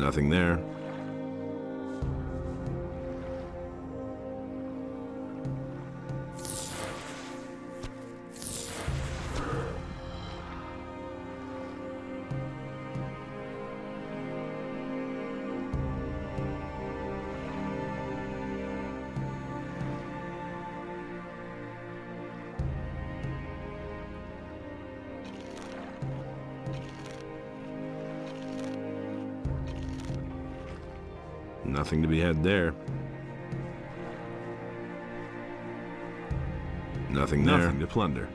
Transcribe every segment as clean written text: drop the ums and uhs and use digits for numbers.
Nothing there. Nothing to be had there. Nothing there. Nothing to plunder.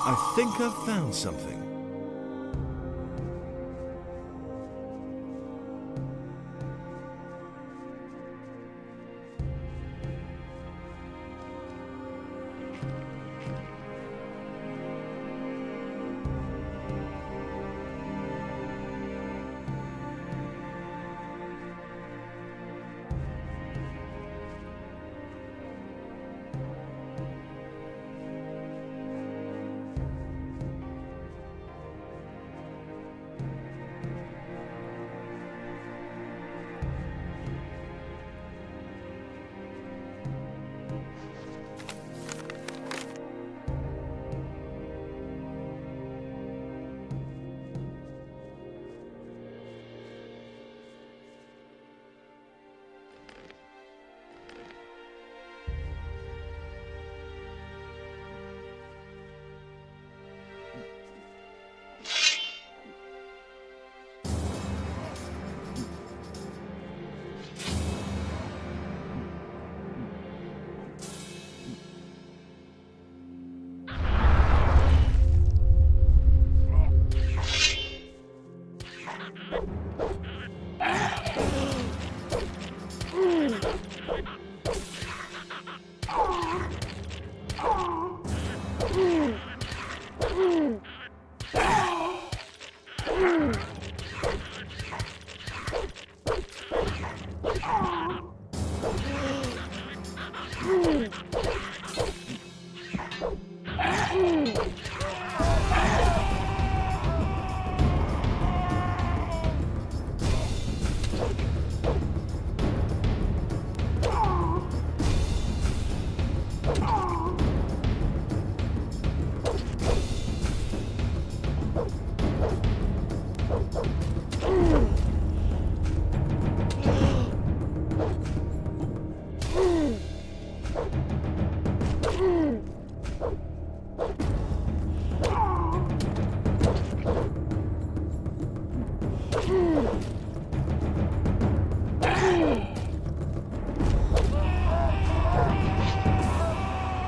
I think I've found something.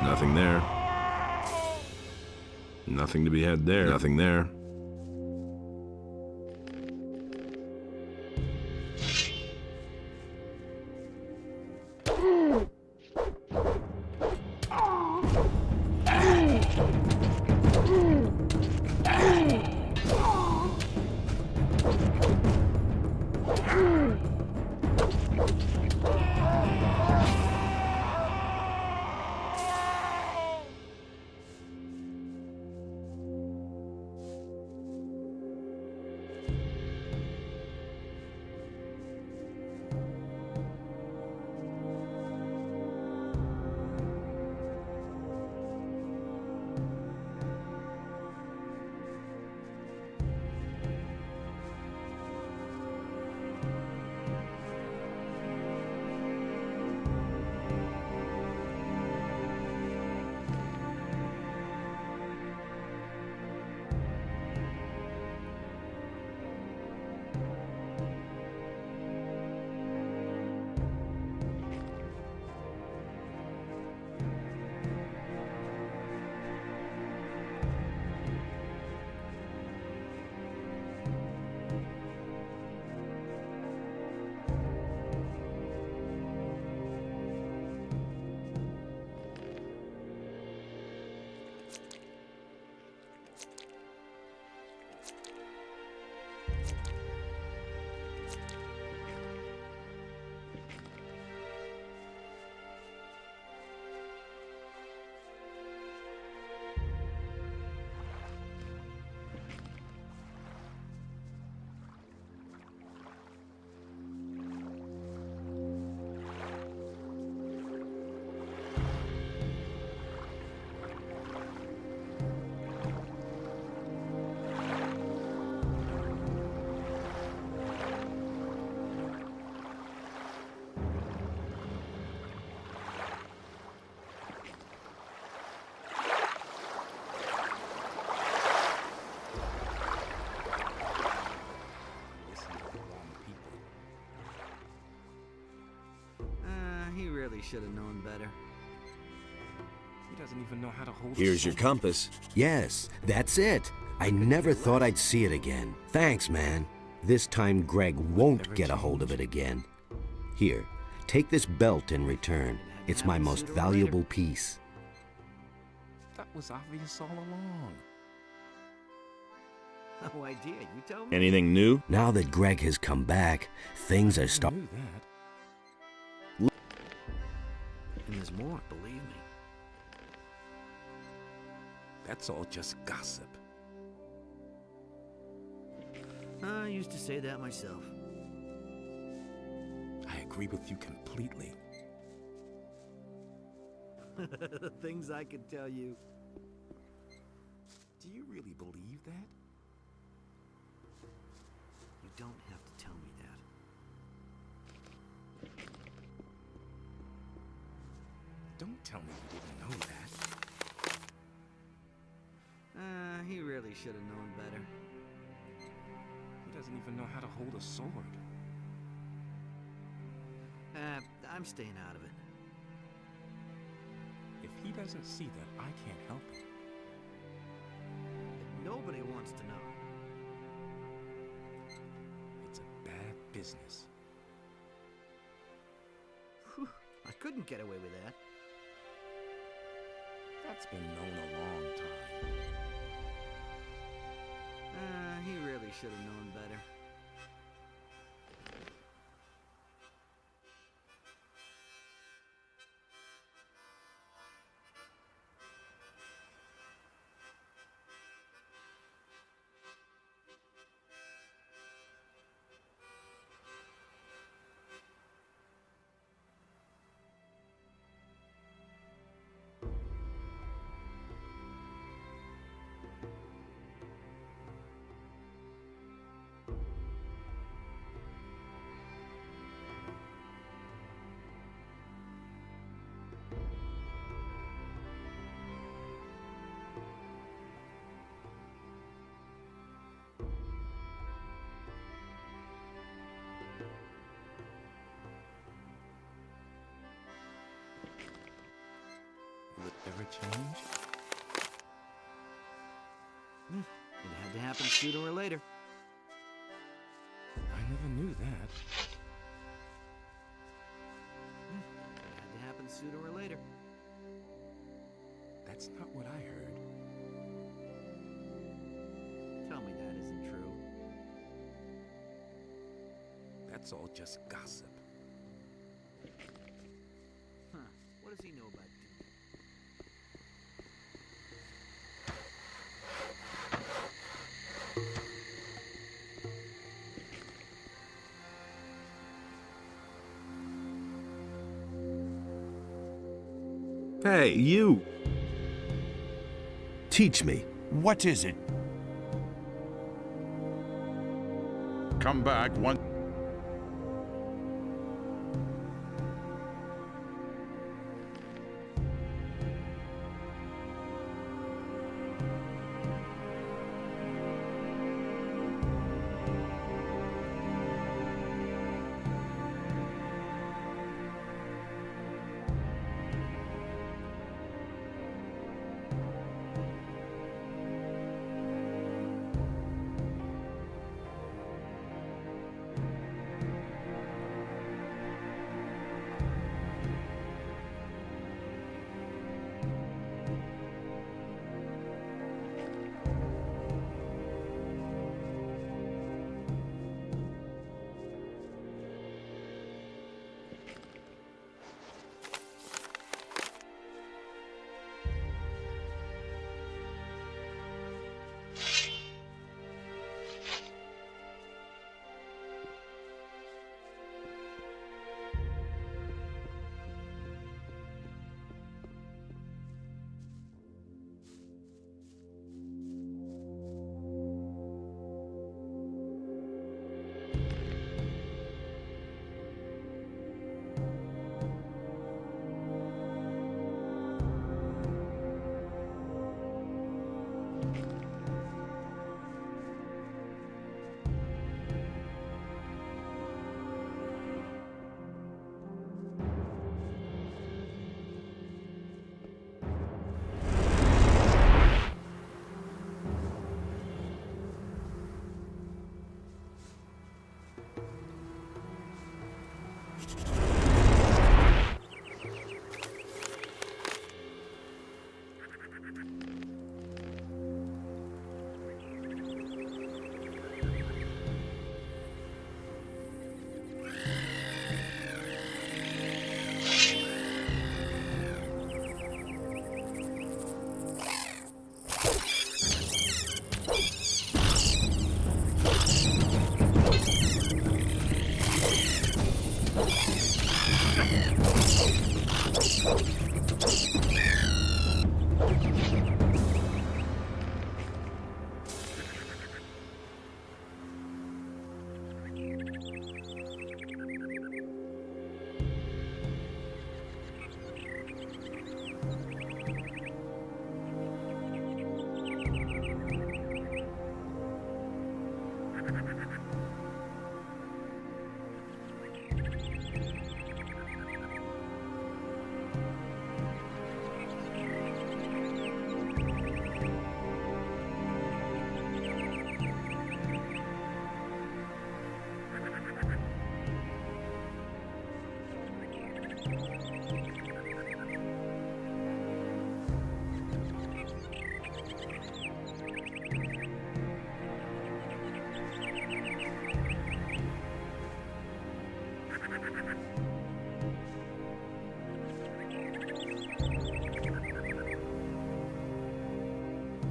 Nothing there. Nothing to be had there. Nothing there. He really should have known better. He doesn't even know how to hold. Here's your compass. Yes, that's it. I never thought I'd see it again. Thanks, man. This time Greg won't get a hold of it again. Here, take this belt in return. It's my most valuable piece. That was obvious all along. No idea, you tell me. Anything new? Now that Greg has come back, things are I starting. knew that. And there's more, believe me. That's all just gossip. I used to say that myself. I agree with you completely. The things I could tell you. Do you really believe that? You don't have to tell me that. Don't tell me you didn't know that. He really should have known better. He doesn't even know how to hold a sword. I'm staying out of it. If he doesn't see that, I can't help it. Nobody wants to know. It's a bad business. Whew, I couldn't get away with that. That's been known a long time. He really should have known better. Will it ever change? It had to happen sooner or later. I never knew that. It had to happen sooner or later. That's not what I heard. Tell me that isn't true. That's all just gossip. Huh. What does he know about Duke? Hey, you! Teach me. What is it? Come back one.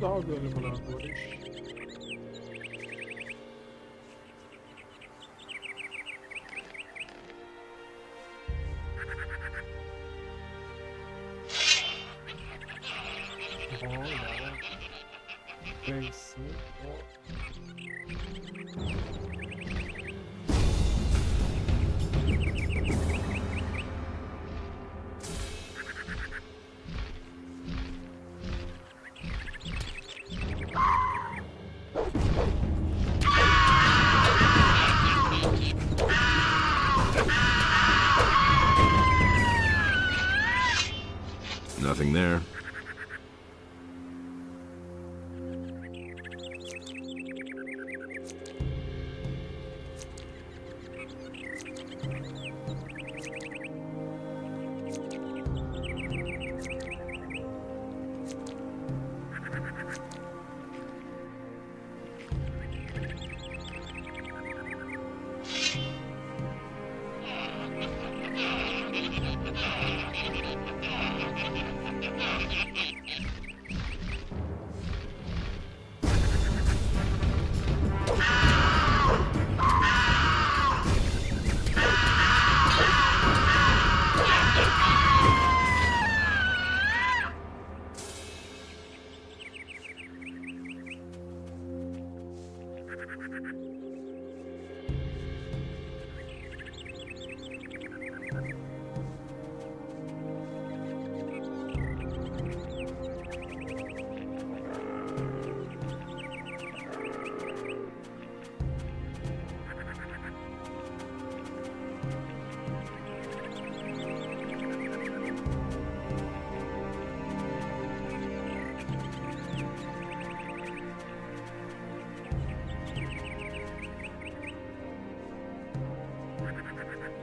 daha böyle buna böyle iş. Reisi o. Nothing there.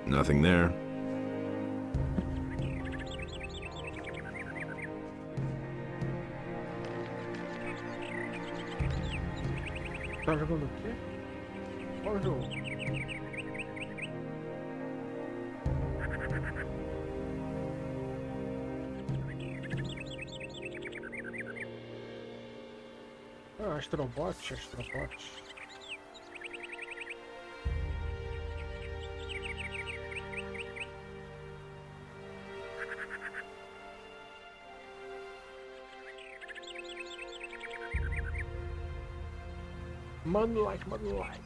Nothing there. Tá jogando o quê? Qual jogo? Ah, Astrobot, Astrobot. Mano like, mano like.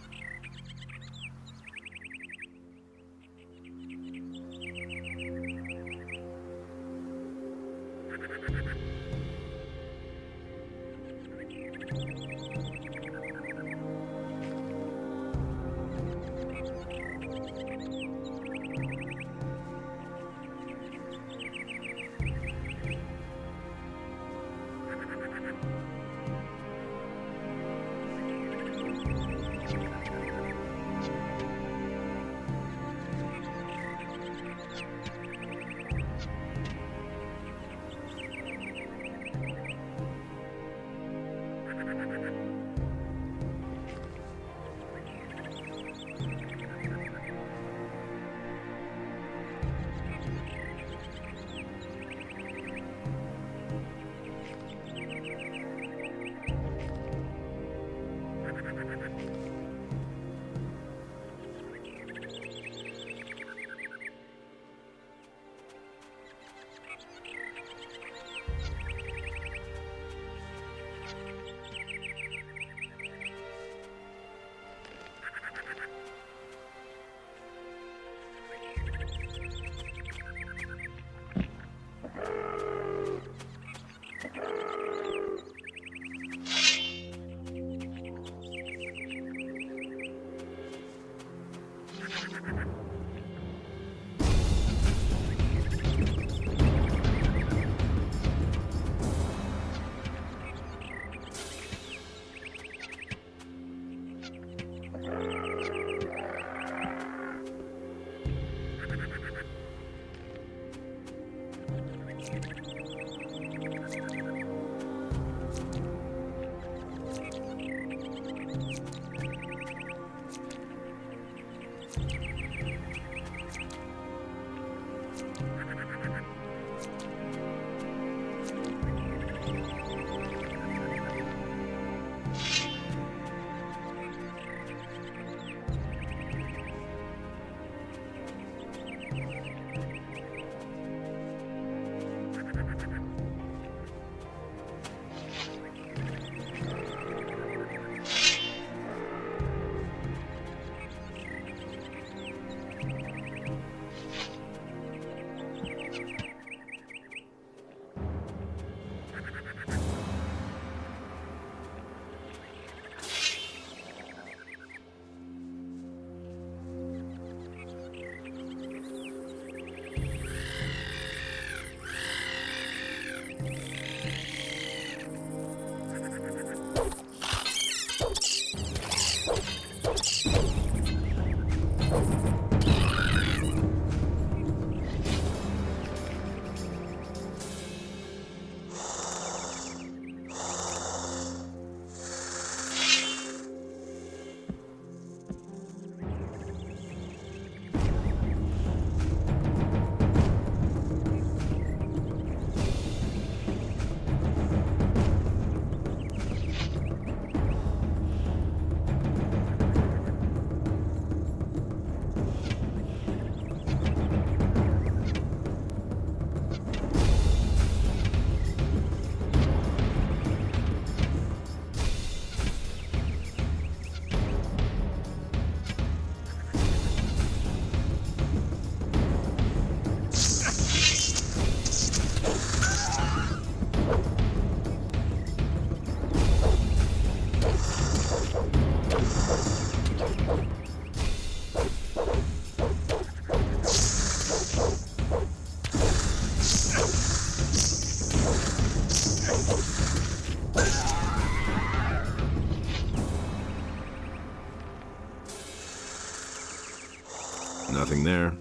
Nothing there.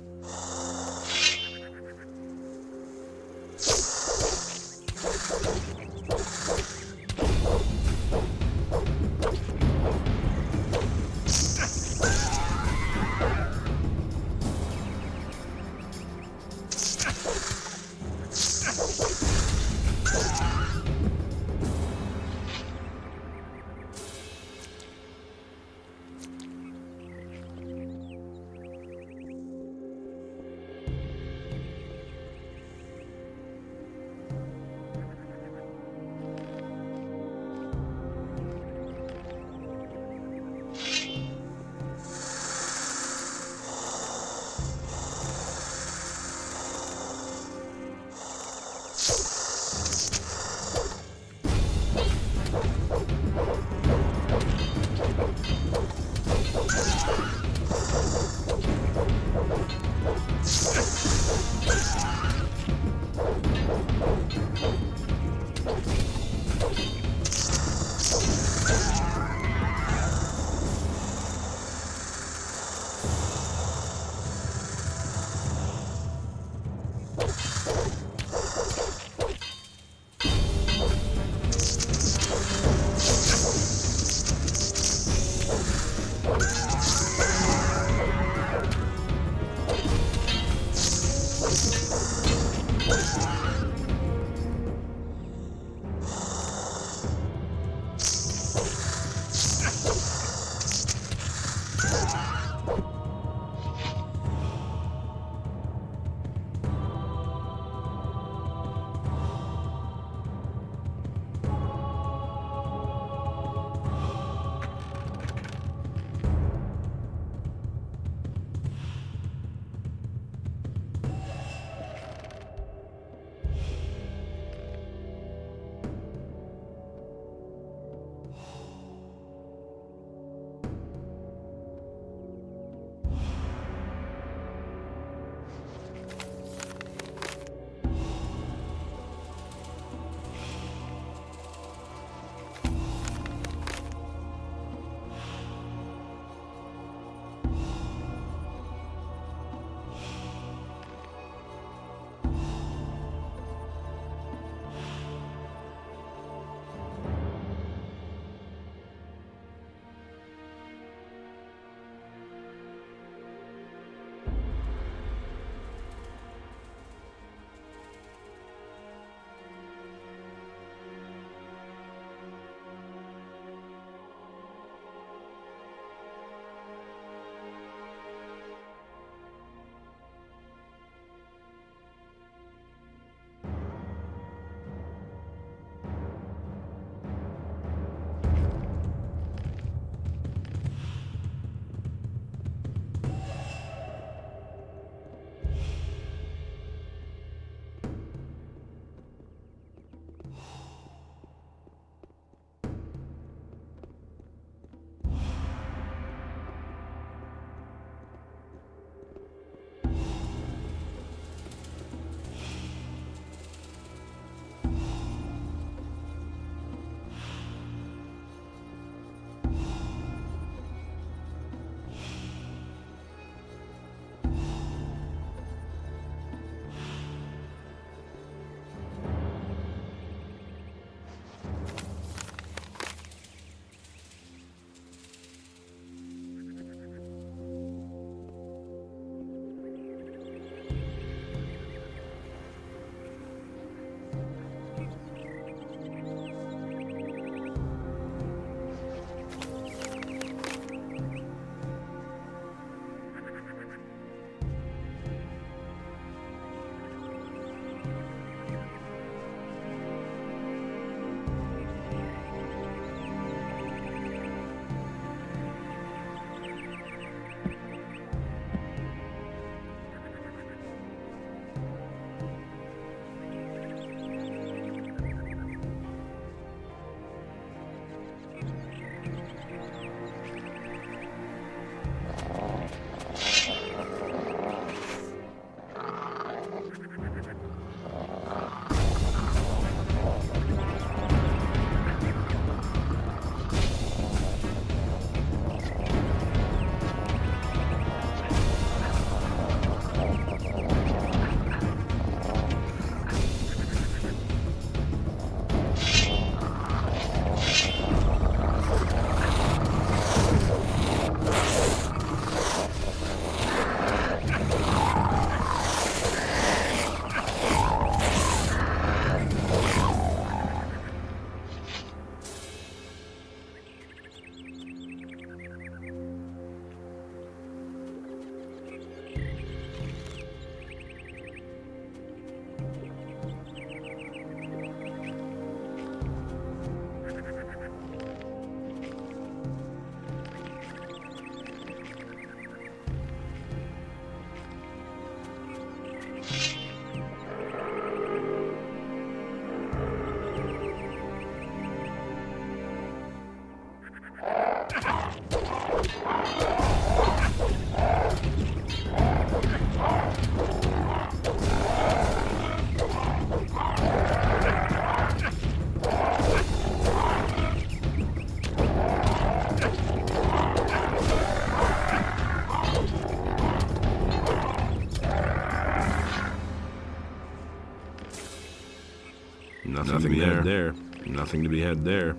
Nothing to be had there. Nothing to be had there.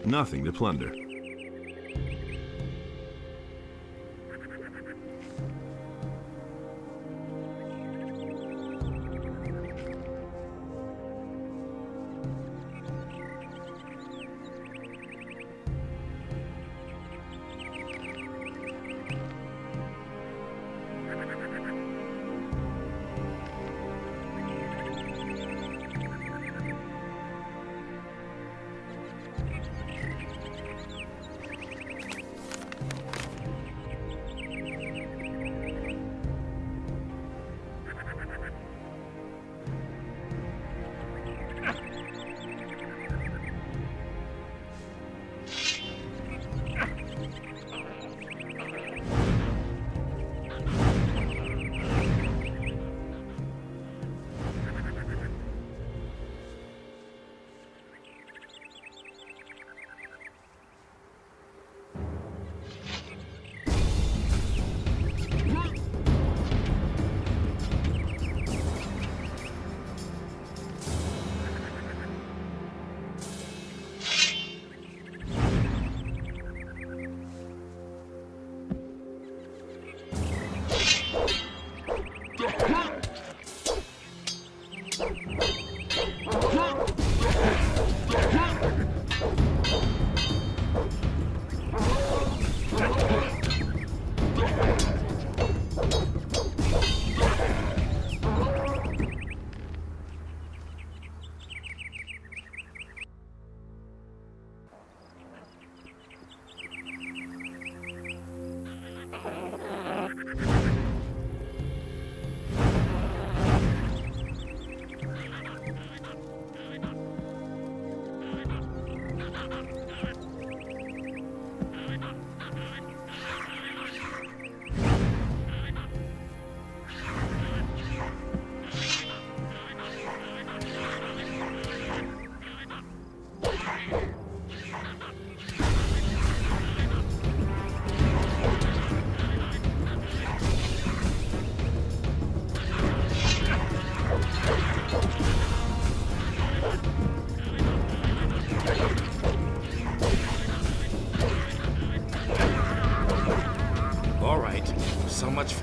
Nothing to plunder. All right. So much.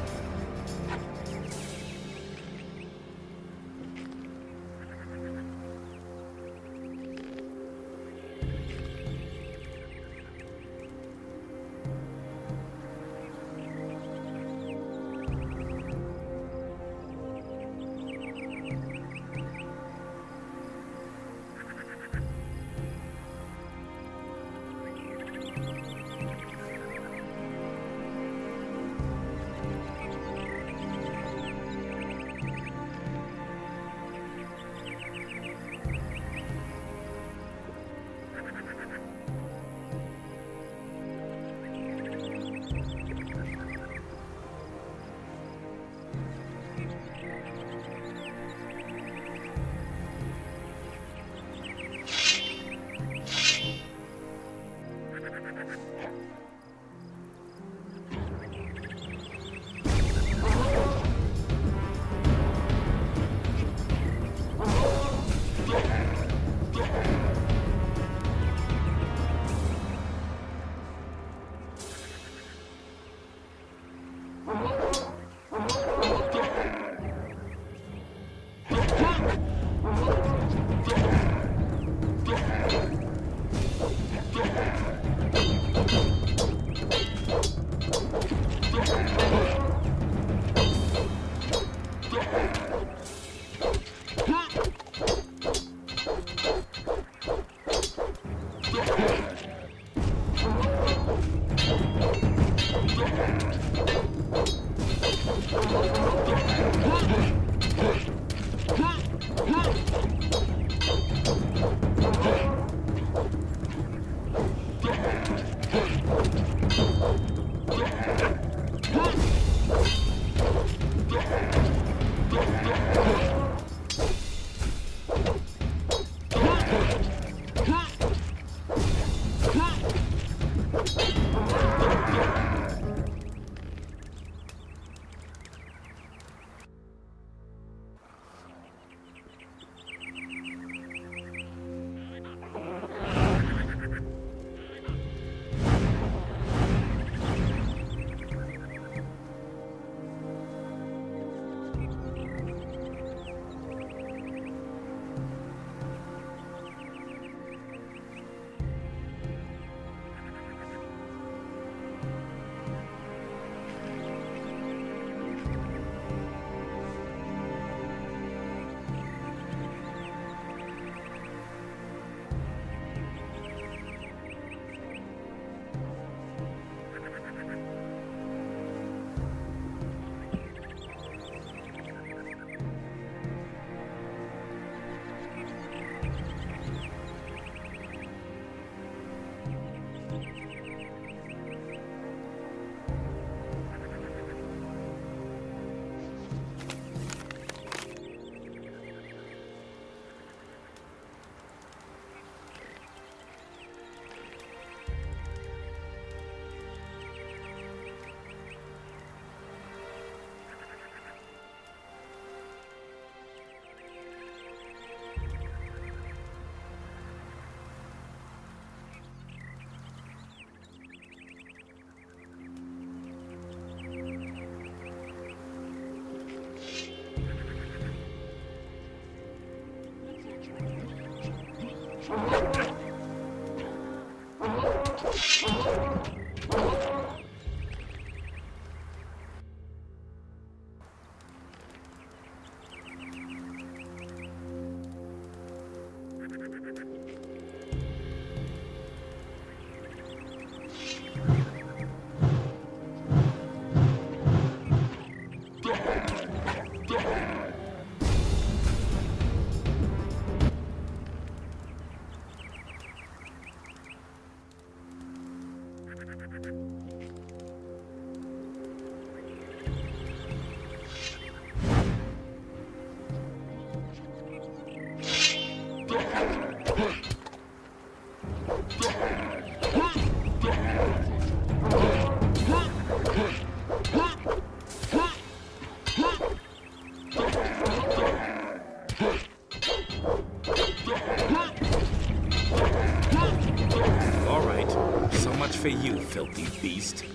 All right. So much for you, filthy beast.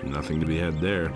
Nothing to be had there.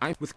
I'm with.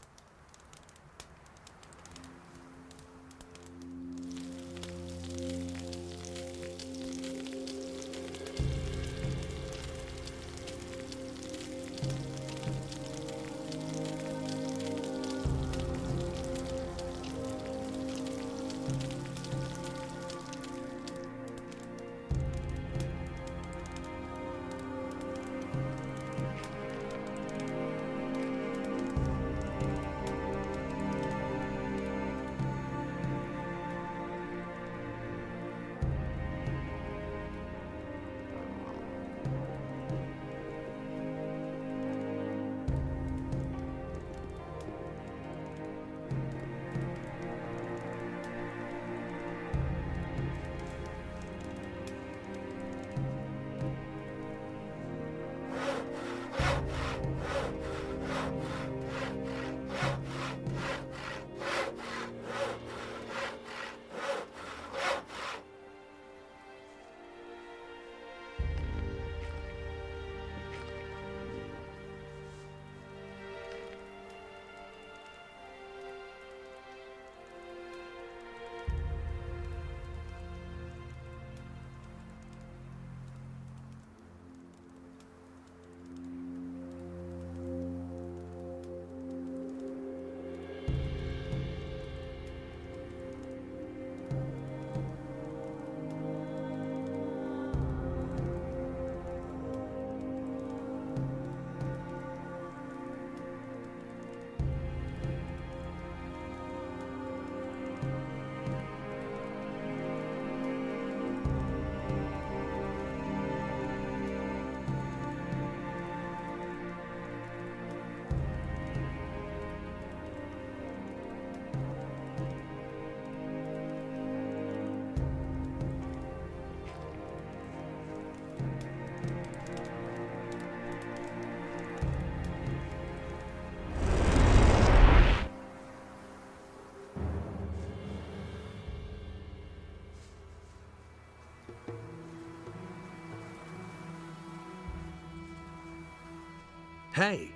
Hey!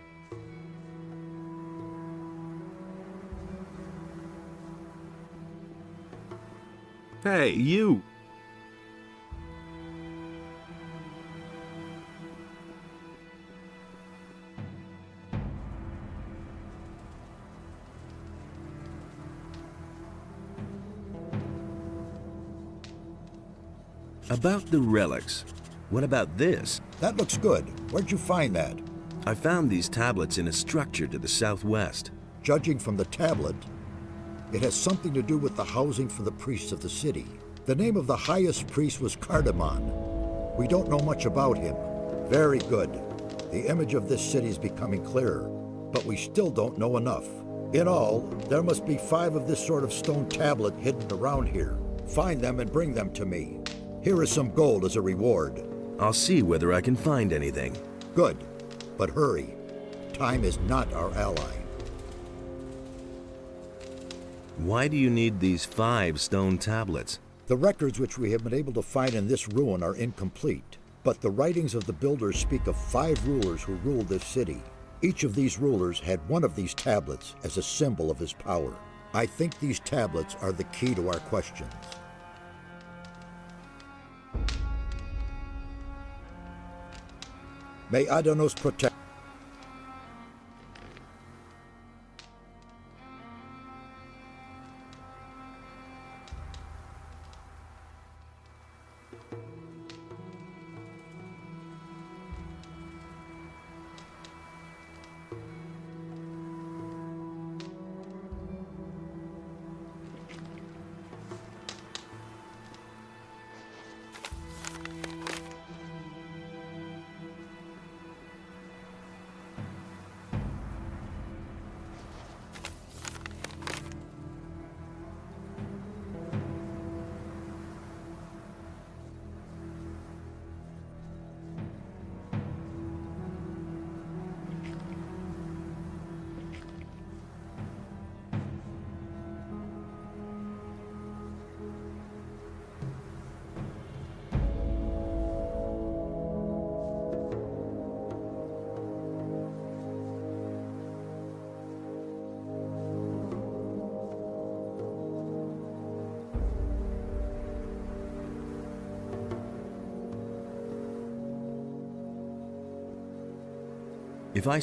Hey, you! About the relics. What about this? That looks good. Where'd you find that? I found these tablets in a structure to the southwest. Judging from the tablet, it has something to do with the housing for the priests of the city. The name of the highest priest was Cardamon. We don't know much about him. Very good. The image of this city is becoming clearer, but we still don't know enough. In all, there must be 5 of this sort of stone tablet hidden around here. Find them and bring them to me. Here is some gold as a reward. I'll see whether I can find anything. Good, but hurry. Time is not our ally. Why do you need these 5 stone tablets? The records which we have been able to find in this ruin are incomplete, but the writings of the builders speak of 5 rulers who ruled this city. Each of these rulers had one of these tablets as a symbol of his power. I think these tablets are the key to our questions. May Adonos protect. If I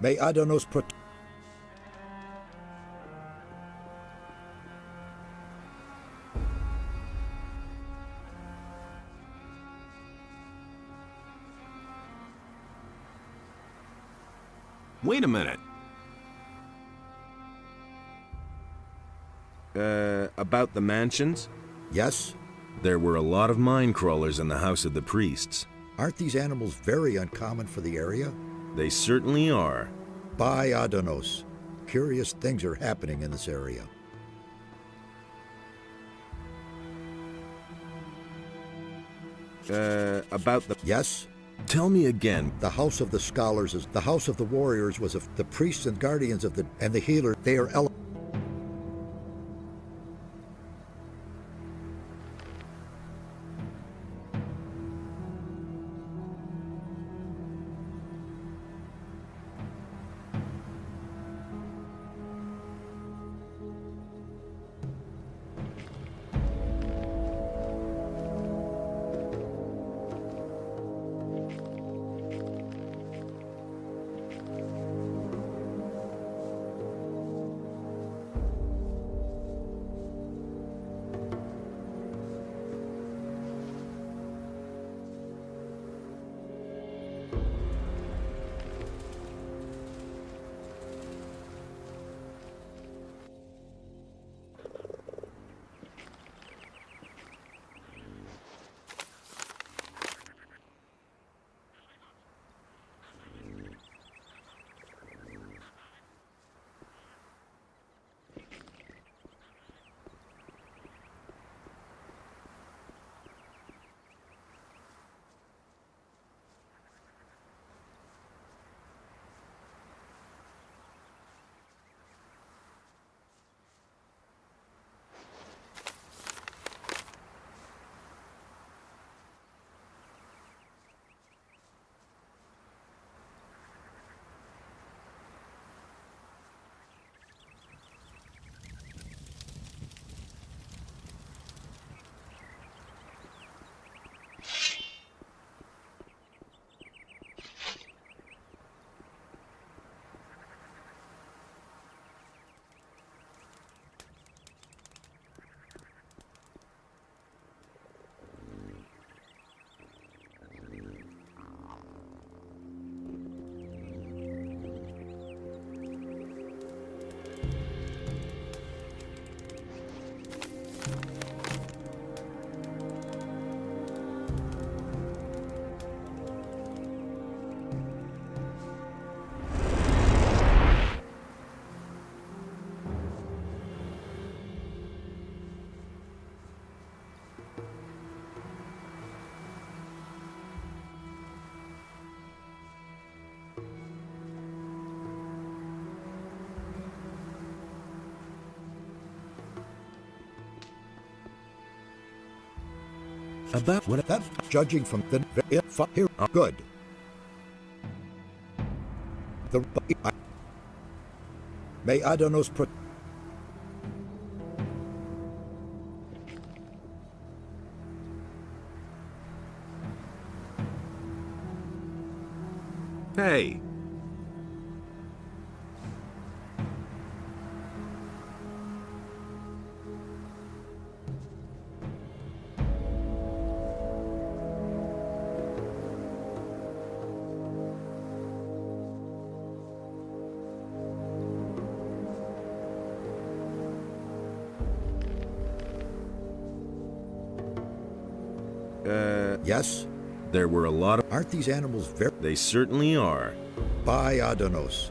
May Adonos protect. Wait a minute. About the mansions? Yes? There were a lot of mine crawlers in the house of the priests. Aren't these animals very uncommon for the area? They certainly are. By Adonos, curious things are happening in this area. About the... Yes? Tell me again. The house of the scholars is the house of the warriors was of the priests and guardians of the healer. They are About what? That, judging from the here, good. The may Adonos Hey! yes? There were a lot of. Aren't these animals very They certainly are. by Adonos?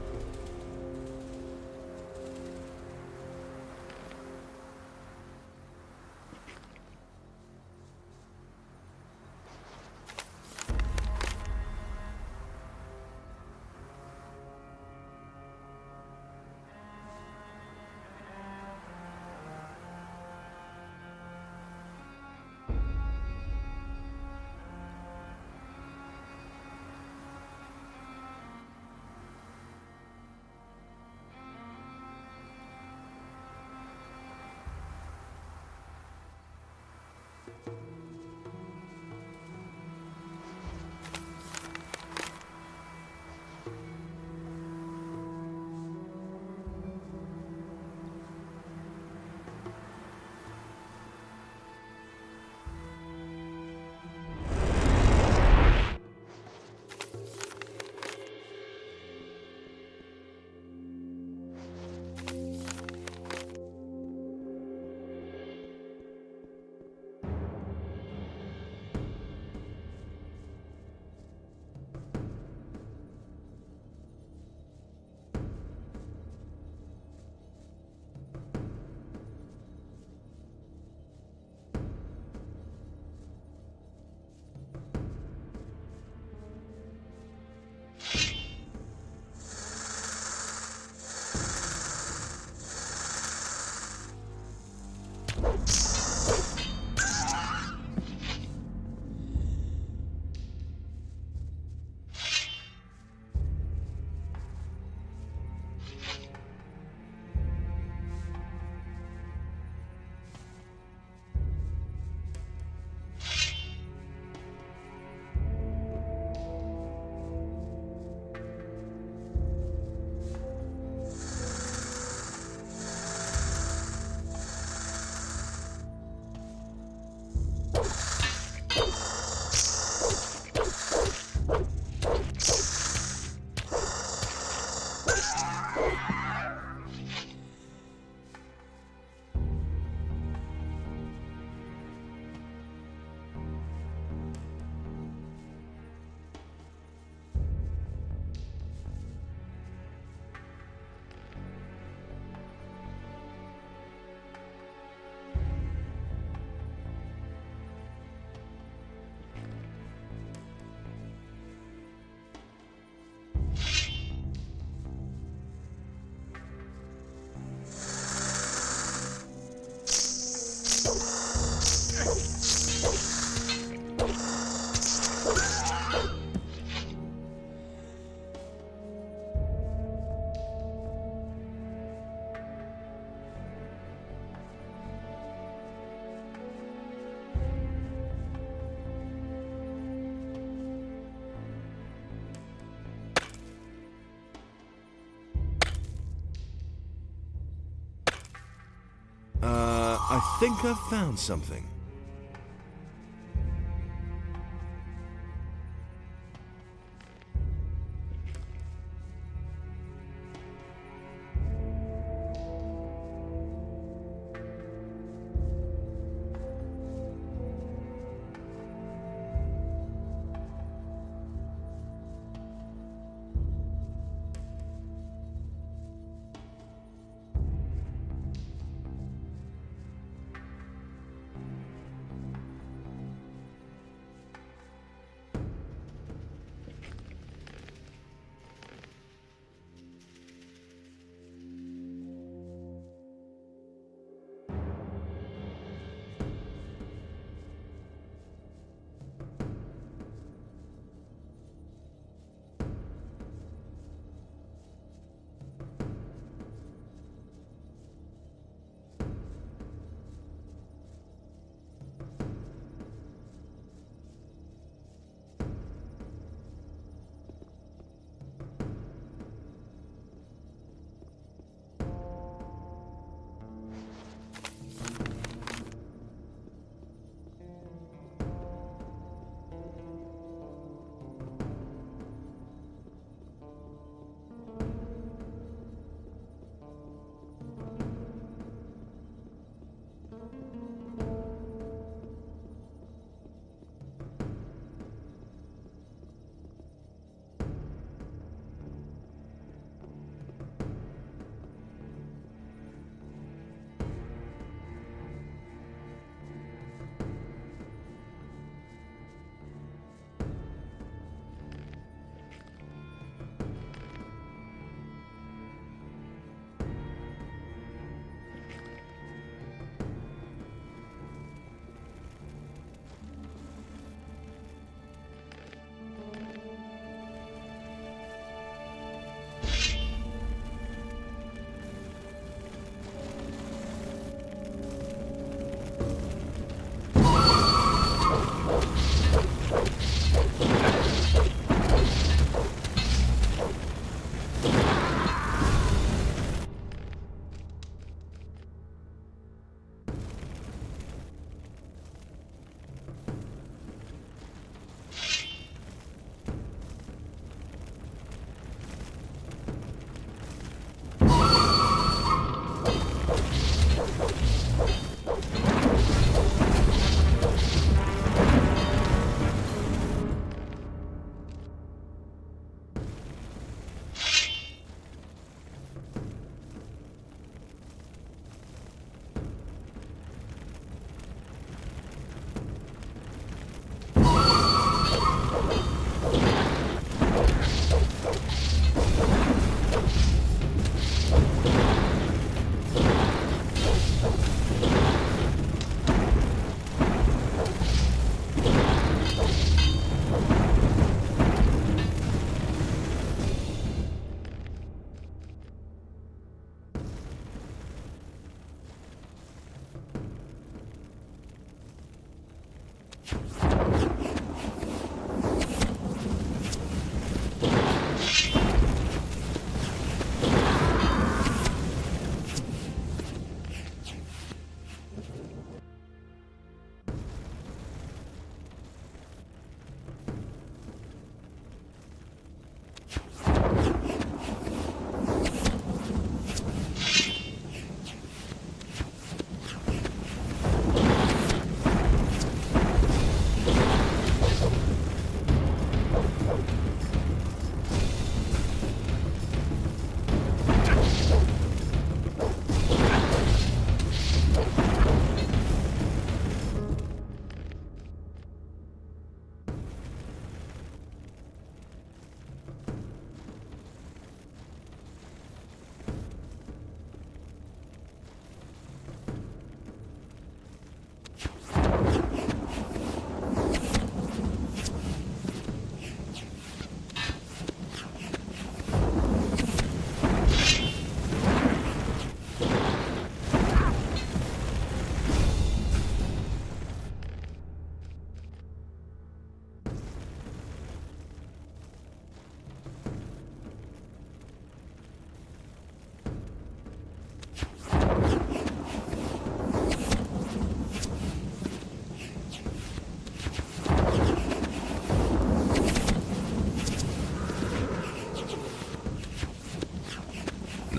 I think I've found something.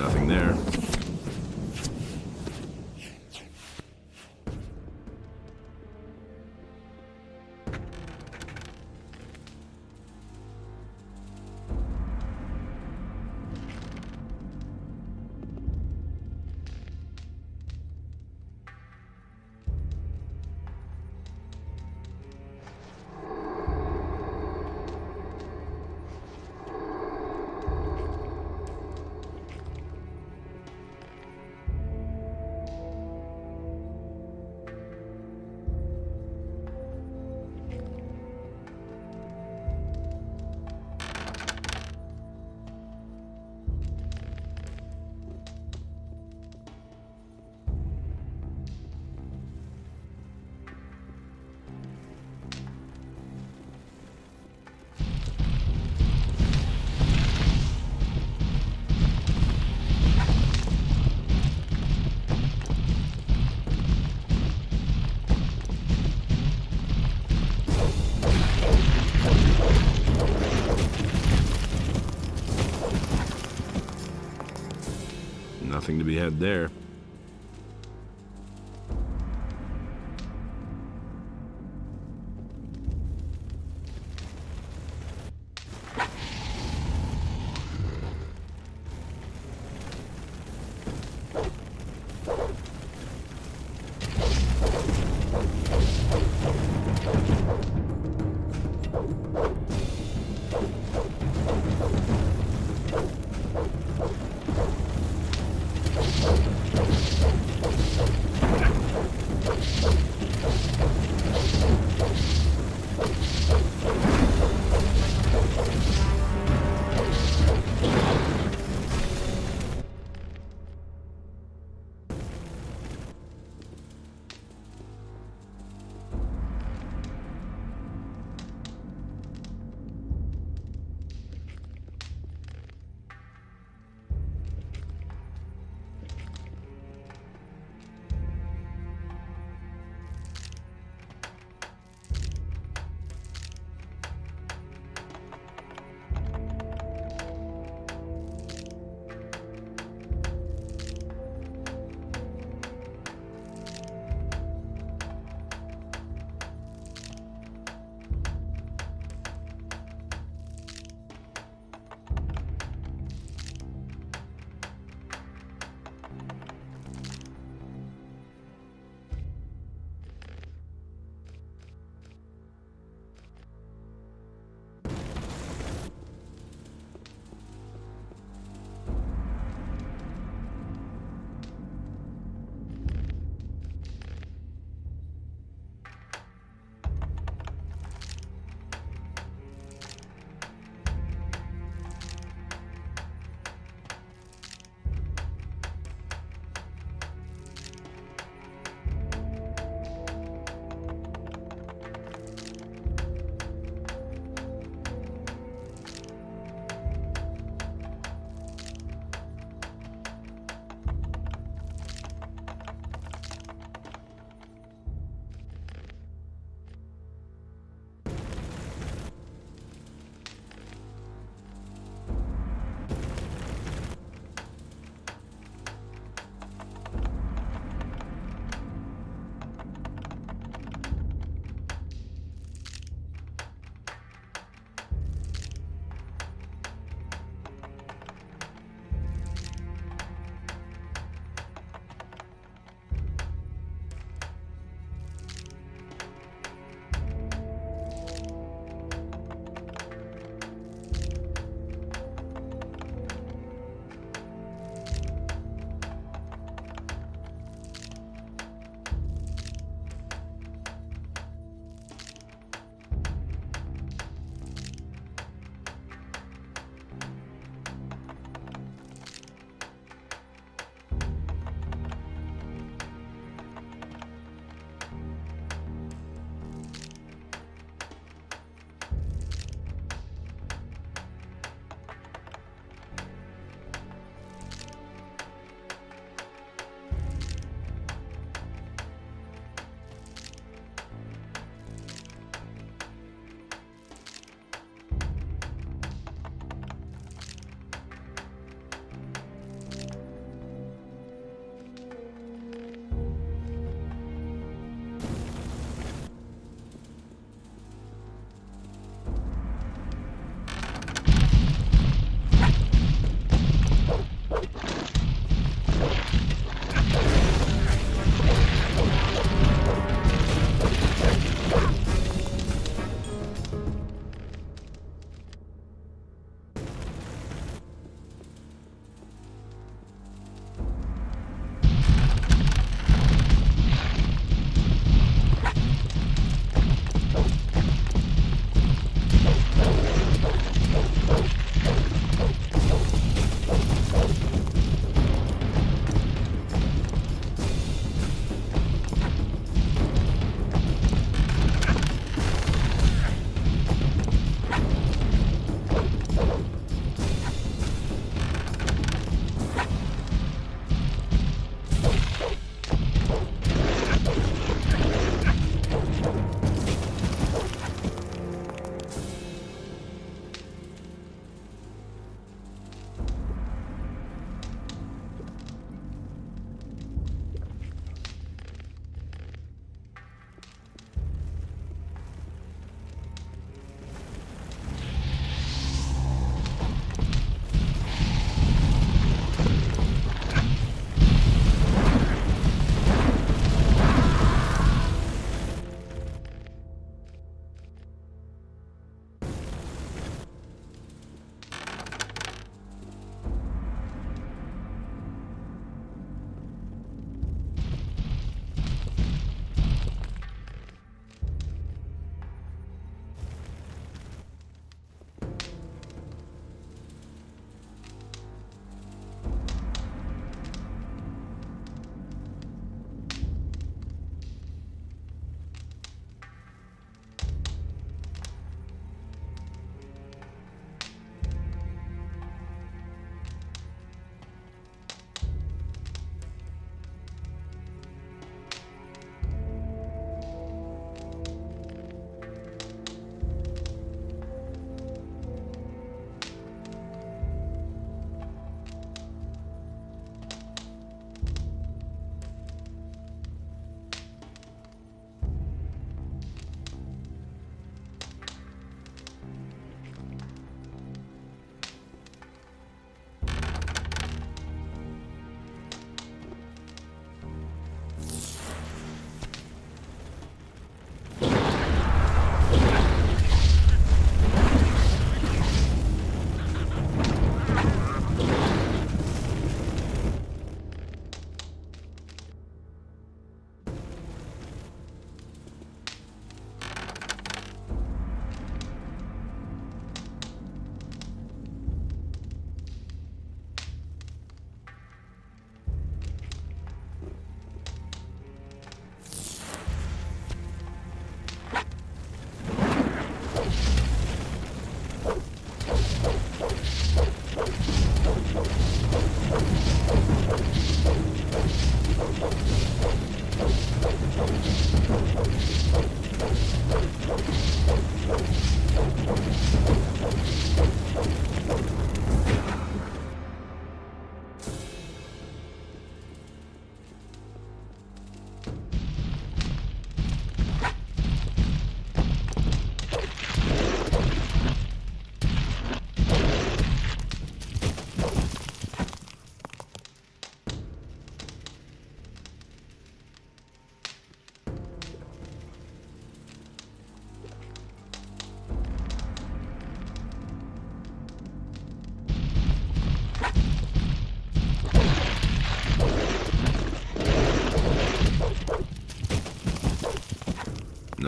Nothing there. Nothing to be had there.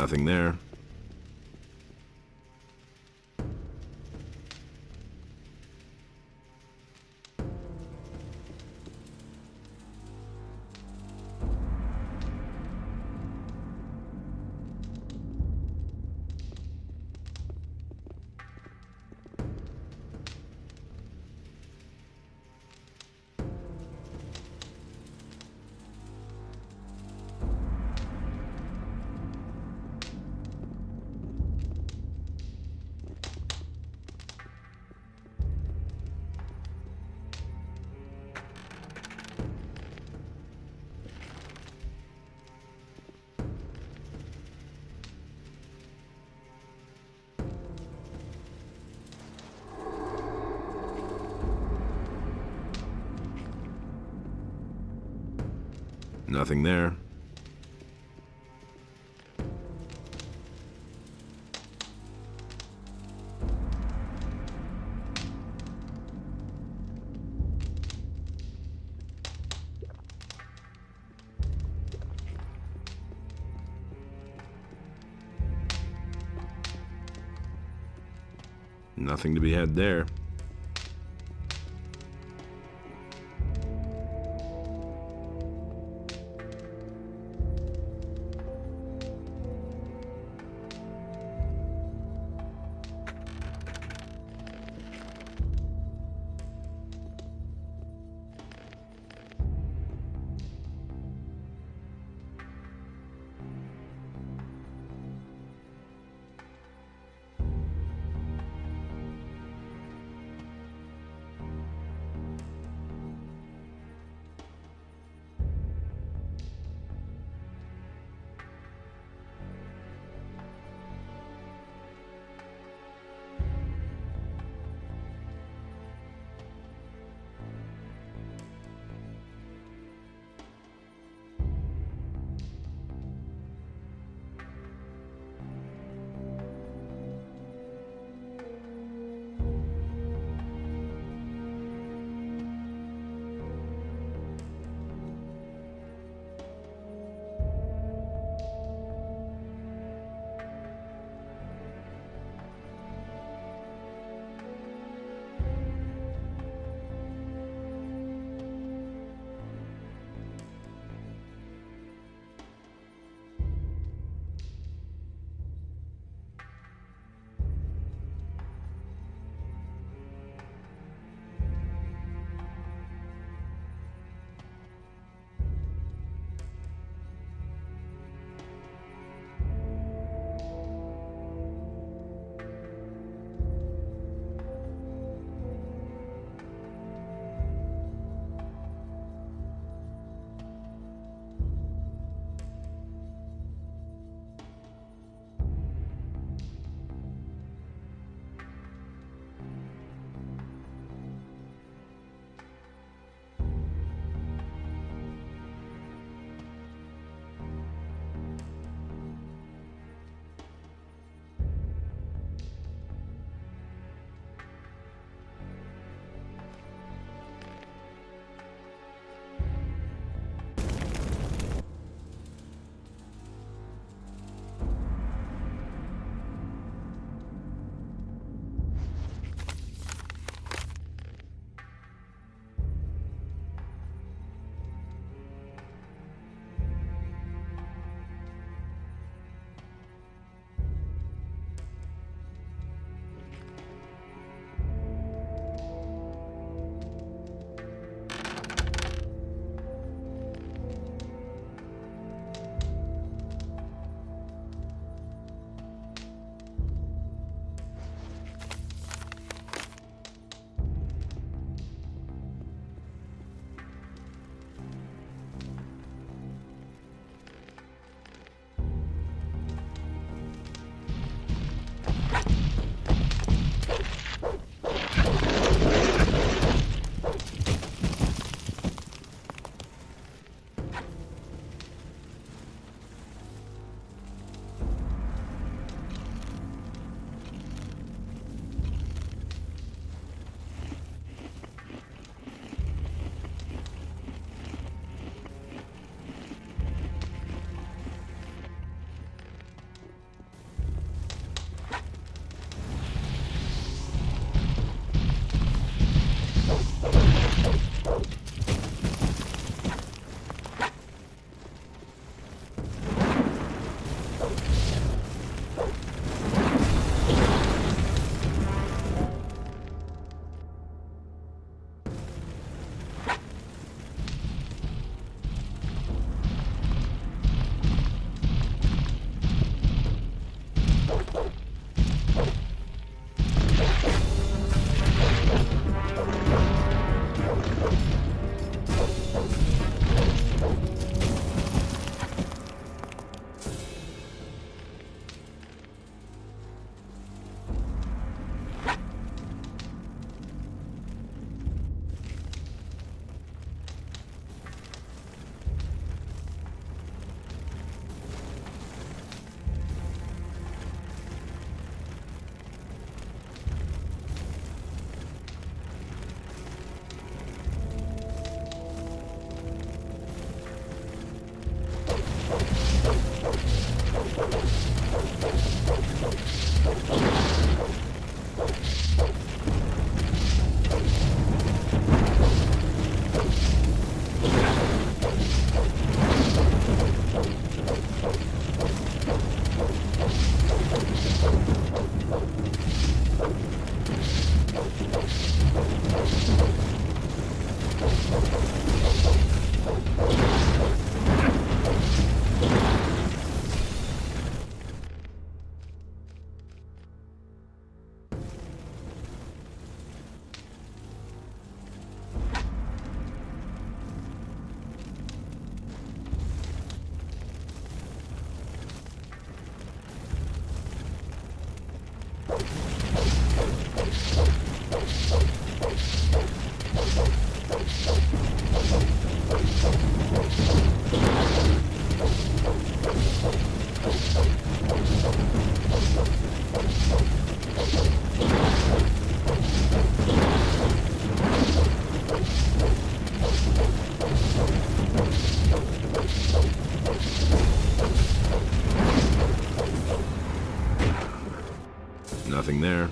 Nothing there. Nothing there. Nothing to be had there. Nothing there.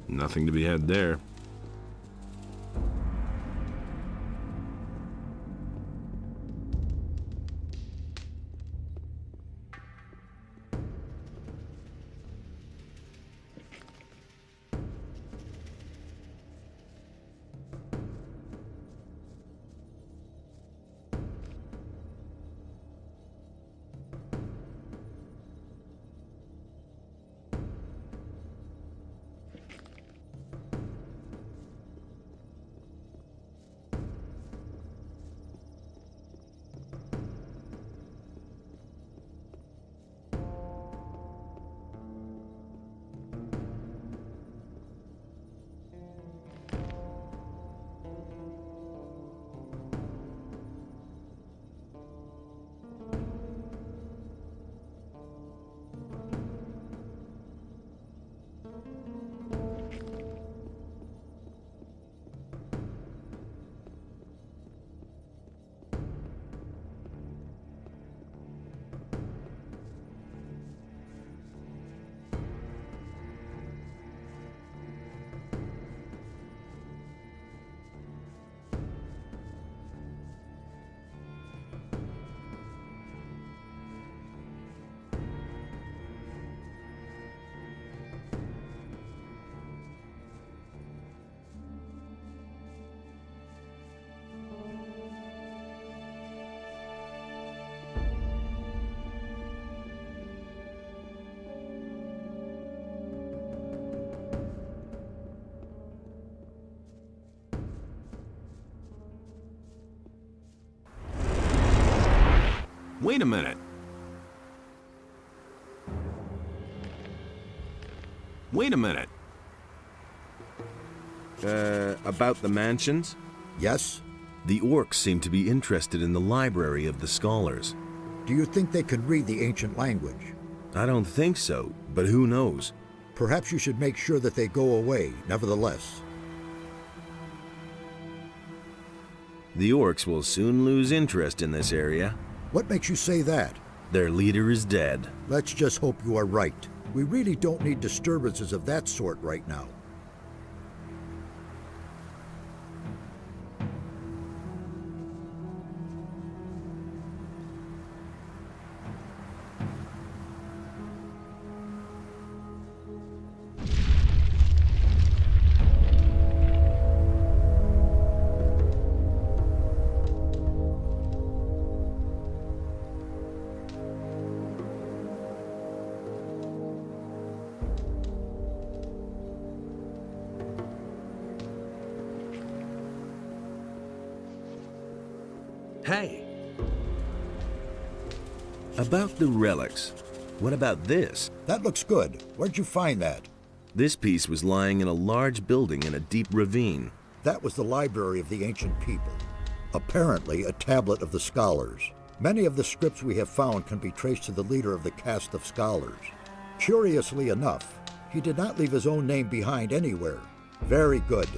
Nothing to be had there. Wait a minute. Wait a minute. About the mansions? Yes? The orcs seem to be interested in the library of the scholars. Do you think they could read the ancient language? I don't think so, but who knows? Perhaps you should make sure that they go away, nevertheless. The orcs will soon lose interest in this area. What makes you say that? Their leader is dead. Let's just hope you are right. We really don't need disturbances of that sort right now. Hey! About the relics. What about this? That looks good. Where'd you find that? This piece was lying in a large building in a deep ravine. That was the library of the ancient people. Apparently a tablet of the scholars. Many of the scripts we have found can be traced to the leader of the caste of scholars. Curiously enough, he did not leave his own name behind anywhere. Very good.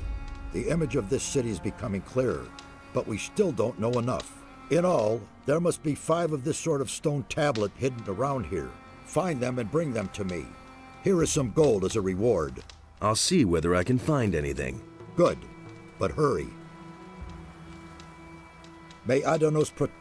The image of this city is becoming clearer, but we still don't know enough. In all, there must be 5 of this sort of stone tablet hidden around here. Find them and bring them to me. Here is some gold as a reward. I'll see whether I can find anything. Good, but hurry. May Adonos protect.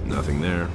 Nothing there.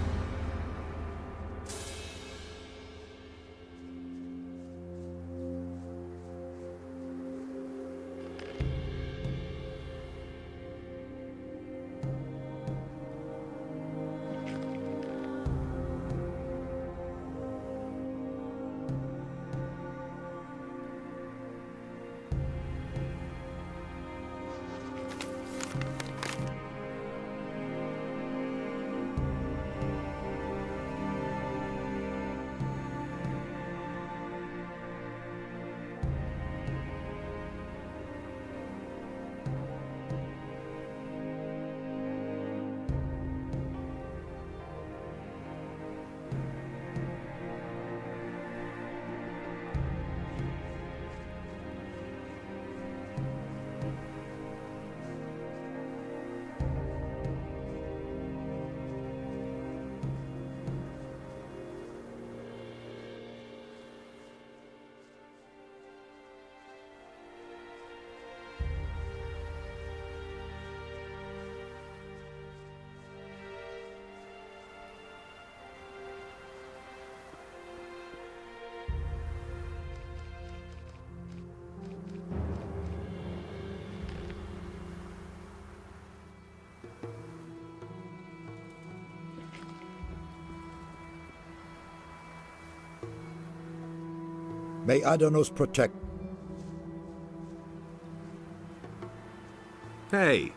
May Adanos protect. Hey!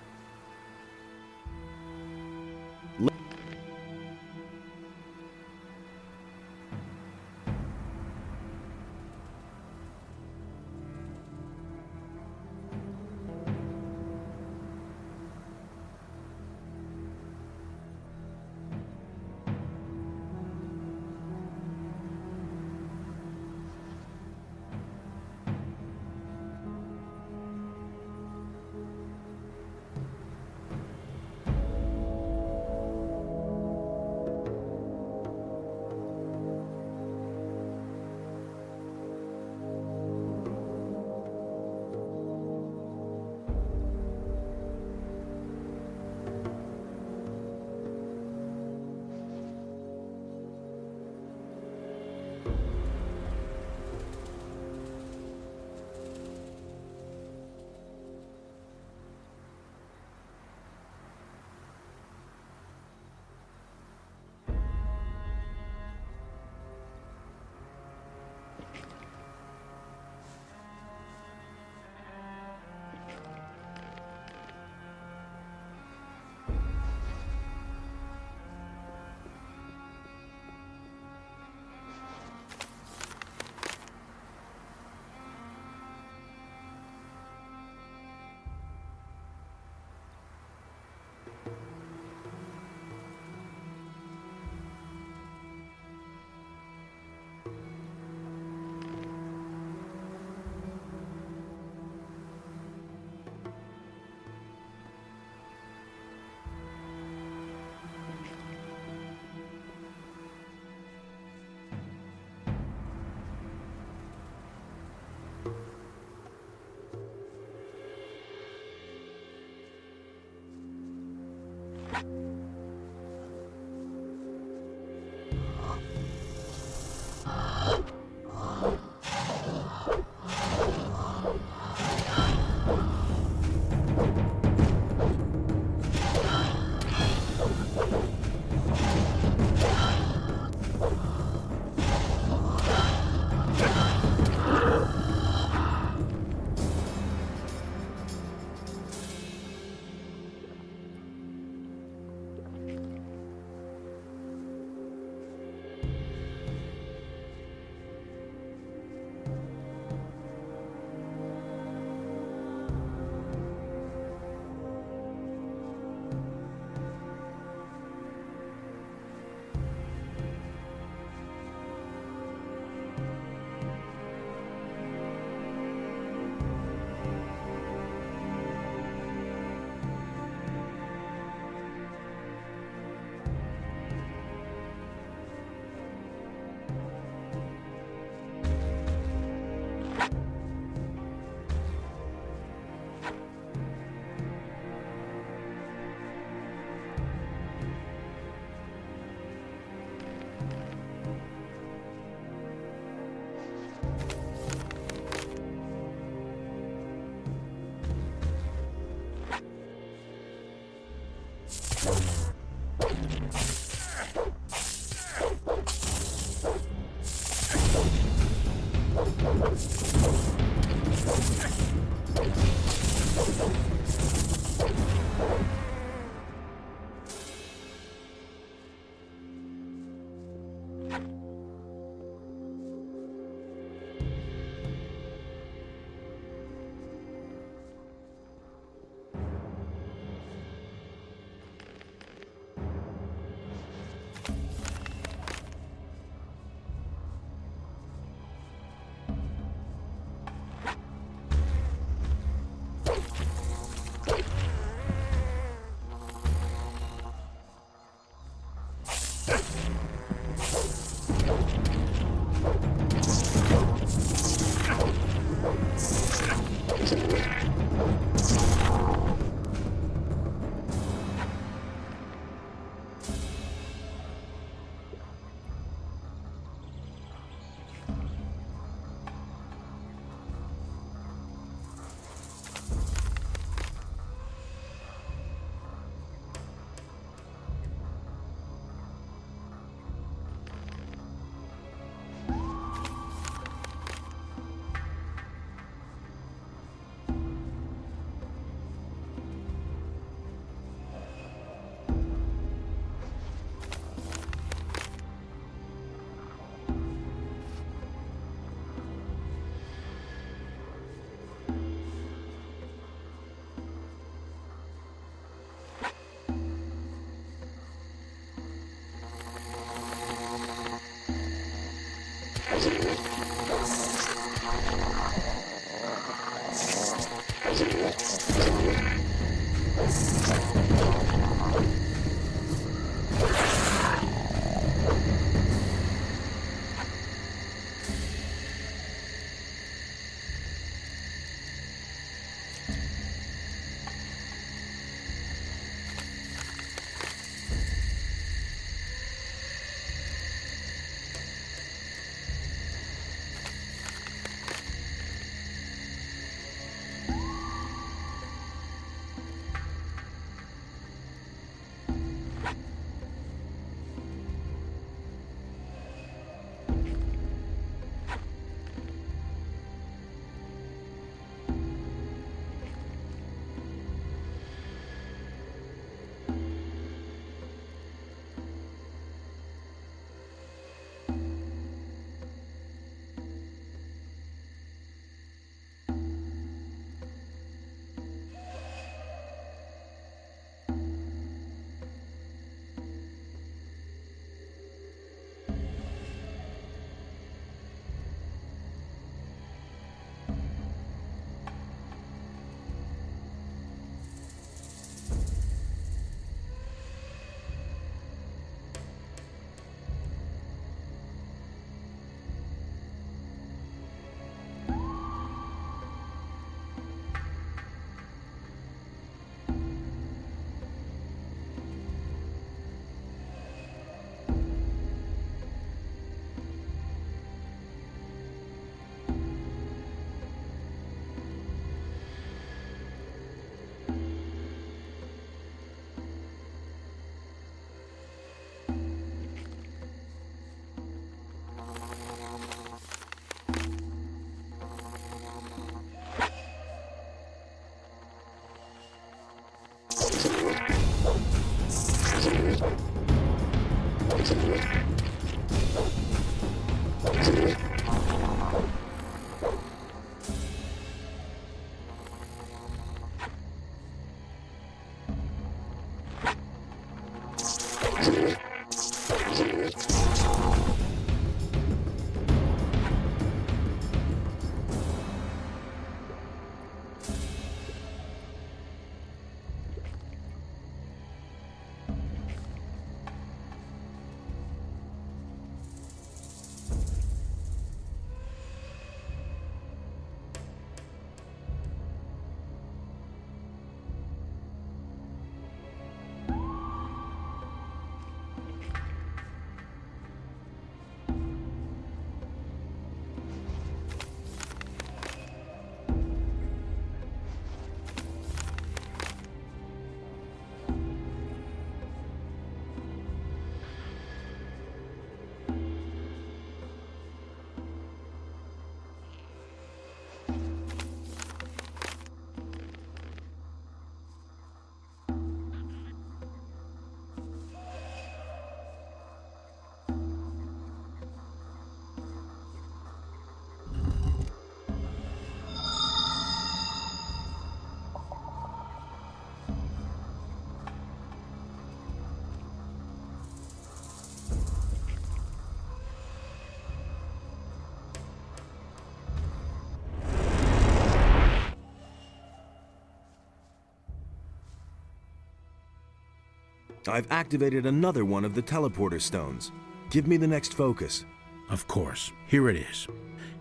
I've activated another one of the teleporter stones. Give me the next focus. Of course. Here it is.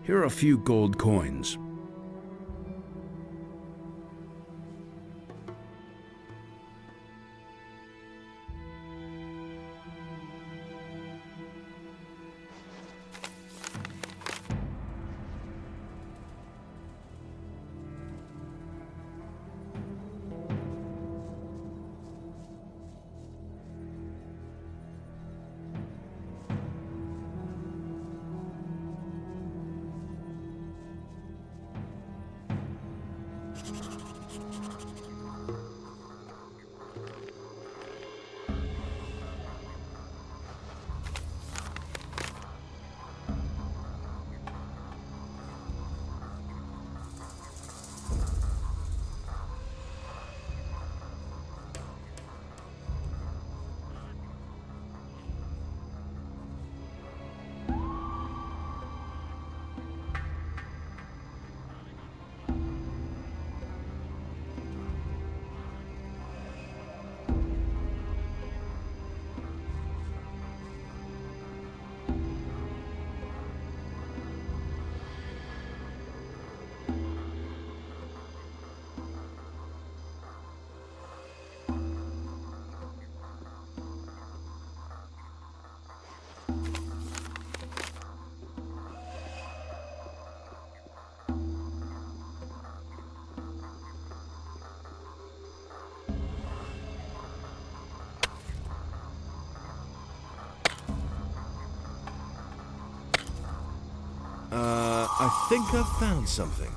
Here are a few gold coins. I think I've found something.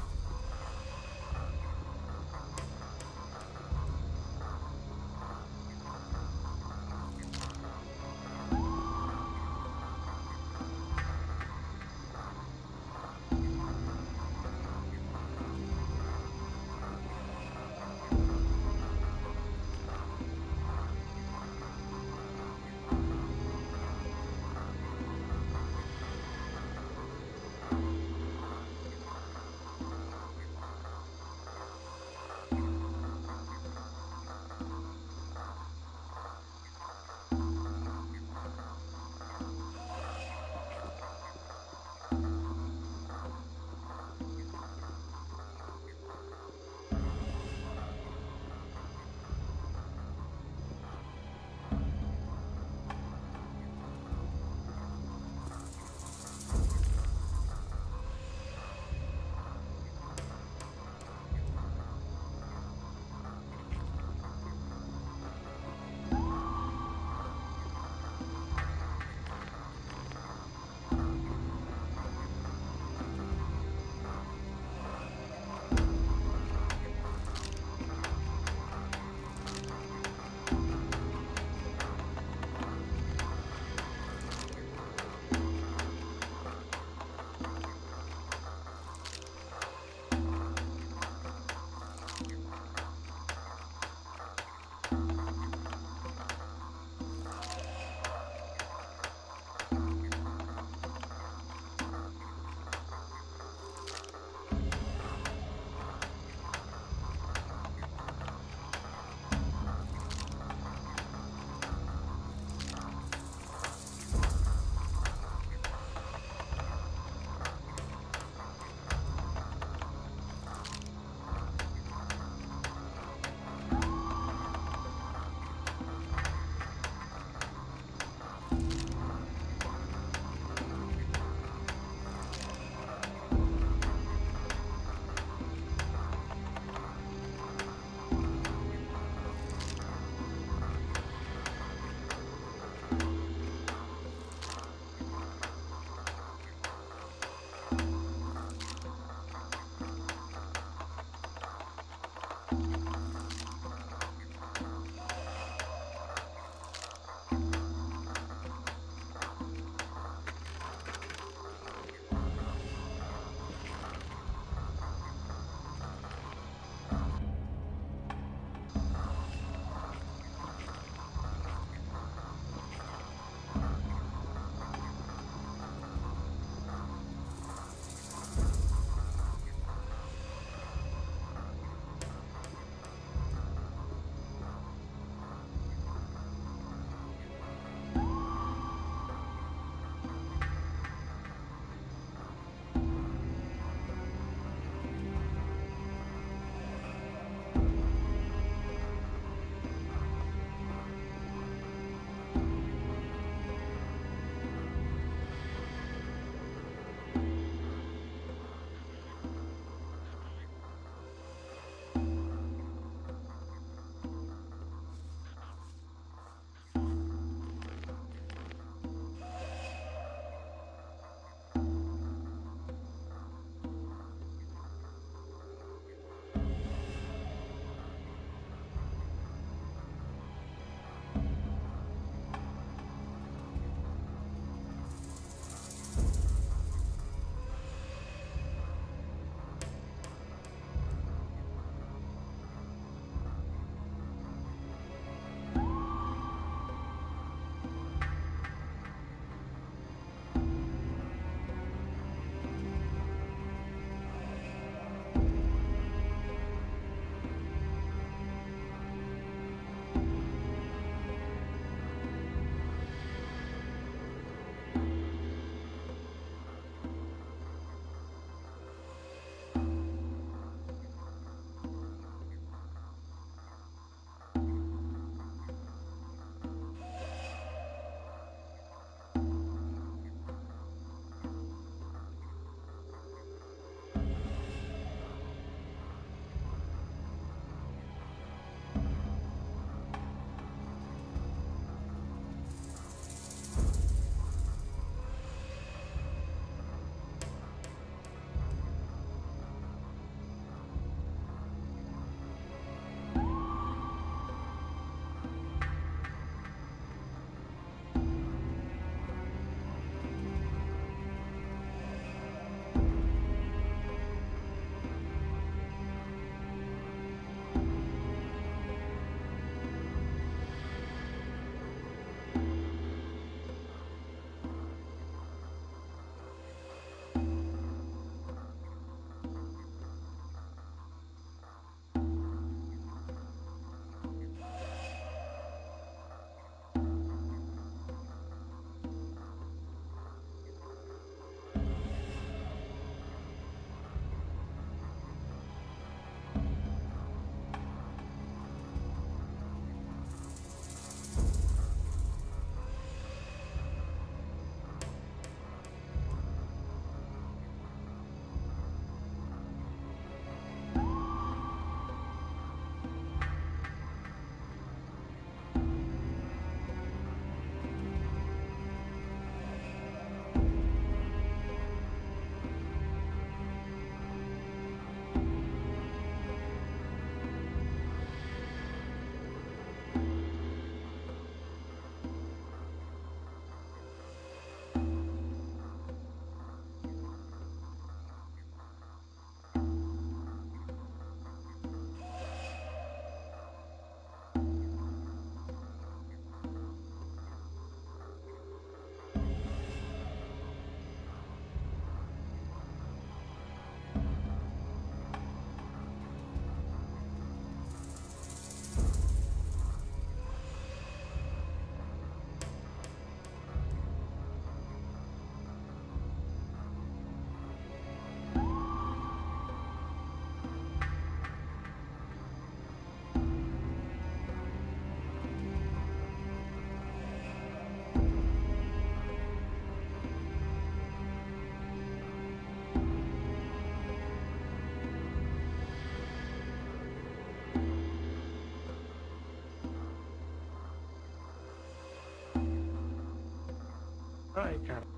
Ai, cara.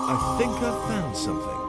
I think I found something.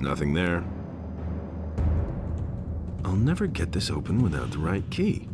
Nothing there. I'll never get this open without the right key.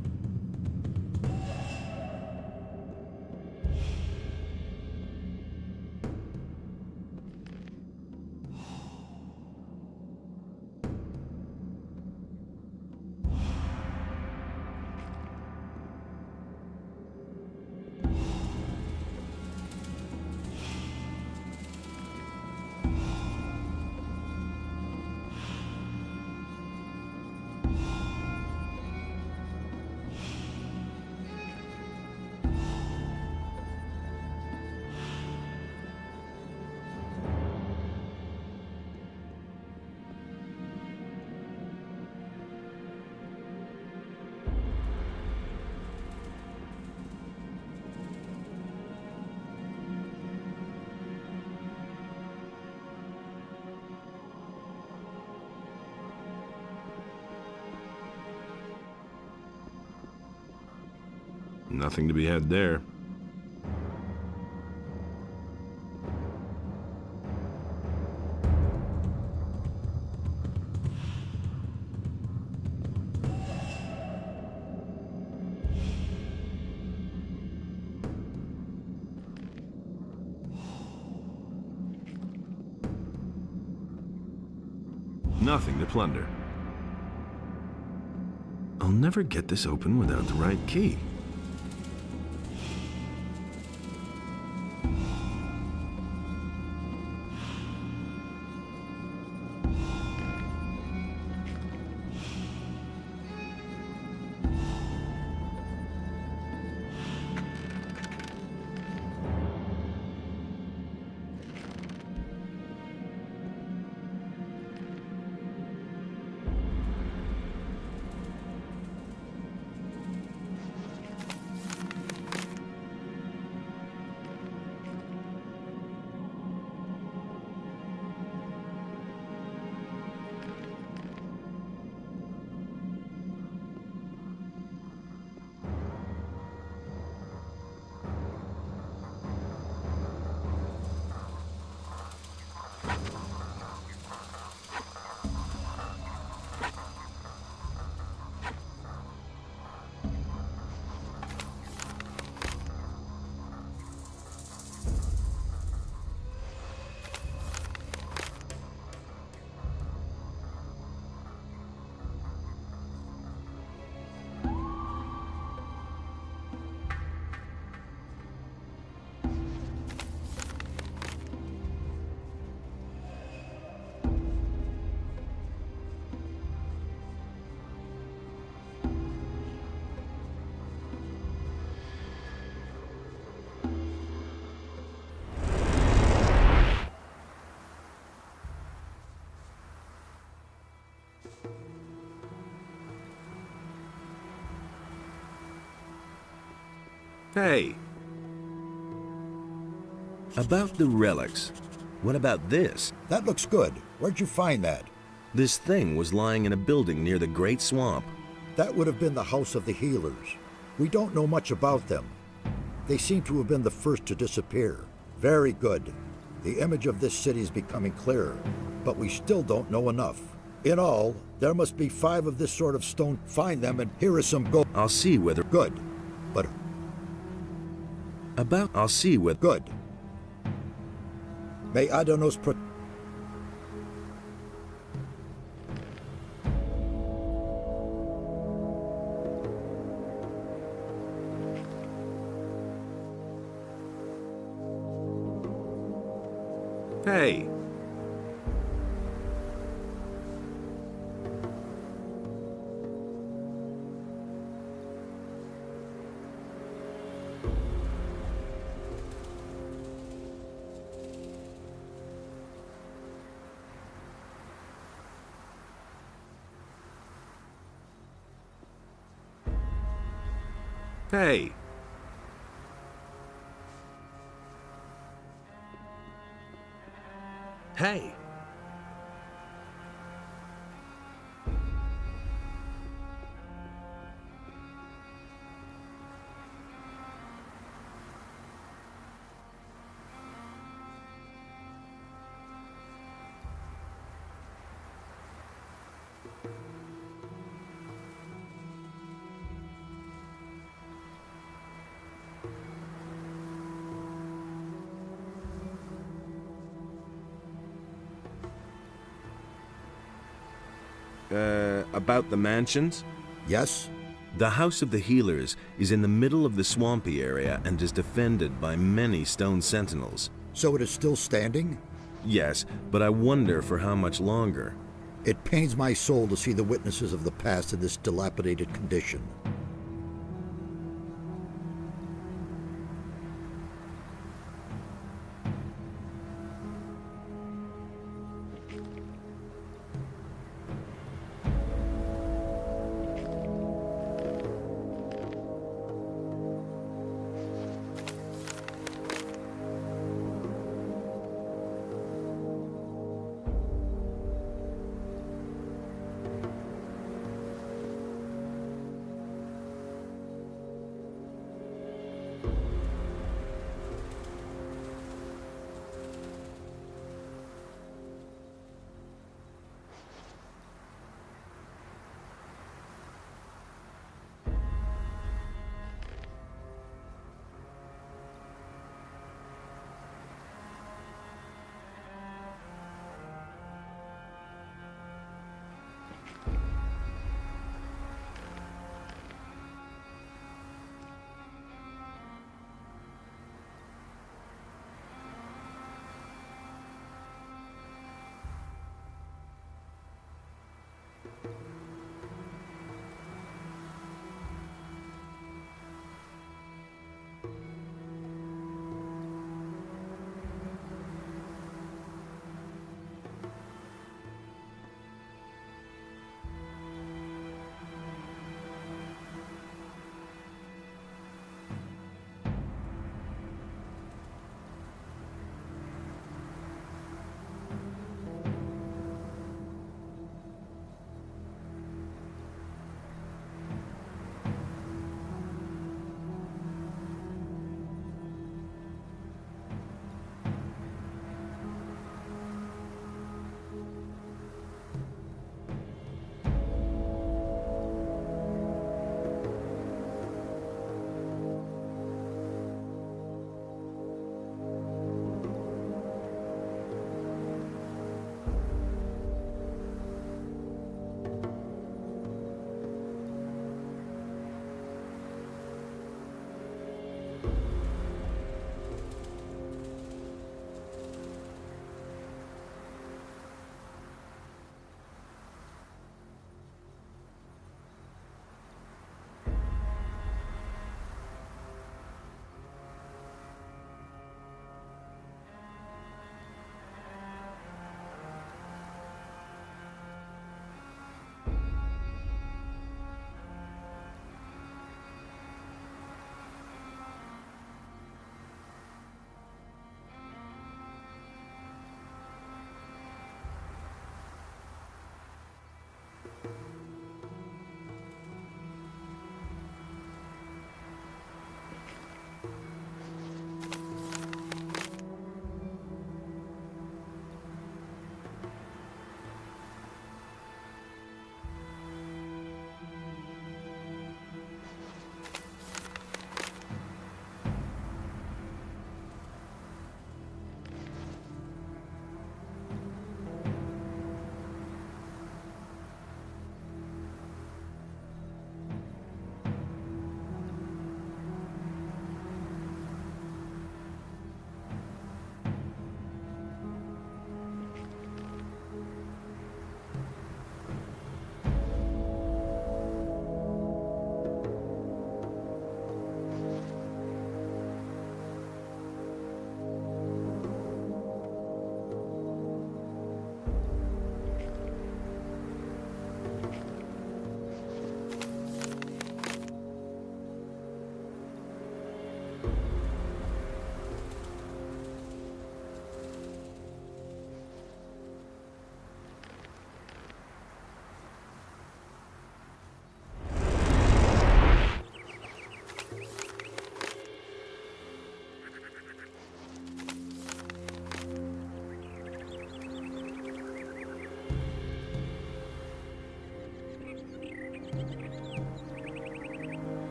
Nothing to be had there. Nothing to plunder. I'll never get this open without the right key. Hey, About the relics. What about this? That looks good. Where'd you find that? This thing was lying in a building near the Great Swamp. That would have been the House of the Healers. We don't know much about them. They seem to have been the first to disappear. Very good. The image of this city is becoming clearer, but we still don't know enough. In all, there must be 5 of this sort of stone. Find them, and here is some gold. I'll see whether... Good. But I'll see whether... good. May Adonos pro... hey. Hey. Hey! About the mansions? Yes? The House of the Healers is in the middle of the swampy area and is defended by many stone sentinels. So it is still standing? Yes, but I wonder for how much longer. It pains my soul to see the witnesses of the past in this dilapidated condition.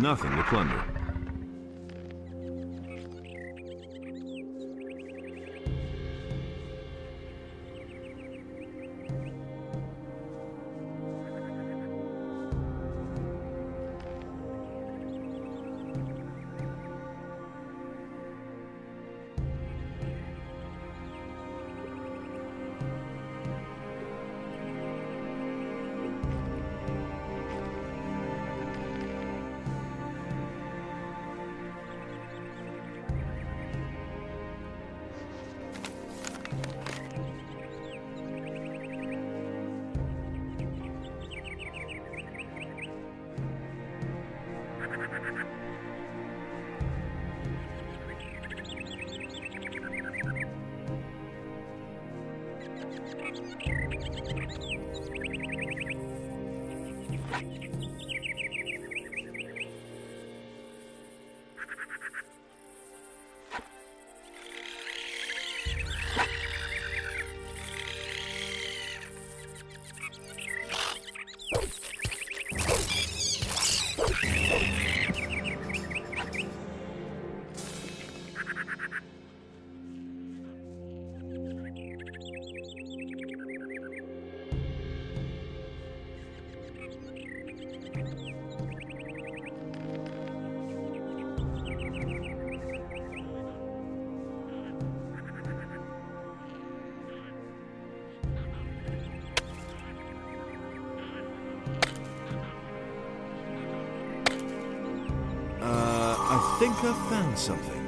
Nothing to plunder. I think I found something.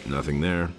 Nothing there.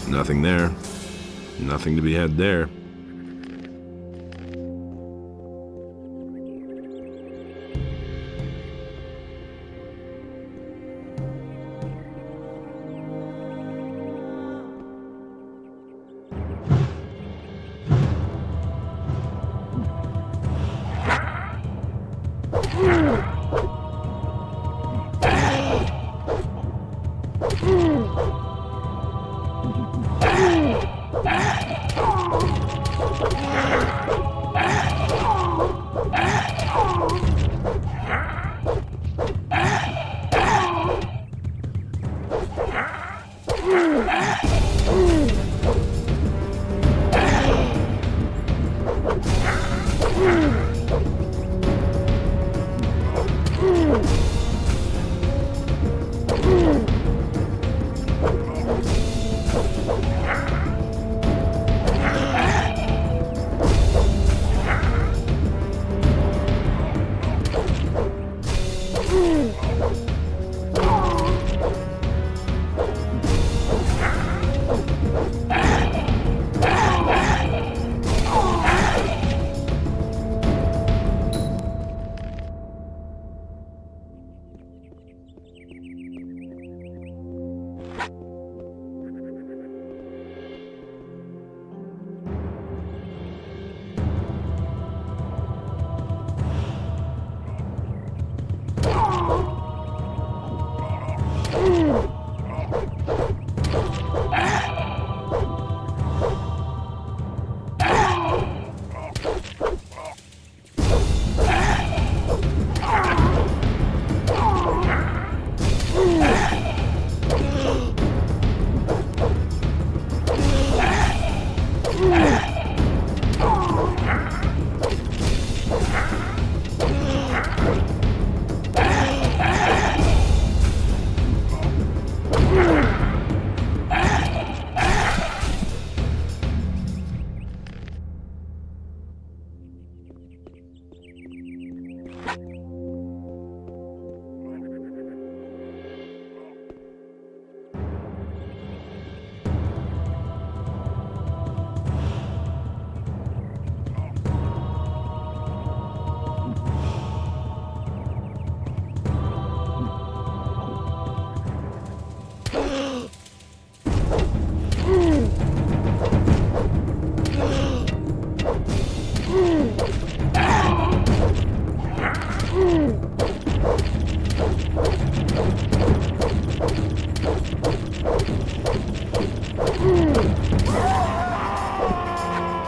Nothing there. Nothing to be had there.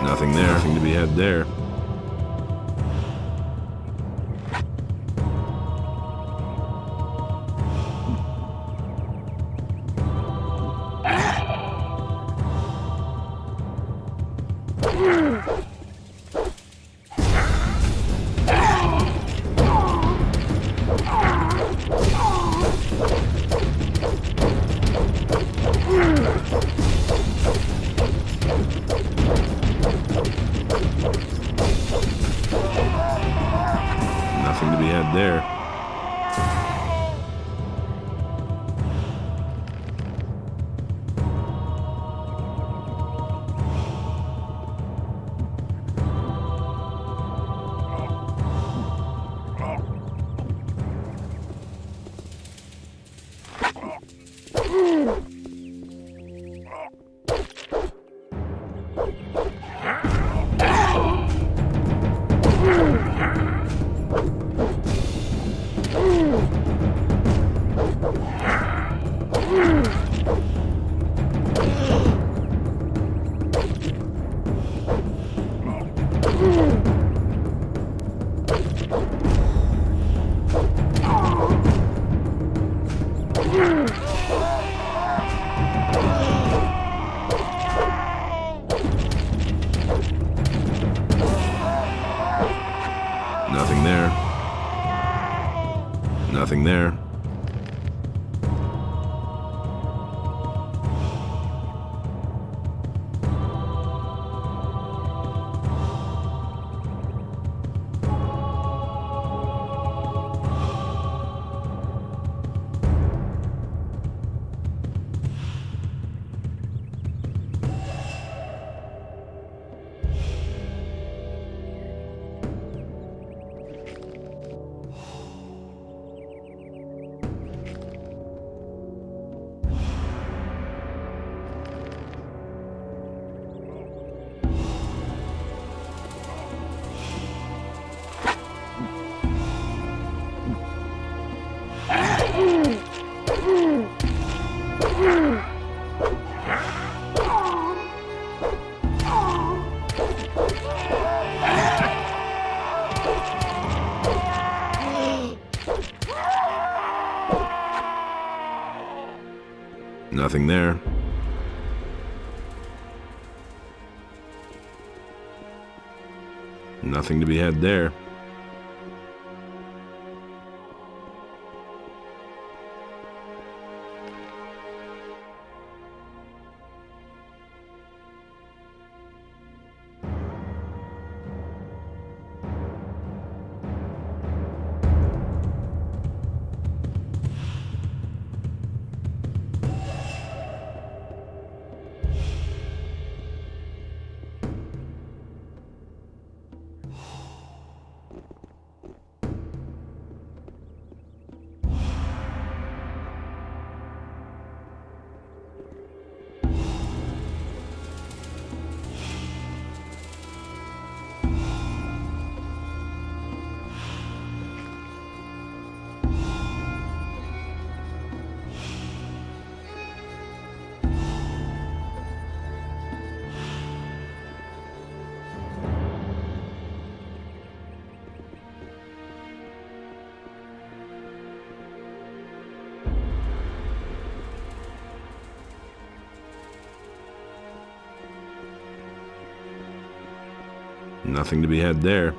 Nothing there. Nothing to be had there. Nothing to be had there. Nothing there. Nothing there. Nothing there. Nothing to be had there. Nothing to be had there.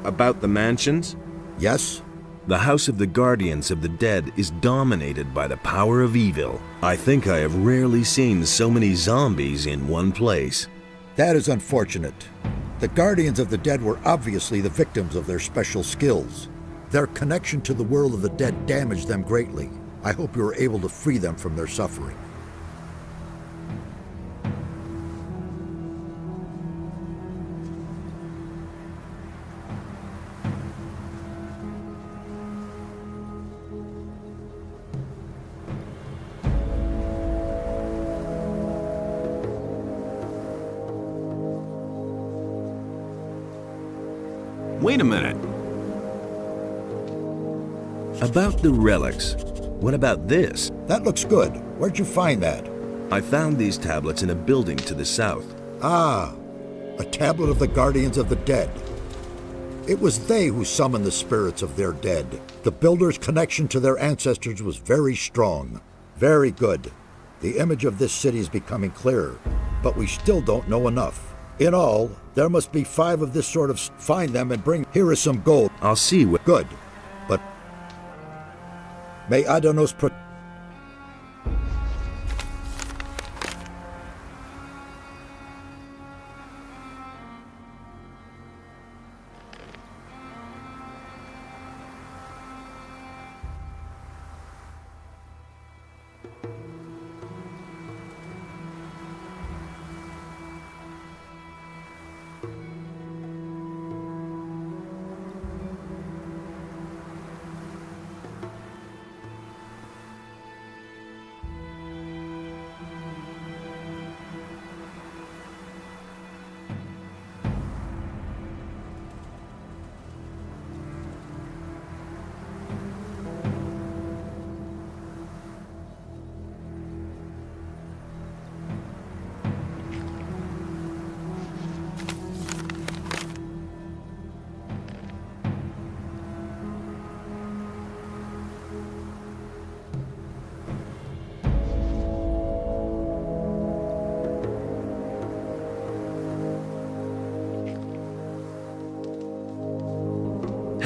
About the mansions? Yes? The House of the Guardians of the Dead is dominated by the power of evil. I think I have rarely seen so many zombies in one place. That is unfortunate. The Guardians of the Dead were obviously the victims of their special skills. Their connection to the world of the dead damaged them greatly. I hope you were able to free them from their suffering. Wait a minute. About the relics, what about this? That looks good. Where'd you find that? I found these tablets in a building to the south. Ah, a tablet of the Guardians of the Dead. It was they who summoned the spirits of their dead. The builders' connection to their ancestors was very strong. Very good. The image of this city is becoming clearer, but we still don't know enough. In all, there must be 5 of this sort of... Find them and bring... Here is some gold. I'll see what... Good. But... May Adonos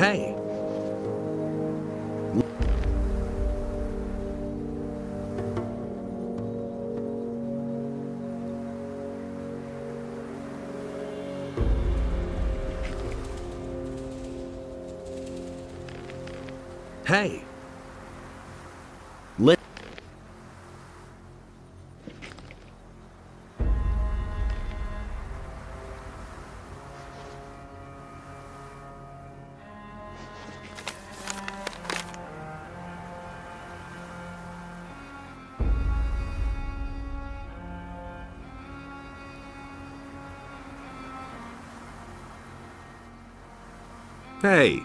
Hey! Hey! Hey,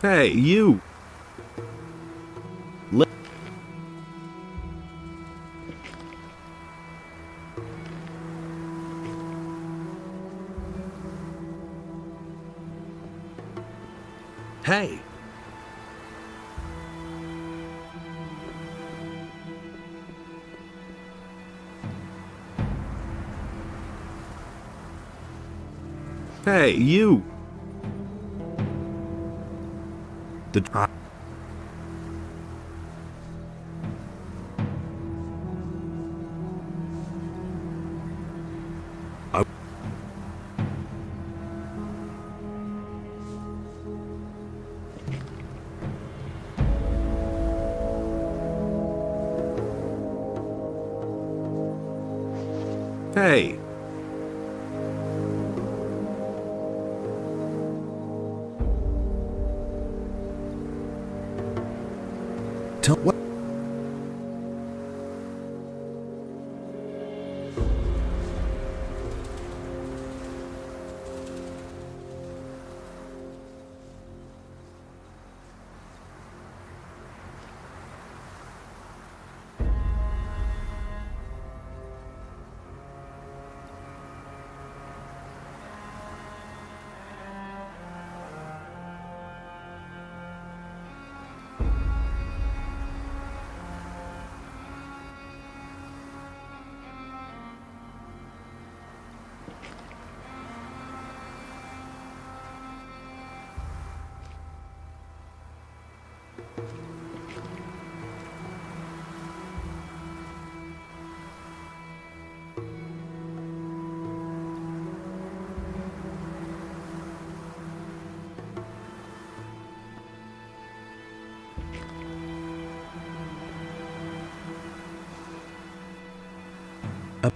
Hey, you! Hey! Hey, you! The Hey! tell what?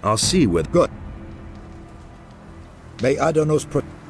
I'll see with Good. May Adonos protect.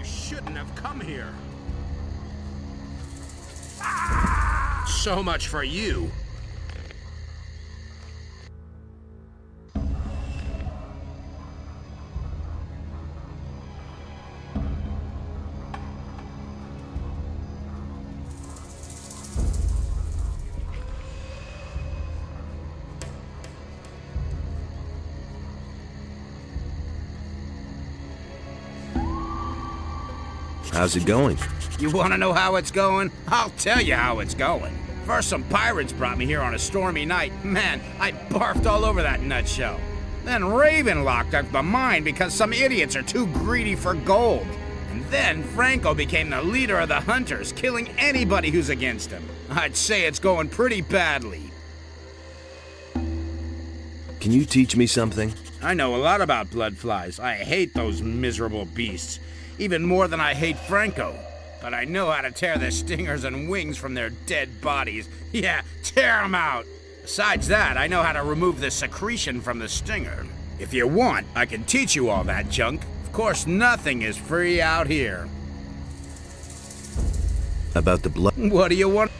Shouldn't have come here. So much for you. how's it going? You want to know how it's going? I'll tell you how it's going. First, some pirates brought me here on a stormy night. Man, I barfed all over that nutshell. Then Raven locked up the mine because some idiots are too greedy for gold. And then Franco became the leader of the hunters, killing anybody who's against him. I'd say it's going pretty badly. Can you teach me something? I know a lot about bloodflies. I hate those miserable beasts, even more than I hate Franco. But I know how to tear their stingers and wings from their dead bodies. Yeah, tear them out! Besides that, I know how to remove the secretion from the stinger. If you want, I can teach you all that junk. Of course, nothing is free out here. About the blood? What do you want?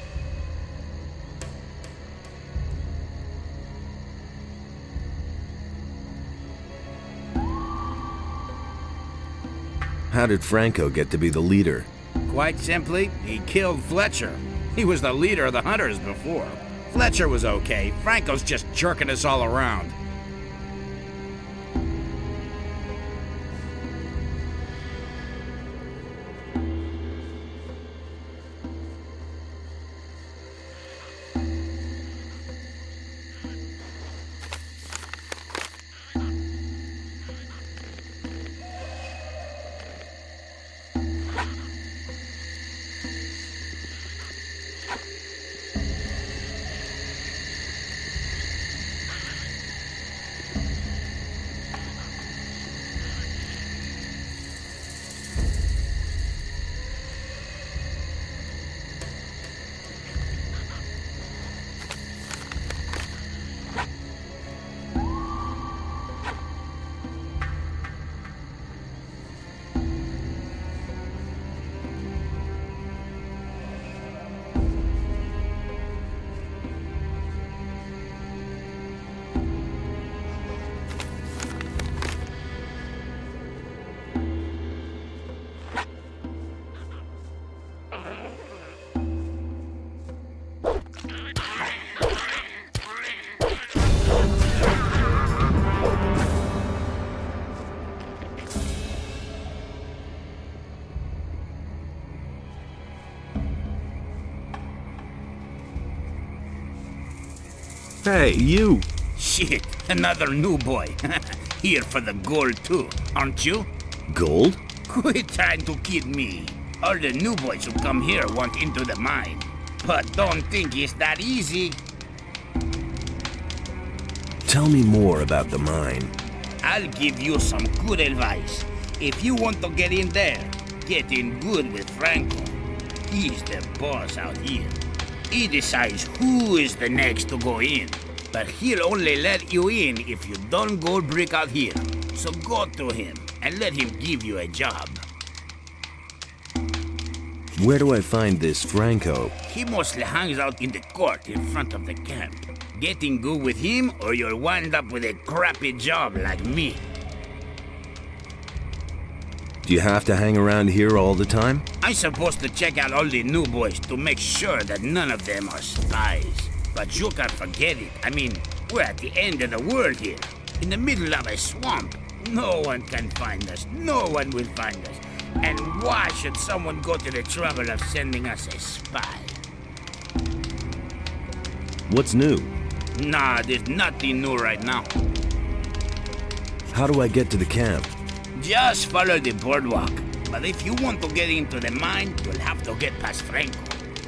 How did Franco get to be the leader? Quite simply, he killed Fletcher. He was the leader of the hunters before. Fletcher was okay. Franco's just jerking us all around. Hey, you! Shit, another new boy. Here for the gold too, aren't you? Gold? Quit trying to kid me. All the new boys who come here want into the mine. But don't think it's that easy. Tell me more about the mine. I'll give you some good advice. If you want to get in there, get in good with Franco. He's the boss out here. He decides who is the next to go in. But he'll only let you in if you don't gold brick out here. So go to him and let him give you a job. Where do I find this Franco? He mostly hangs out in the court in front of the camp. Getting good with him or you'll wind up with a crappy job like me. Do you have to hang around here all the time? I'm supposed to check out all the new boys to make sure that none of them are spies. But you can't forget it. I mean, we're at the end of the world here. In the middle of a swamp. No one can find us. No one will find us. And why should someone go to the trouble of sending us a spy? What's new? Nah, there's nothing new right now. How do I get to the camp? Just follow the boardwalk. But if you want to get into the mine, you'll have to get past Franco.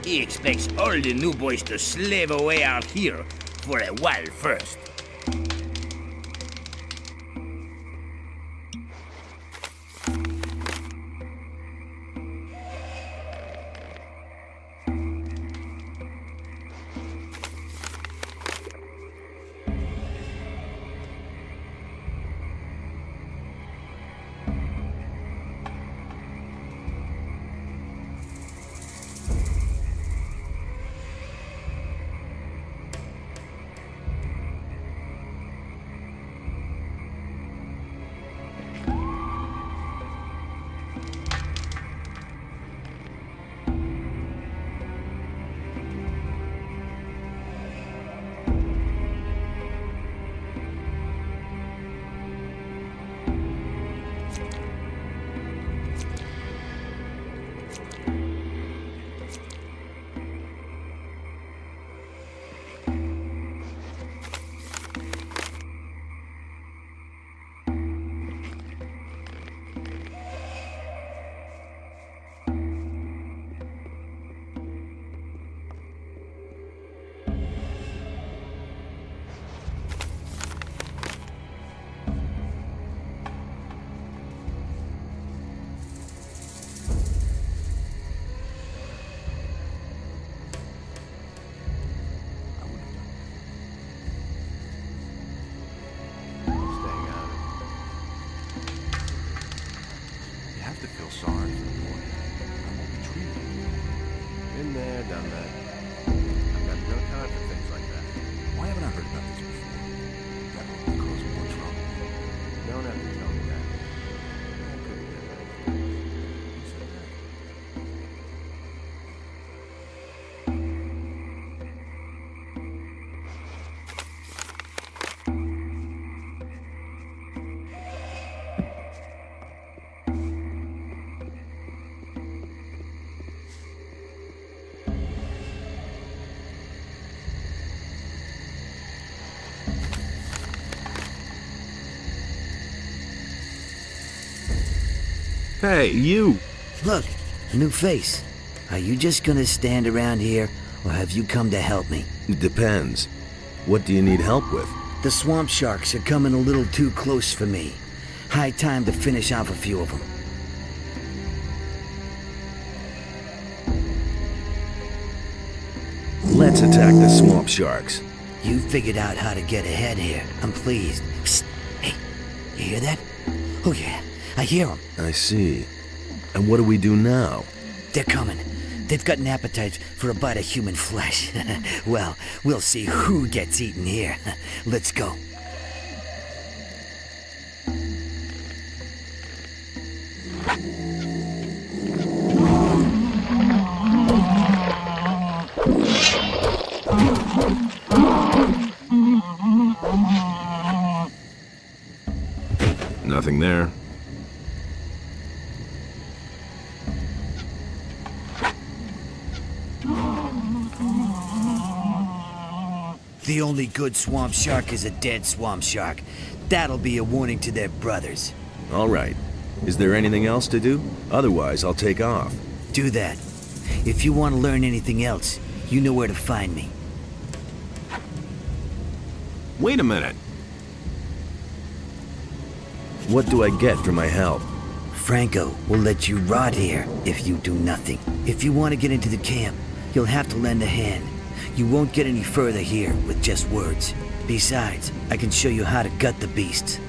He expects all the new boys to slave away out here for a while first. Hey, you! Look, a new face. Are you just gonna stand around here, or have you come to help me? It depends. What do you need help with? The swamp sharks are coming a little too close for me. High time to finish off a few of them. Let's attack the swamp sharks. You figured out how to get ahead here. I'm pleased. Psst. Hey, you hear that? Oh yeah, I hear them. I see. And what do we do now? They're coming. They've got an appetite for a bite of human flesh. Well, we'll see who gets eaten here. Let's go. Nothing there. The only good swamp shark is a dead swamp shark. That'll be a warning to their brothers. All right. Is there anything else to do? Otherwise, I'll take off. Do that. If you want to learn anything else, you know where to find me. Wait a minute. What do I get for my help? Franco will let you rot here if you do nothing. If you want to get into the camp, you'll have to lend a hand. You won't get any further here with just words. Besides, I can show you how to gut the beasts.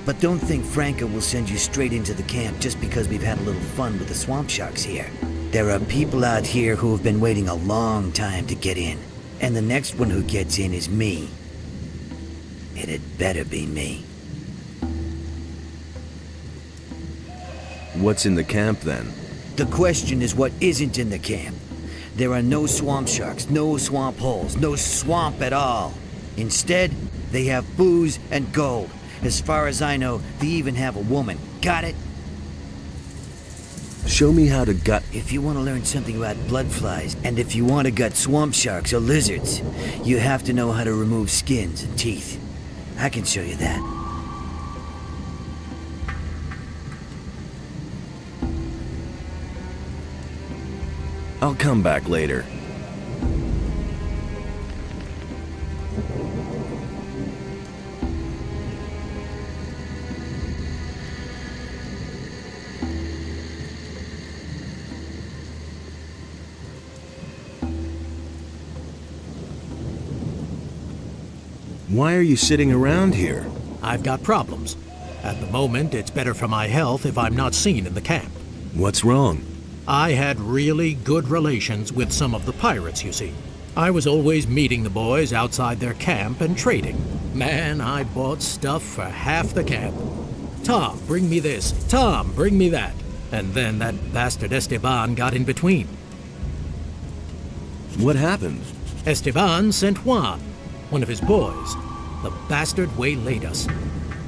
But don't think Franco will send you straight into the camp just because we've had a little fun with the swamp sharks here. There are people out here who have been waiting a long time to get in. And the next one who gets in is me. And it better be me. What's in the camp then? The question is what isn't in the camp. There are no swamp sharks, no swamp holes, no swamp at all. Instead, they have booze and gold. As far as I know, they even have a woman. Got it? Show me how to gut. If you want to learn something about blood flies, and if you want to gut swamp sharks or lizards, you have to know how to remove skins and teeth. I can show you that. I'll come back later. Why are you sitting around here? I've got problems. At the moment, it's better for my health if I'm not seen in the camp. What's wrong? I had really good relations with some of the pirates, you see. I was always meeting the boys outside their camp and trading. Man, I bought stuff for half the camp. Tom, bring me this. Tom, bring me that. And then that bastard Esteban got in between. What happened? Esteban sent Juan, one of his boys. The bastard waylaid us.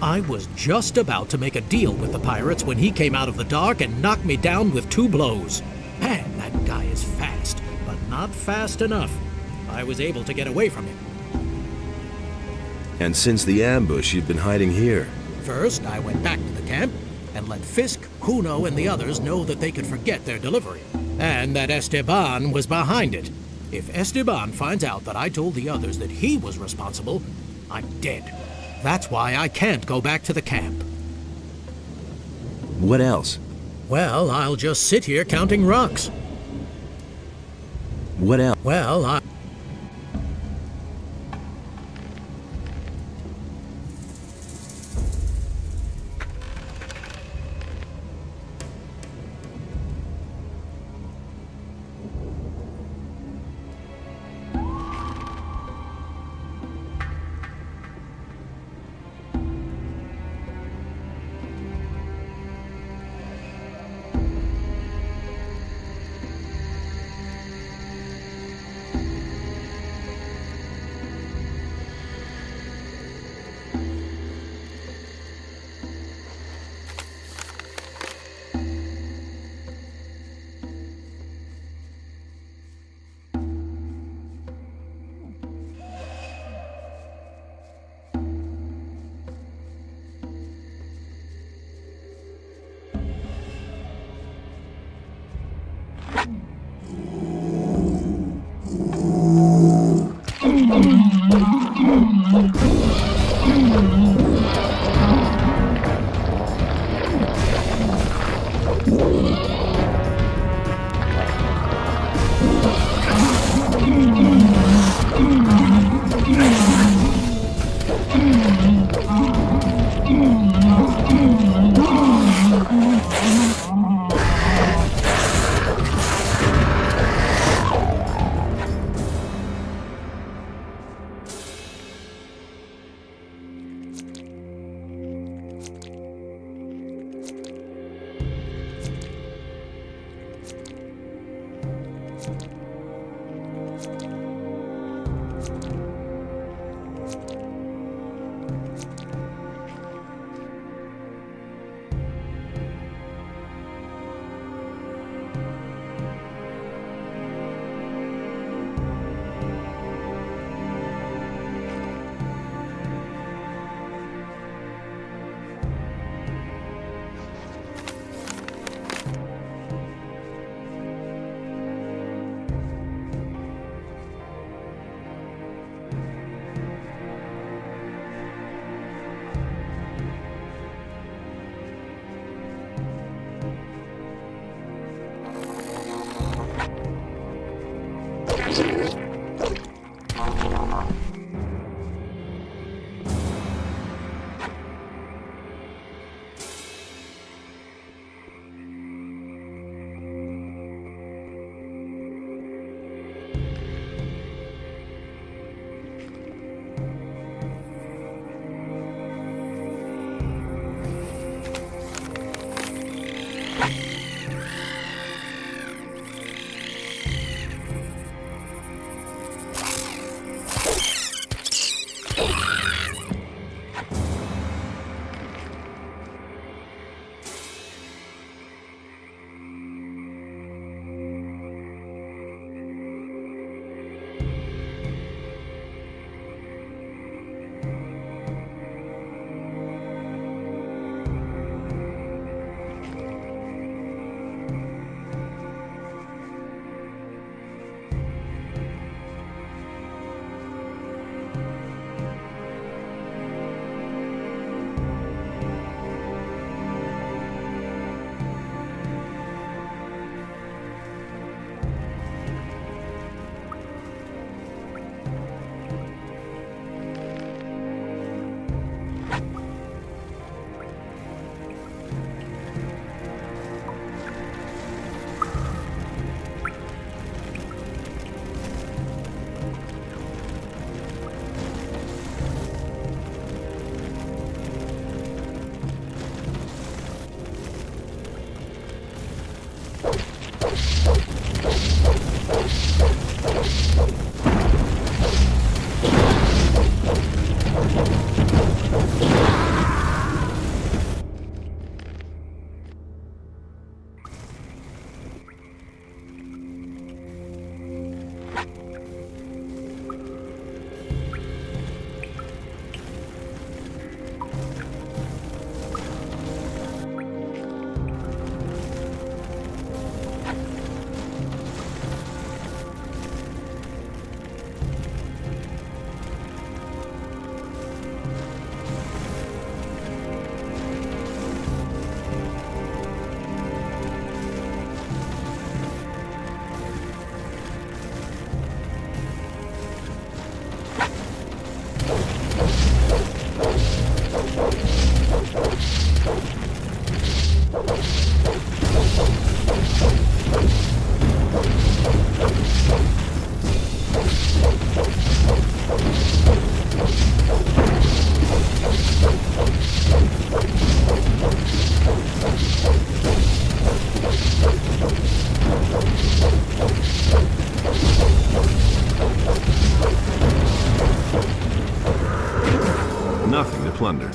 I was just about to make a deal with the pirates when he came out of the dark and knocked me down with 2 blows. Man, that guy is fast, but not fast enough. I was able to get away from him. And since the ambush, you've been hiding here. First, I went back to the camp and let Fisk, Kuno, and the others know that they could forget their delivery, and that Esteban was behind it. If Esteban finds out that I told the others that he was responsible, I'm dead. That's why I can't go back to the camp. What else? Well, I'll just sit here counting rocks. What else? Well, Nothing to plunder.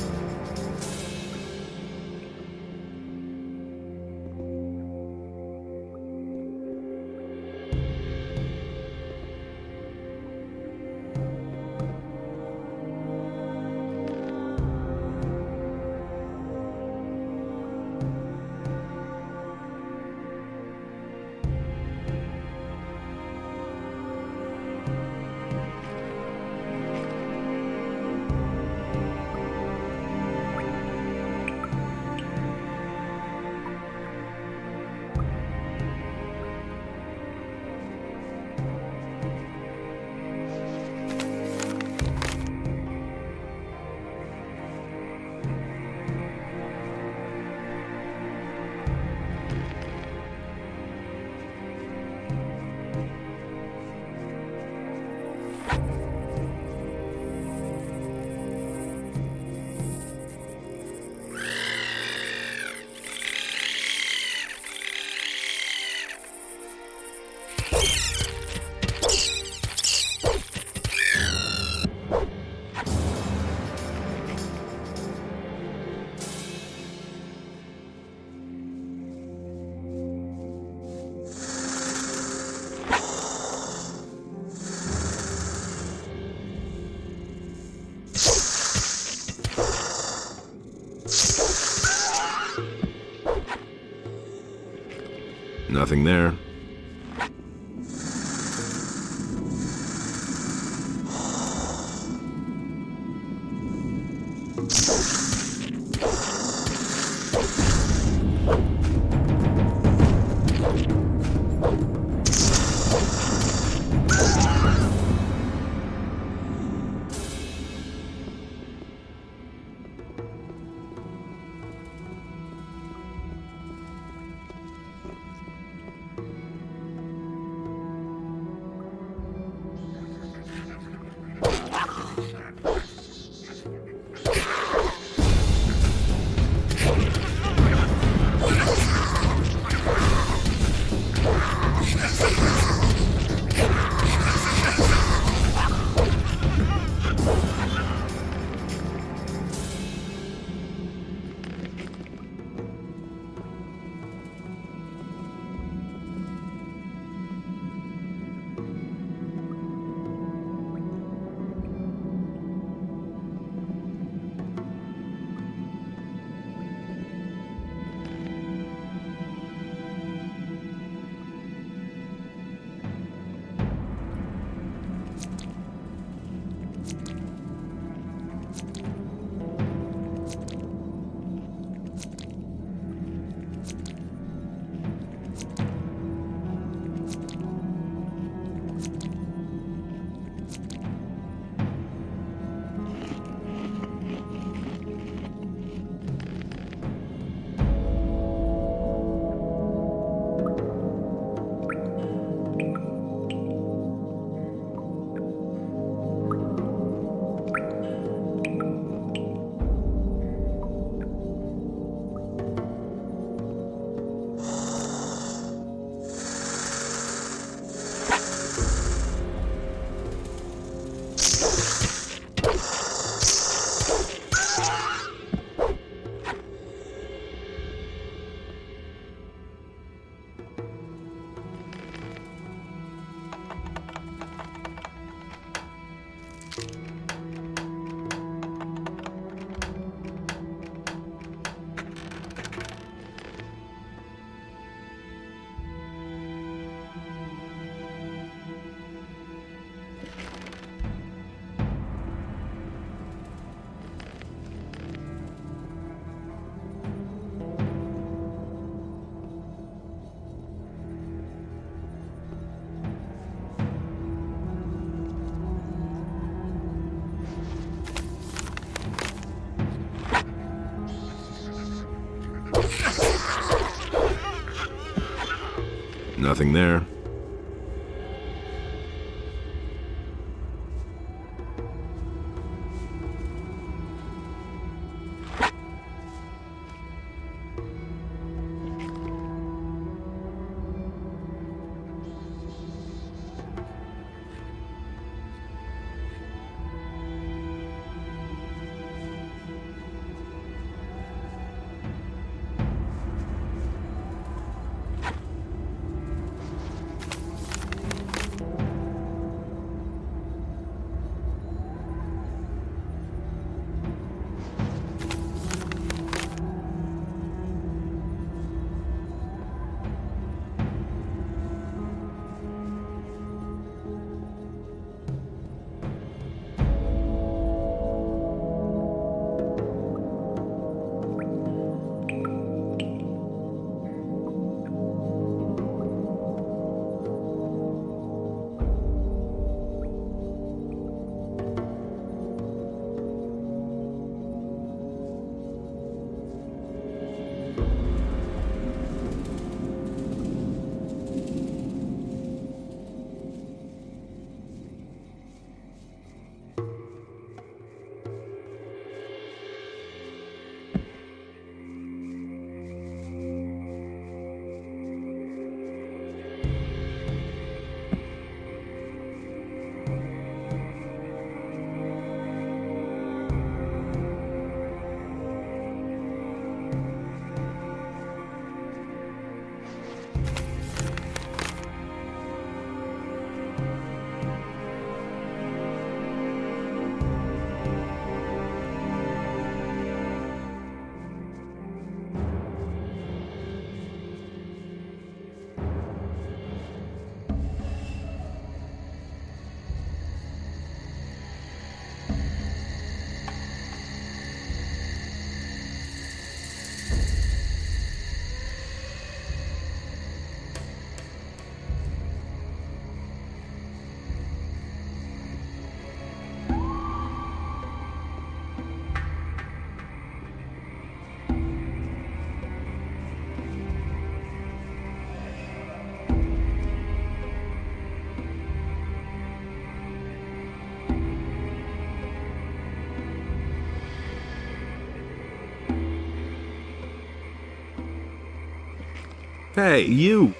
Nothing there. Nothing there. Hey, you!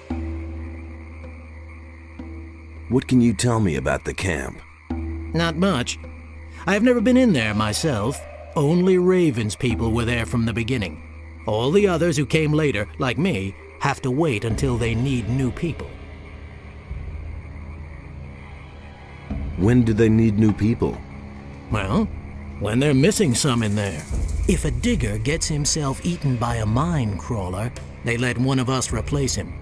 What can you tell me about the camp? Not much. I've never been in there myself. Only Raven's people were there from the beginning. All the others who came later, like me, have to wait until they need new people. When do they need new people? Well, when they're missing some in there. If a digger gets himself eaten by a mine crawler, they let one of us replace him.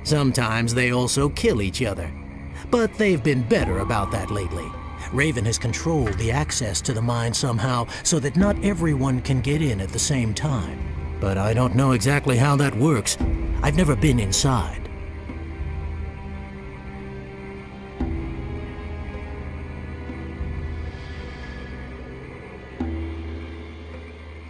Sometimes they also kill each other. But they've been better about that lately. Raven has controlled the access to the mine somehow so that not everyone can get in at the same time. But I don't know exactly how that works. I've never been inside.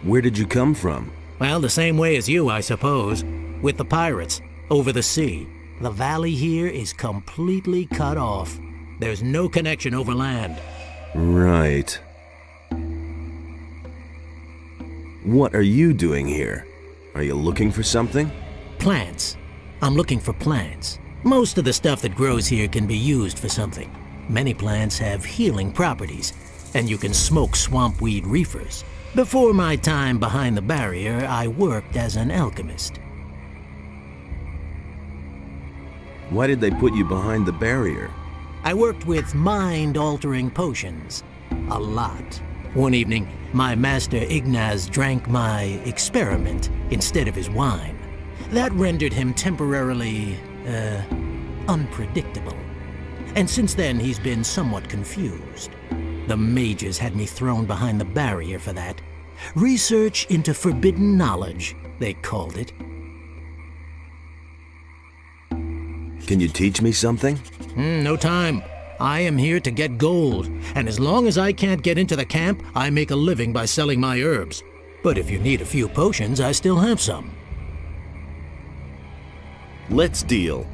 Where did you come from? Well, the same way as you, I suppose. With the pirates, over the sea. The valley here is completely cut off. There's no connection over land. Right. What are you doing here? Are you looking for something? Plants. I'm looking for plants. Most of the stuff that grows here can be used for something. Many plants have healing properties, and you can smoke swampweed reefers. Before my time behind the barrier, I worked as an alchemist. Why did they put you behind the barrier? I worked with mind-altering potions. A lot. One evening, my master Ignaz drank my experiment instead of his wine. That rendered him temporarily, unpredictable. And since then, he's been somewhat confused. The mages had me thrown behind the barrier for that. Research into forbidden knowledge, they called it. Can you teach me something? No time. I am here to get gold, and as long as I can't get into the camp, I make a living by selling my herbs. But if you need a few potions, I still have some. Let's deal.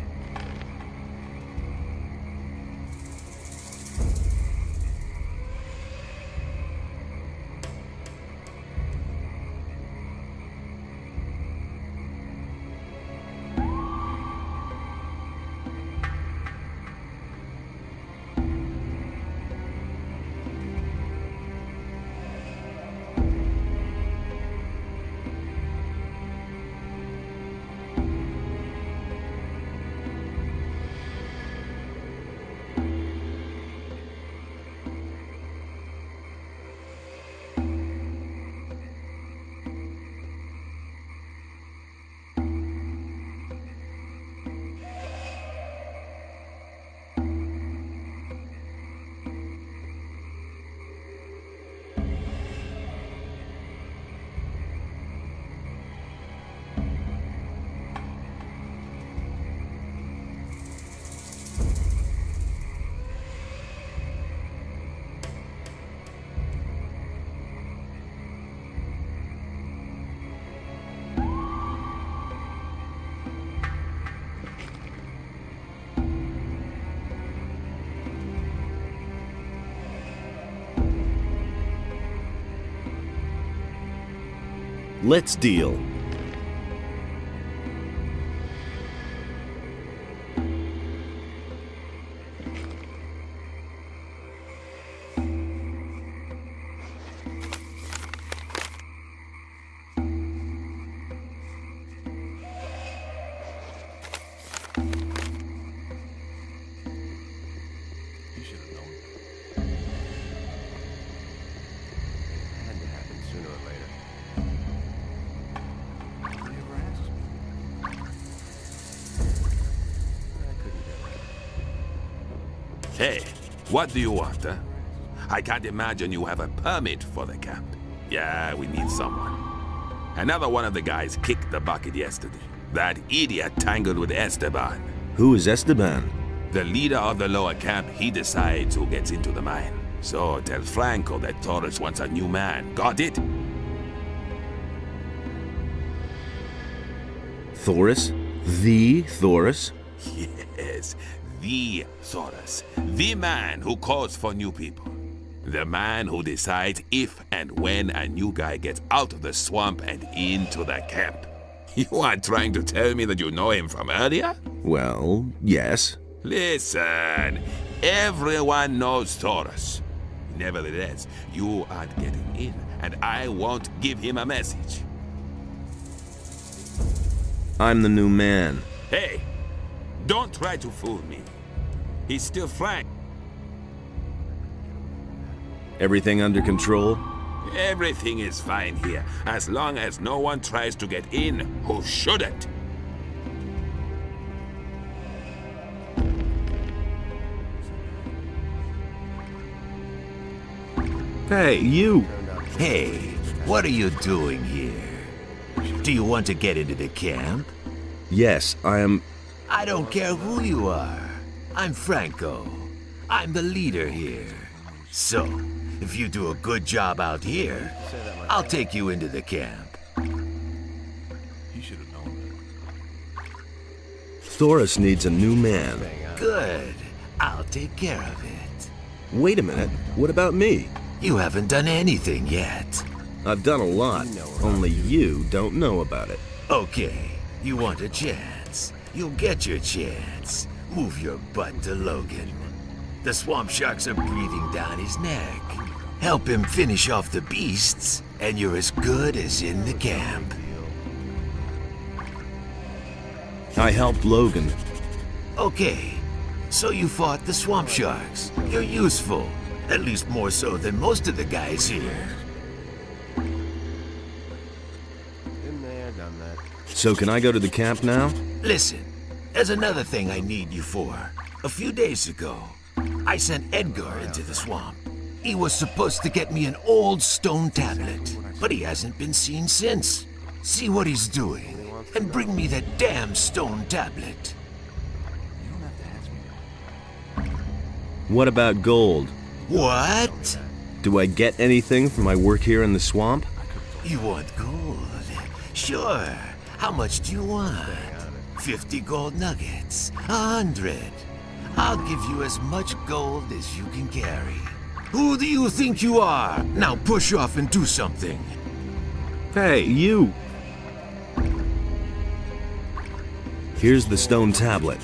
Let's deal. You should have known. It had to happen sooner or later. You ever asked me? I couldn't get right. Hey, what do you want, huh? I can't imagine you have a permit for the camp. Yeah, we need someone. Another one of the guys kicked the bucket yesterday. That idiot tangled with Esteban. Who is Esteban? The leader of the lower camp, he decides who gets into the mine. So tell Franco that Torres wants a new man. Got it? Thoris? The Thoris? Yes, the Torres. The man who calls for new people. The man who decides if and when a new guy gets out of the swamp and into the camp. You are trying to tell me that you know him from earlier? Well, yes. Listen, everyone knows Taurus. Nevertheless, you aren't getting in, and I won't give him a message. I'm the new man. Hey, don't try to fool me. He's still Frank. Everything under control? Everything is fine here, as long as no one tries to get in who shouldn't. Hey, you! Hey, what are you doing here? Do you want to get into the camp? Yes, I am... I don't care who you are. I'm Franco. I'm the leader here. So, if you do a good job out here, I'll take you into the camp. You should have known that. Thoris needs a new man. Good. I'll take care of it. Wait a minute, what about me? You haven't done anything yet. I've done a lot, only you don't know about it. Okay, you want a chance. You'll get your chance. Move your butt to Logan. The swamp sharks are breathing down his neck. Help him finish off the beasts, and you're as good as in the camp. I helped Logan. Okay, so you fought the swamp sharks. You're useful, at least more so than most of the guys here. Been there, done that. So can I go to the camp now? Listen, there's another thing I need you for. A few days ago, I sent Edgar into the swamp. He was supposed to get me an old stone tablet, but he hasn't been seen since. See what he's doing, and bring me that damn stone tablet. You don't have to ask me. What about gold? What? Do I get anything for my work here in the swamp? You want gold? Sure. How much do you want? 50 gold nuggets. 100. I'll give you as much gold as you can carry. Who do you think you are? Now push off and do something. Hey, you! Here's the stone tablet.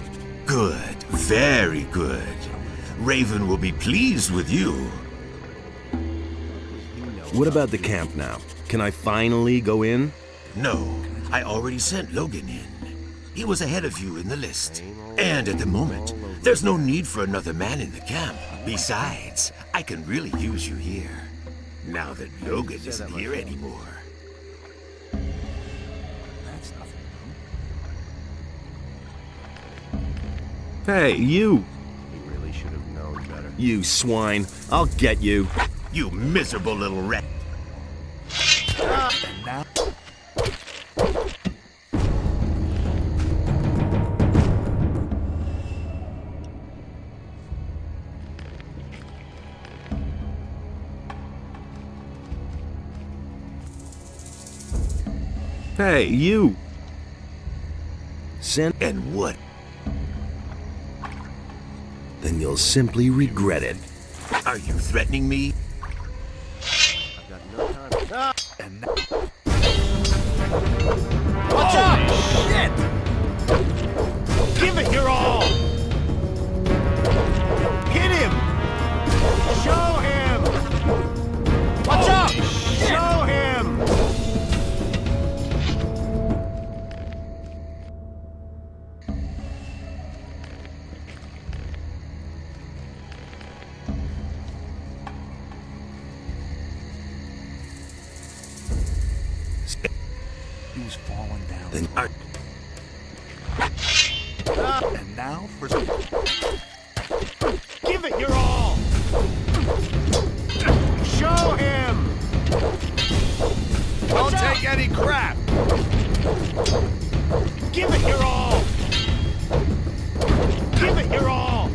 Good. Very good. Raven will be pleased with you. What about the camp now? Can I finally go in? No, I already sent Logan in. He was ahead of you in the list. And at the moment, there's no need for another man in the camp. Besides, I can really use you here. Now that Logan isn't here anymore. That's nothing Hey, you! He really should have known better. You swine! I'll get you! You miserable little rat. And now... Hey, you! Send. And what? Then you'll simply regret it. Are you threatening me? I've got no time. And now... Watch out! Shit! Give it your all! Hit him! Show him! Watch out! Show him! Who's fallen down? Then And now for... Give it your all! Show him! Don't take any crap! Give it your all! Give it your all!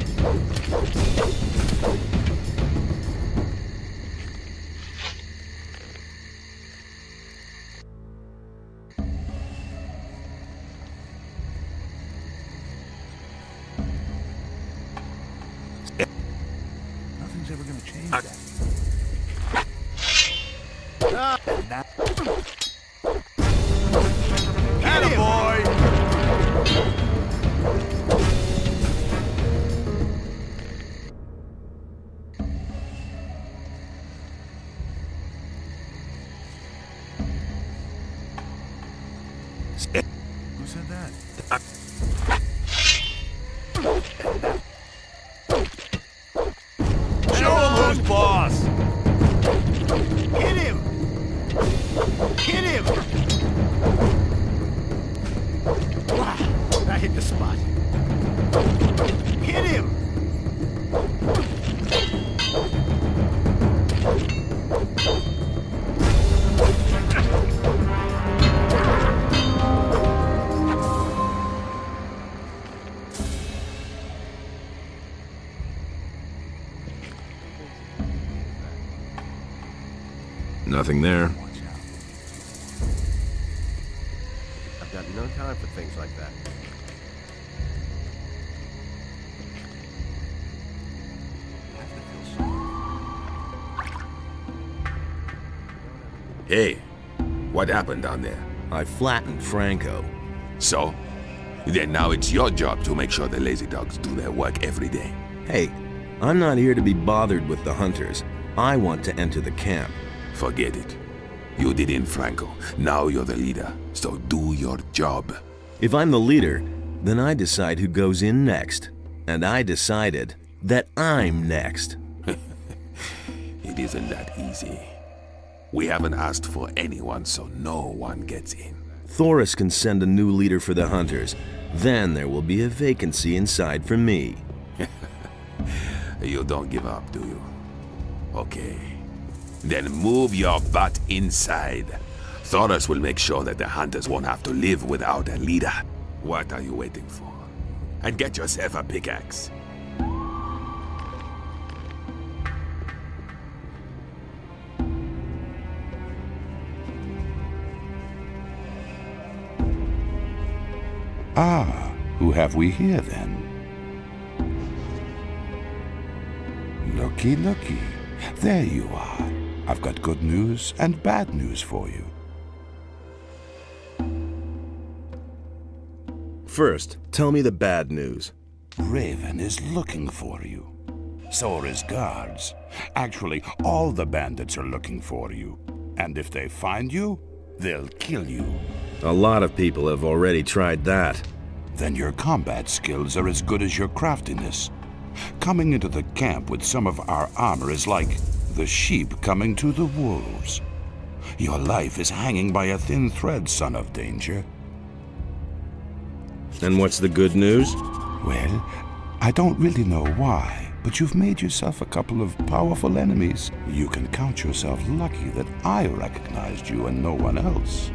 Nothing's ever gonna change that. And now... Attaboy! Who said that? Show him who's boss! Hit him! Hit him! Wow, I hit the spot. Hit him! nothing there. Watch out. I've got no time for things like that. You have to feel sorry. Hey, what happened down there? I flattened Franco. So? Then now it's your job to make sure the lazy dogs do their work every day. Hey, I'm not here to be bothered with the hunters. I want to enter the camp. Forget it. You did in Franco. Now you're the leader, so do your job. If I'm the leader, then I decide who goes in next. And I decided that I'm next. It isn't that easy. We haven't asked for anyone, so no one gets in. Thoris can send a new leader for the hunters. Then there will be a vacancy inside for me. You don't give up, do you? Okay. Then move your butt inside. Thoris will make sure that the hunters won't have to live without a leader. What are you waiting for? And get yourself a pickaxe. Ah, who have we here then? Looky, looky. There you are. I've got good news and bad news for you. First, tell me the bad news. Raven is looking for you. So are his guards. Actually, all the bandits are looking for you. And if they find you, they'll kill you. A lot of people have already tried that. Then your combat skills are as good as your craftiness. Coming into the camp with some of our armor is like the sheep coming to the wolves. Your life is hanging by a thin thread, son of danger. And what's the good news? Well, I don't really know why, but you've made yourself a couple of powerful enemies. You can count yourself lucky that I recognized you and no one else.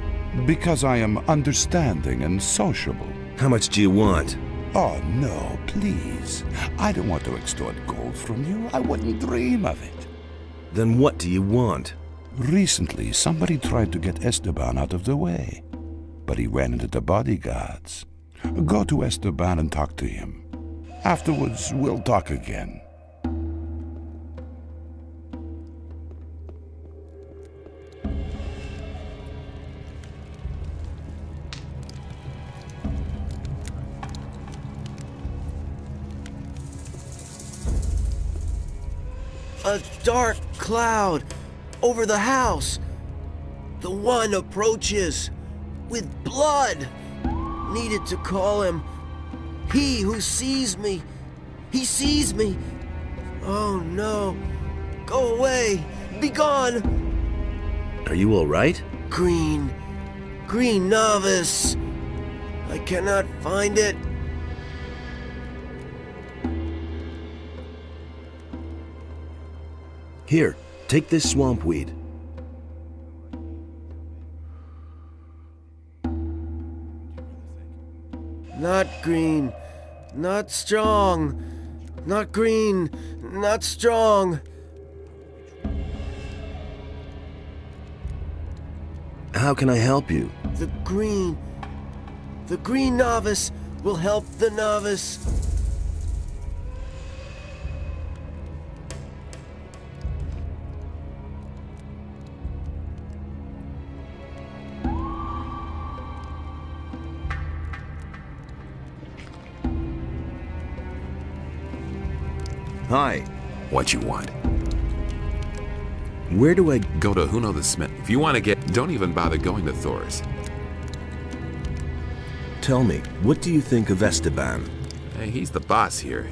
Because I am understanding and sociable. How much do you want? Oh, no, please. I don't want to extort gold from you. I wouldn't dream of it. Then what do you want? Recently, somebody tried to get Esteban out of the way, but he ran into the bodyguards. Go to Esteban and talk to him. Afterwards, we'll talk again. A dark cloud over the house. The one approaches with blood. Needed to call him. He who sees me. He sees me. Oh no. Go away. Be gone. Are you all right? Green novice. I cannot find it. Here, take this swamp weed. Not green, not strong. Not green, not strong. How can I help you? The green novice will help the novice. Hi. What you want? Where do I go to Huno the Smith? If you want to get, don't even bother going to Thor's. Tell me, what do you think of Esteban? Hey, he's the boss here.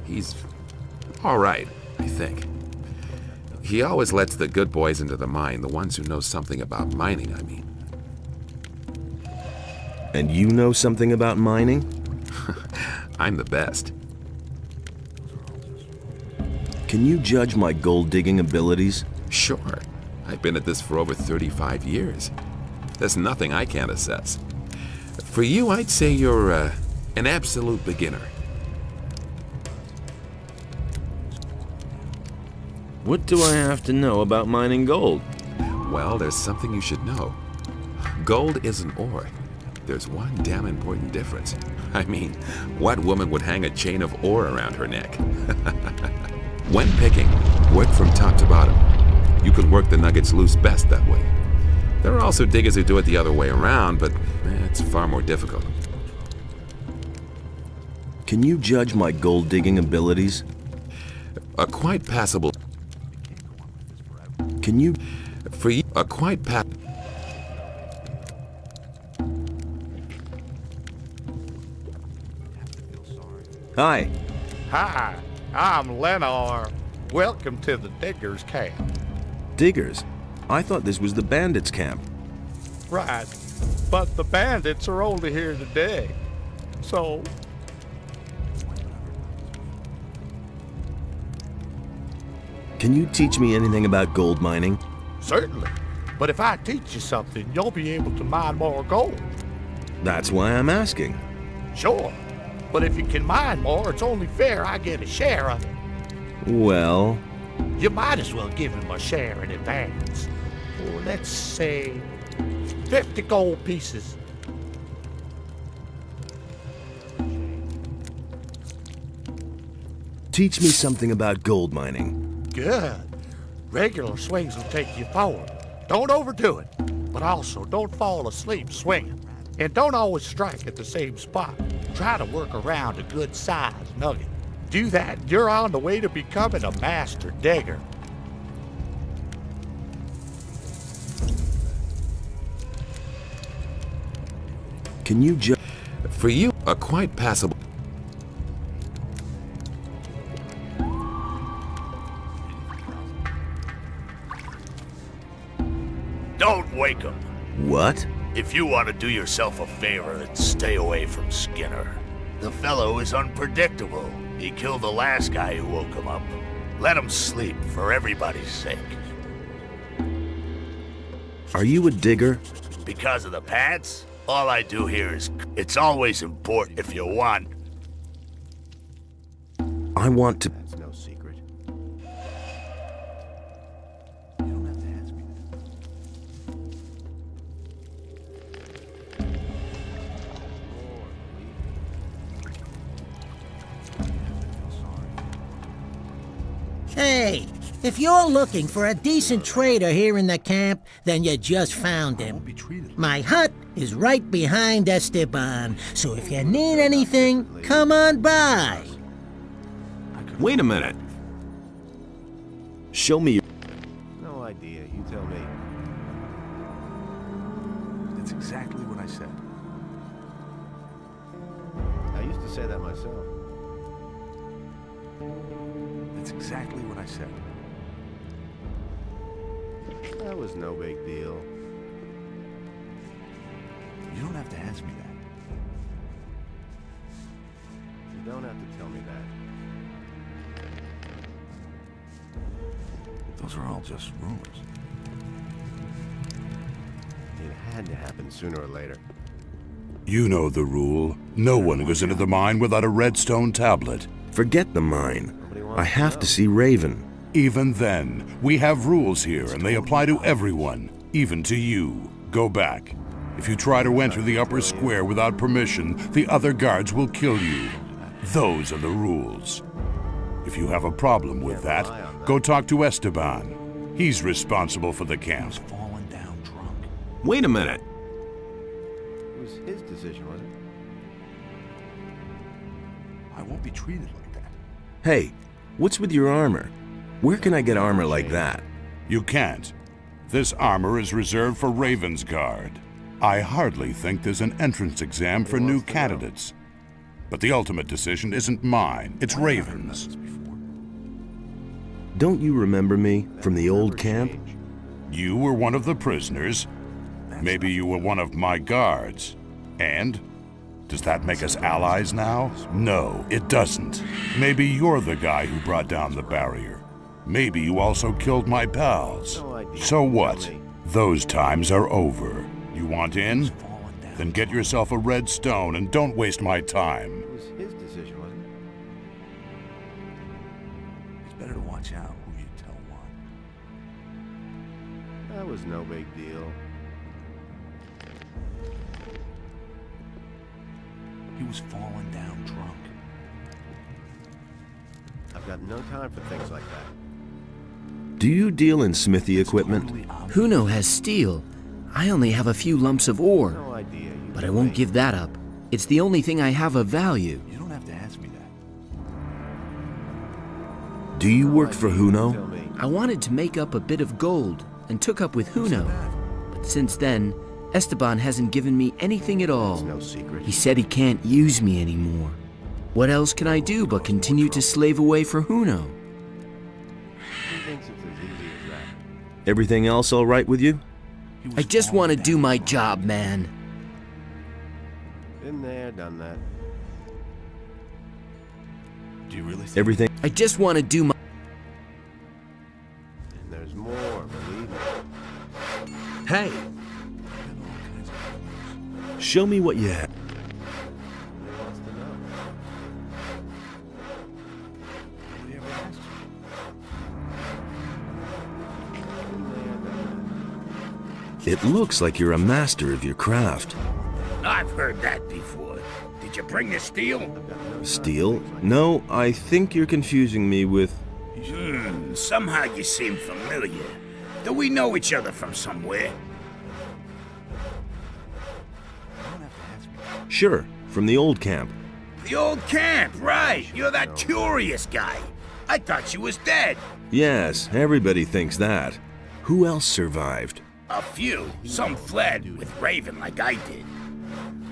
He's all right, I think. He always lets the good boys into the mine, the ones who know something about mining, I mean. And you know something about mining? I'm the best. Can you judge my gold-digging abilities? Sure. I've been at this for over 35 years. There's nothing I can't assess. For you, I'd say you're an absolute beginner. What do I have to know about mining gold? Well, there's something you should know. Gold isn't ore. There's one damn important difference. I mean, what woman would hang a chain of ore around her neck? When picking, work from top to bottom. You can work the nuggets loose best that way. There are also diggers who do it the other way around, but it's far more difficult. Can you judge my gold-digging abilities? A quite passable... Can you... For you, a quite Hi. Hi, I'm Lenore. Welcome to the Diggers Camp. Diggers? I thought this was the bandits' camp. Right, but the bandits are only here today. So... Can you teach me anything about gold mining? Certainly. But if I teach you something, you'll be able to mine more gold. That's why I'm asking. Sure. But if you can mine more, it's only fair I get a share of it. Well... You might as well give him a share in advance. Or let's say 50 gold pieces. Teach me something about gold mining. Good. Regular swings will take you forward. Don't overdo it, but also don't fall asleep swinging. And don't always strike at the same spot. Try to work around a good-sized nugget. Do that, and you're on the way to becoming a master digger. Can you just... For you, a quite passable. Don't wake him. What? If you want to do yourself a favor, then stay away from Skinner. The fellow is unpredictable. He killed the last guy who woke him up. Let him sleep, for everybody's sake. Are you a digger? Because of the pants? All I do here is... It's always important if you want. I want to... That's no secret. Hey, if you're looking for a decent trader here in the camp, then you just found him. My hut is right behind Esteban, so if you need anything, come on by. Wait a minute. Show me your... No idea. You tell me. That's exactly what I said. I used to say that myself. That's exactly what I said. That was no big deal. You don't have to ask me that. You don't have to tell me that. Those are all just rumors. It had to happen sooner or later. You know the rule. No one goes into the mine without a redstone tablet. Forget the mine. I have to see Raven. Even then, we have rules here, and they apply to everyone, even to you. Go back. If you try to enter the upper square without permission, the other guards will kill you. Those are the rules. If you have a problem with that, go talk to Esteban. He's responsible for the camp. Fallen down drunk. Wait a minute. It was his decision, wasn't it? I won't be treated like that. Hey, what's with your armor? Where can I get armor like that? You can't. This armor is reserved for Raven's Guard. I hardly think there's an entrance exam for new candidates. But the ultimate decision isn't mine, it's Raven's. Don't you remember me from the old camp? You were one of the prisoners. Maybe you were one of my guards. And? Does that make us allies now? No, it doesn't. Maybe you're the guy who brought down the barrier. Maybe you also killed my pals. So what? Those times are over. You want in? Then get yourself a red stone and don't waste my time. It was his decision, wasn't it? It's better to watch out who you tell what. That was no big deal. He was falling down drunk. I've got no time for things like that. Do you deal in smithy equipment? Huno has steel. I only have a few lumps of ore. No idea. But I won't give that up. It's the only thing I have of value. You don't have to ask me that. Do you work for Huno? I wanted to make up a bit of gold and took up with Huno. But since then, Esteban hasn't given me anything at all. No secret. He said he can't use me anymore. What else can I do but continue to slave away for Huno? He thinks it's as easy as that. Everything else all right with you? I just want to do my job, man. Been there, done that. Do you really think Everything? I just want to do my... And there's more, believe me. Hey! Show me what you have. He wants to know. Nobody ever asked you. It looks like you're a master of your craft. I I've heard that before. Did you bring the steel? Steel? No, I think you're confusing me with... Somehow you seem familiar. Do we know each other from somewhere? Sure, from the old camp. The old camp, right. You're that curious guy. I thought you was dead. Yes, everybody thinks that. Who else survived? A few. Some fled with Raven like I did.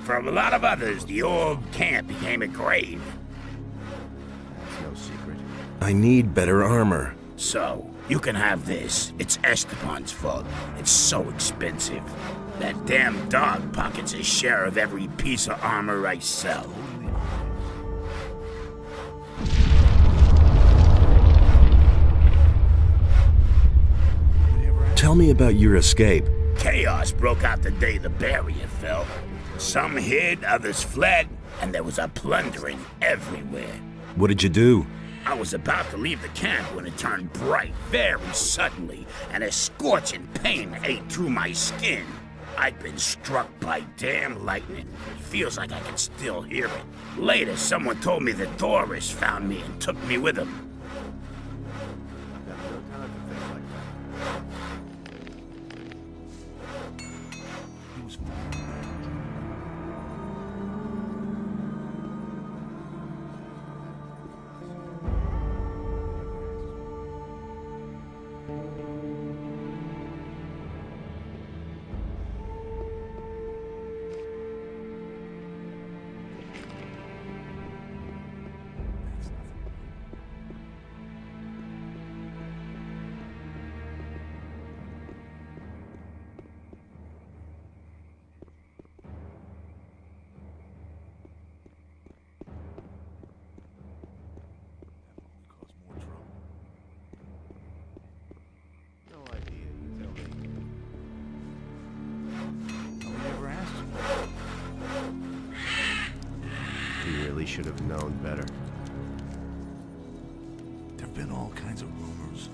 For a lot of others, the old camp became a grave. That's no secret. I need better armor. So, you can have this. It's Esteban's fault. It's so expensive. That damn dog pockets his share of every piece of armor I sell. Tell me about your escape. Chaos broke out the day the barrier fell. Some hid, others fled, and there was a plundering everywhere. What did you do? I was about to leave the camp when it turned bright very suddenly, and a scorching pain ate through my skin. I'd been struck by damn lightning. It feels like I can still hear it. Later, someone told me that Doris found me and took me with him. Should have known better. There've been all kinds of rumors.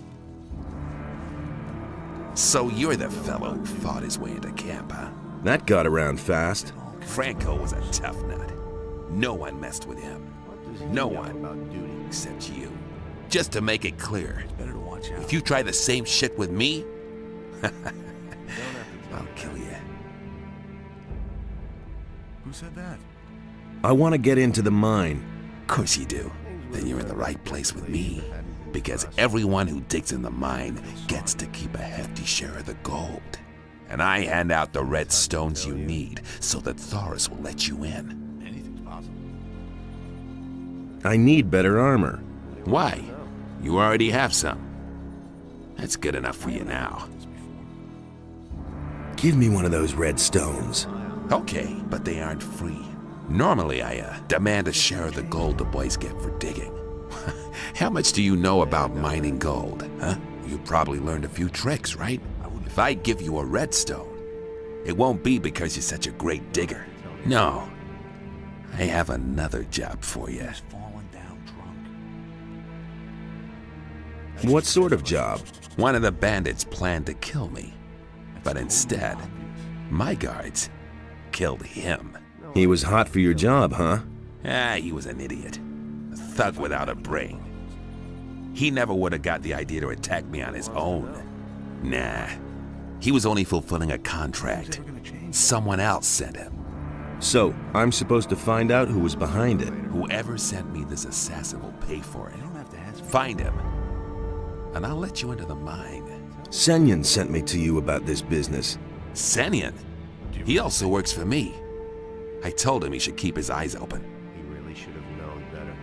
So you're the fellow who fought his way into camp, huh? That got around fast. Franco was a tough nut. No one messed with him. No one About duty. except you. Just to make it clear, It's better to watch out. if you try the same shit with me, I'll kill you. Who said that? I want to get into the mine. Of course you do. Then you're in the right place with me. Because everyone who digs in the mine gets to keep a hefty share of the gold. And I hand out the red stones you need so that Thoris will let you in. Anything's possible. I need better armor. Why? You already have some. That's good enough for you now. Give me one of those red stones. Okay, but they aren't free. Normally, I demand a share of the gold the boys get for digging. How much do you know about mining gold, huh? You probably learned a few tricks, right? If I give you a redstone, it won't be because you're such a great digger. No. I have another job for you. Fallen down drunk. What sort of job? One of the bandits planned to kill me. But instead, my guards killed him. He was hot for your job, huh? He was an idiot. A thug without a brain. He never would have got the idea to attack me on his own. Nah. He was only fulfilling a contract. Someone else sent him. So, I'm supposed to find out who was behind it. Whoever sent me this assassin will pay for it. Find him, and I'll let you into the mine. Senyan sent me to you about this business. Senyan? He also works for me. I told him he should keep his eyes open. He really should have known better.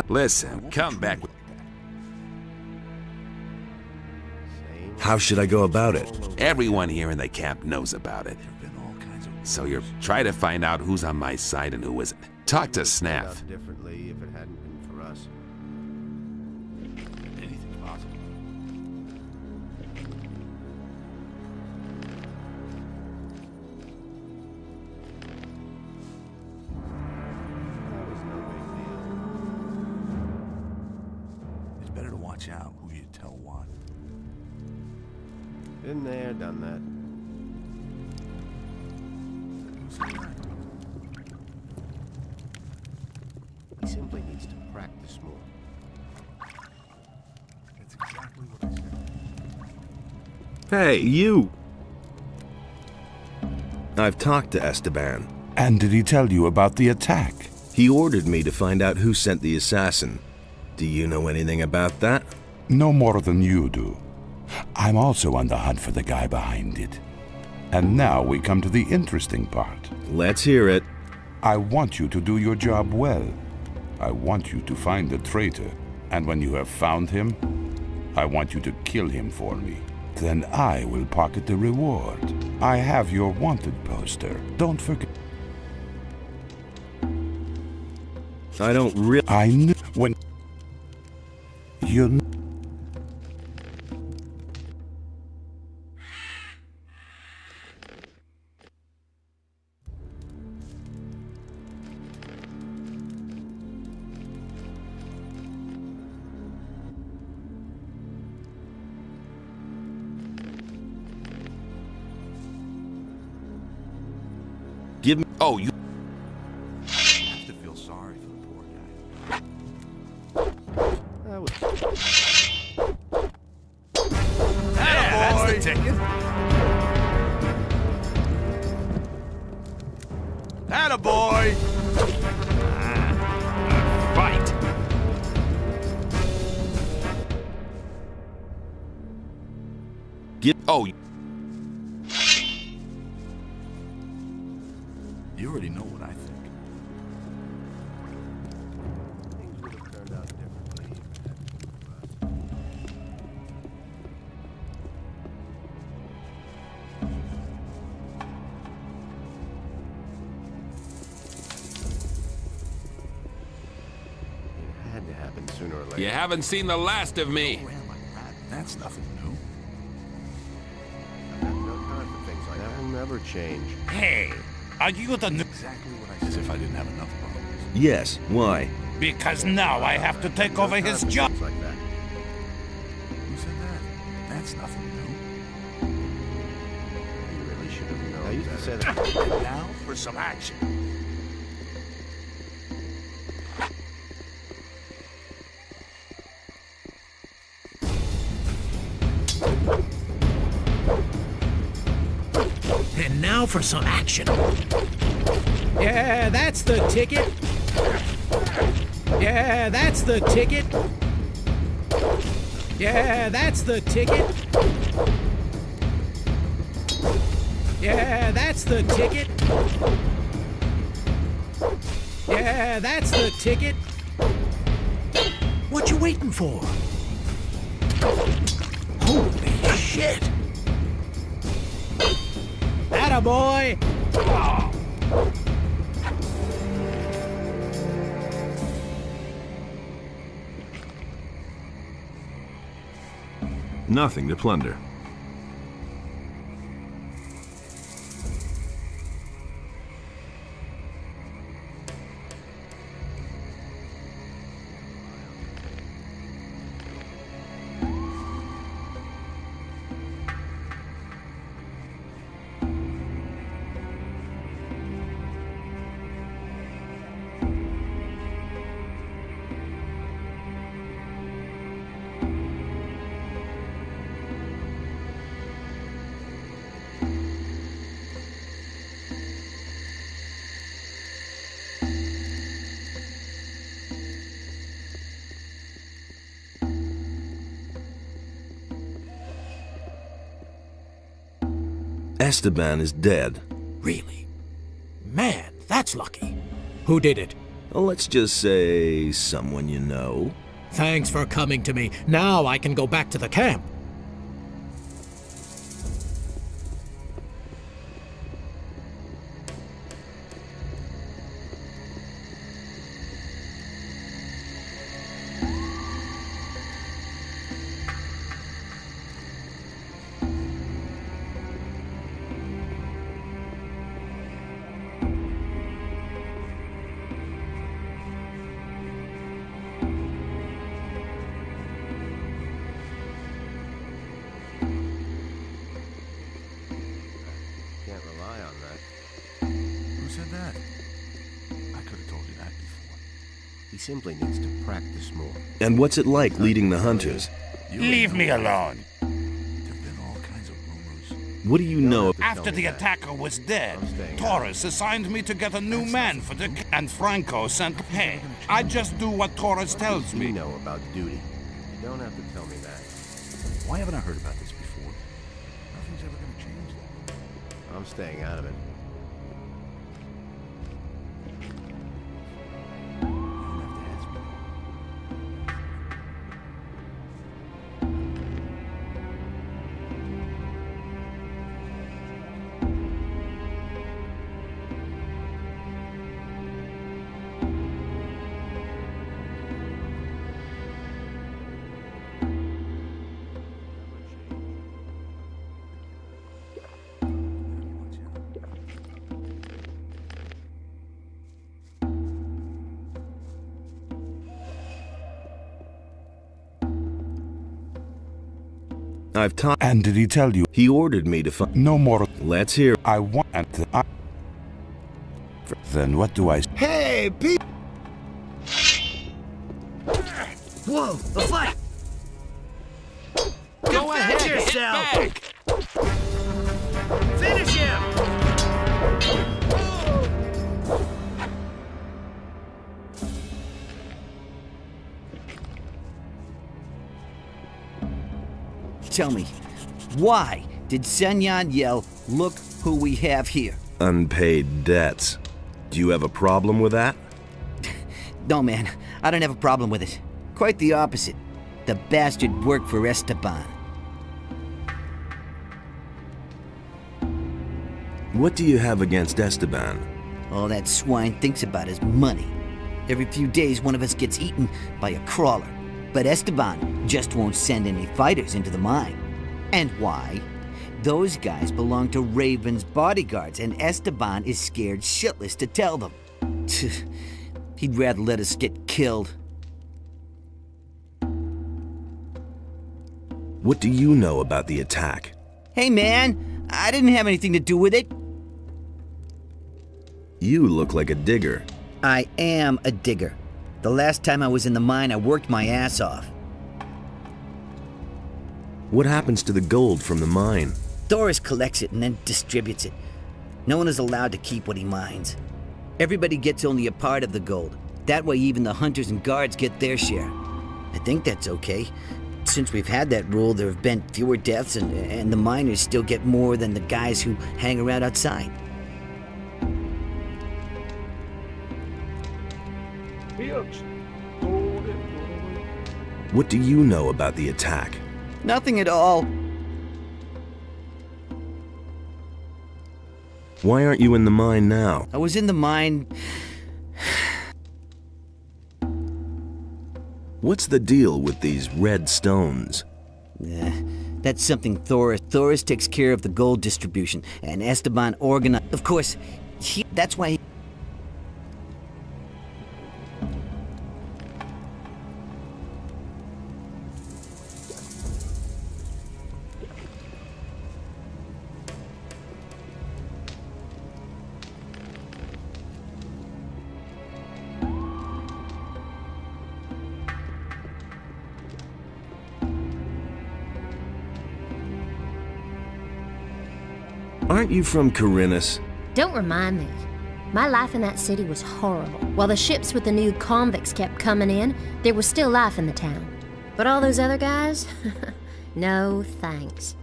Listen, come back with... How should I go about it? Everyone here in the camp knows about it. So you're trying to find out who's on my side and who isn't. Talk to Snaff. Differently if it hadn't been for us. Anything's possible. That was no big deal. It's better to watch out who you tell what. Been there, done that. He simply needs to practice more. That's exactly what I said. Hey, you! I've talked to Esteban. And did he tell you about the attack? He ordered me to find out who sent the assassin. Do you know anything about that? No more than you do. I'm also on the hunt for the guy behind it. And now we come to the interesting part. Let's hear it. I want you to do your job well. I want you to find the traitor, and when you have found him, I want you to kill him for me. Then I will pocket the reward. I have your wanted poster. Don't forget. I don't really... I knew when... You... Give me... Oh, you... I have to feel sorry for the poor guy. That's the ticket. Attaboy! Fight. Give... Oh, You already know what I think. Things would have turned out differently. It had to happen sooner or later. you haven't seen the last of me. That's nothing new. I have no time for things like that. That will never change. Hey, are you the... Exactly what I said. As if I didn't have enough problems. Yes, why? Because now I have to take over his job. Things like that. Who said that? That's nothing new. You really should have known. I used to say that. And now for some action. And now for some action. Yeah, that's the ticket. Yeah, that's the ticket. Yeah, that's the ticket. Yeah, that's the ticket. Yeah, that's the ticket. What you waiting for? Holy shit! Attaboy! Nothing to plunder. Esteban is dead. Really? Man, that's lucky. Who did it? Well, let's just say someone you know. Thanks for coming to me. Now I can go back to the camp. that? I could have told you that before. He simply needs to practice more. And what's it like leading the hunters? Leave me alone. What do you know? After the attacker was dead, Torres assigned me to get a new man for the and Franco sent pay. I just do what Torres tells me. You know about duty. You don't have to tell me that. Why haven't I heard about this before? Nothing's ever gonna change that. I'm staying out of it. I've taught. And did he tell you? He ordered me to find. No more. Let's hear. I want. Then what do I? Hey, Pete! Whoa, a fight! Go ahead, yourself. Finish him! Tell me, why did Senyan yell, "Look who we have here"? Unpaid debts. Do you have a problem with that? No, man, I don't have a problem with it. Quite the opposite. The bastard worked for Esteban. What do you have against Esteban? All that swine thinks about is money. Every few days, one of us gets eaten by a crawler. But Esteban just won't send any fighters into the mine. And why? Those guys belong to Raven's bodyguards, and Esteban is scared shitless to tell them. He'd rather let us get killed. What do you know about the attack? Hey, man, I didn't have anything to do with it. You look like a digger. I am a digger. The last time I was in the mine, I worked my ass off. What happens to the gold from the mine? Doris collects it and then distributes it. No one is allowed to keep what he mines. Everybody gets only a part of the gold. That way even the hunters and guards get their share. I think that's okay. Since we've had that rule, there have been fewer deaths and the miners still get more than the guys who hang around outside. What do you know about the attack? Nothing at all. Why aren't you in the mine now? I was in the mine. What's the deal with these red stones? That's something Thoris takes care of the gold distribution, and Esteban organized. Of course, that's why he... Aren't you from Corinus? Don't remind me. My life in that city was horrible. While the ships with the new convicts kept coming in, there was still life in the town. But all those other guys? No thanks.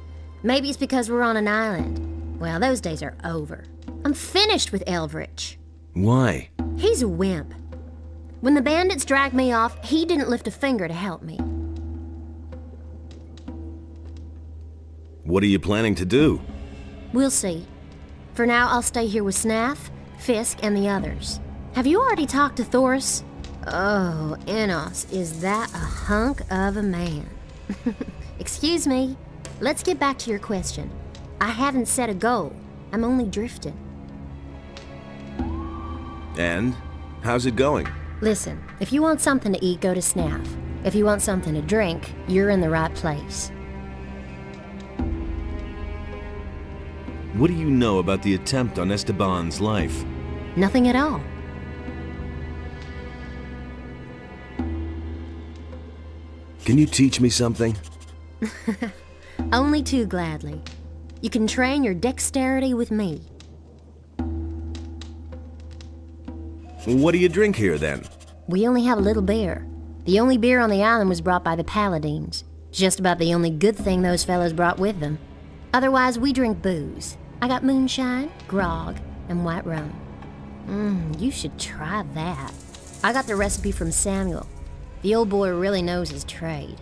Maybe it's because we're on an island. Well, those days are over. I'm finished with Elvrich. Why? He's a wimp. When the bandits dragged me off, he didn't lift a finger to help me. What are you planning to do? We'll see. For now, I'll stay here with Snaff, Fisk, and the others. Have you already talked to Thoris? Oh, Enos, is that a hunk of a man? Excuse me. Let's get back to your question. I haven't set a goal. I'm only drifting. And? How's it going? Listen, if you want something to eat, go to Snaff. If you want something to drink, you're in the right place. What do you know about the attempt on Esteban's life? Nothing at all. Can you teach me something? Only too gladly. You can train your dexterity with me. What do you drink here, then? We only have a little beer. The only beer on the island was brought by the Paladines. Just about the only good thing those fellows brought with them. Otherwise, we drink booze. I got moonshine, grog, and white rum. You should try that. I got the recipe from Samuel. The old boy really knows his trade.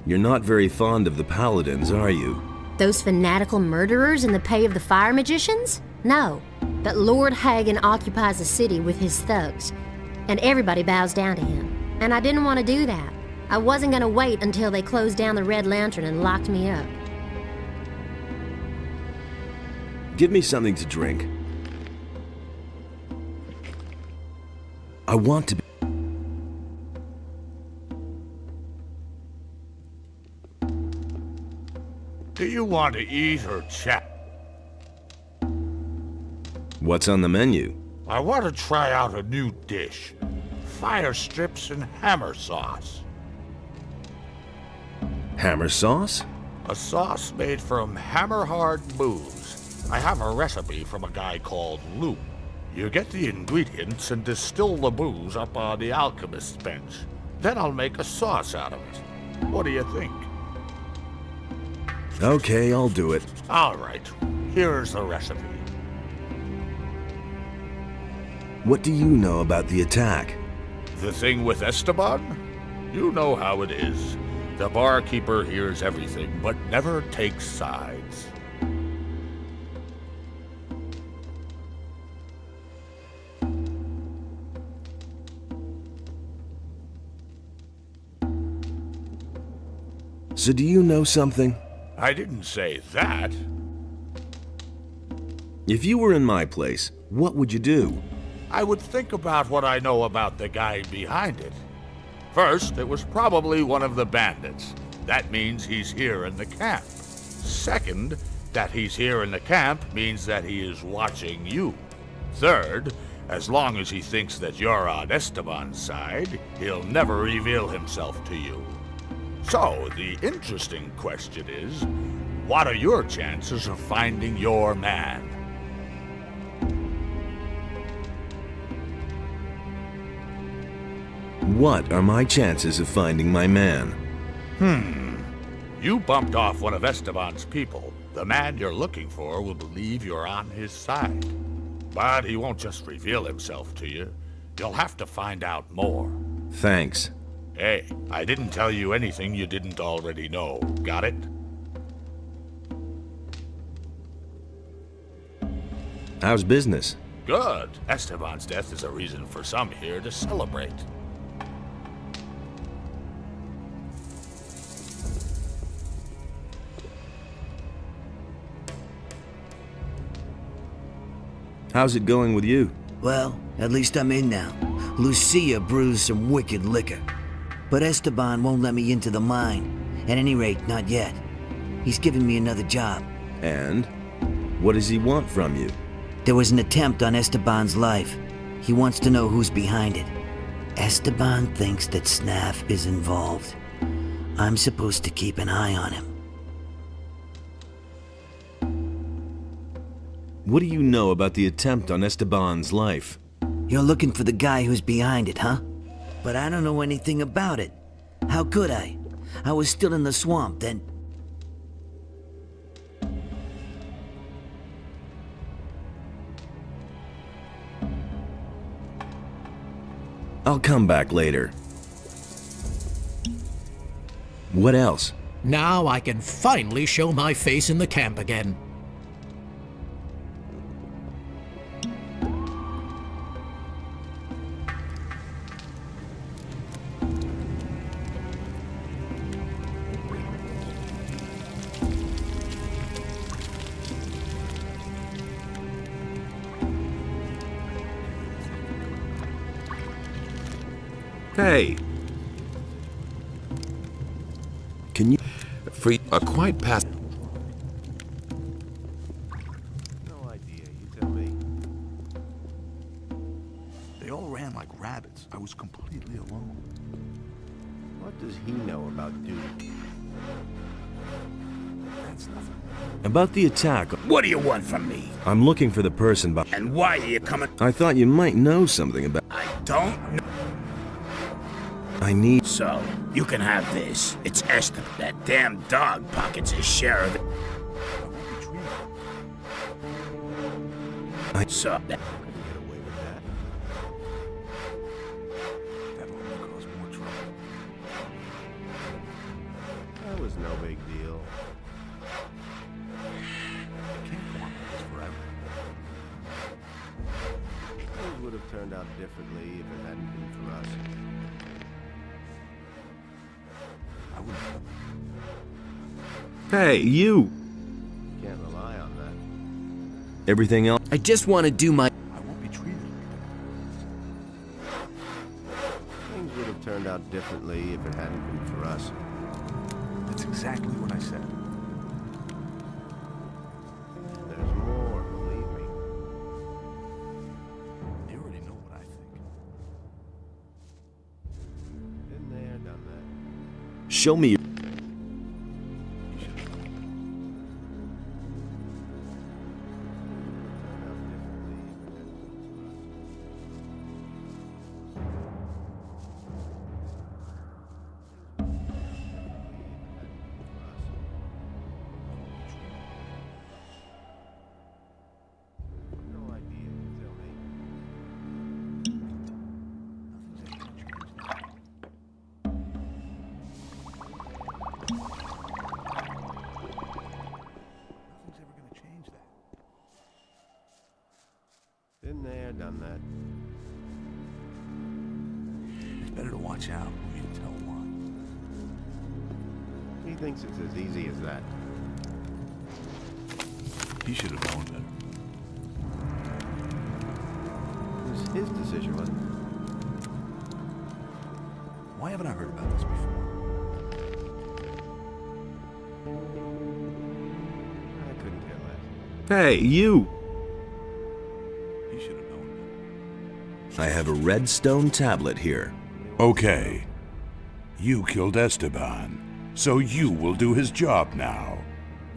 You're not very fond of the Paladins, are you? Those fanatical murderers in the pay of the fire magicians? No. But Lord Hagen occupies the city with his thugs, and everybody bows down to him. And I didn't want to do that. I wasn't gonna wait until they closed down the Red Lantern and locked me up. Give me something to drink. I want to be... Do you want to eat or chat? What's on the menu? I want to try out a new dish. Fire strips and hammer sauce. Hammer sauce? A sauce made from hammer-hard booze. I have a recipe from a guy called Lou. You get the ingredients and distill the booze up on the alchemist's bench. Then I'll make a sauce out of it. What do you think? Okay, I'll do it. All right, here's the recipe. What do you know about the attack? The thing with Esteban? You know how it is. The barkeeper hears everything, but never takes sides. So do you know something? I didn't say that. If you were in my place, what would you do? I would think about what I know about the guy behind it. First, it was probably one of the bandits. That means he's here in the camp. Second, that he's here in the camp means that he is watching you. Third, as long as he thinks that you're on Esteban's side, he'll never reveal himself to you. So, the interesting question is, what are your chances of finding your man? What are my chances of finding my man? You bumped off one of Esteban's people. The man you're looking for will believe you're on his side. But he won't just reveal himself to you. You'll have to find out more. Thanks. Hey, I didn't tell you anything you didn't already know. Got it? How's business? Good. Esteban's death is a reason for some here to celebrate. How's it going with you? Well, at least I'm in now. Lucia brews some wicked liquor. But Esteban won't let me into the mine. At any rate, not yet. He's giving me another job. And? What does he want from you? There was an attempt on Esteban's life. He wants to know who's behind it. Esteban thinks that Snaff is involved. I'm supposed to keep an eye on him. What do you know about the attempt on Esteban's life? You're looking for the guy who's behind it, huh? But I don't know anything about it. How could I? I was still in the swamp then. I'll come back later. What else? Now I can finally show my face in the camp again. Hey. Can you... Free... quite past... like rabbits. I was completely alone. What does he know about duty? That's nothing. About the attack, What do you want from me? I'm looking for the person And why are you coming? I thought you might know something about... I don't know. I need... So, you can have this. It's Esther. That damn dog pockets his share of it. So, that... That was no big deal. It can't go on like this forever. Things would have turned out differently if it hadn't been for us. I wouldn't have. Hey, you! Can't rely on that. Everything else... I just want to do my... I won't be treated like that. Things would have turned out differently if it hadn't been for us. That's exactly what I said. There's more, believe me. You already know what I think. Been there, done that. Show me... Been there, done that. It's better to watch out who you tell what. He thinks it's as easy as that. He should have known better. It was his decision, wasn't it? Why haven't I heard about this before? I couldn't care less. Hey, you! He should have known better. I have a red stone tablet here. Okay. You killed Esteban, so you will do his job now.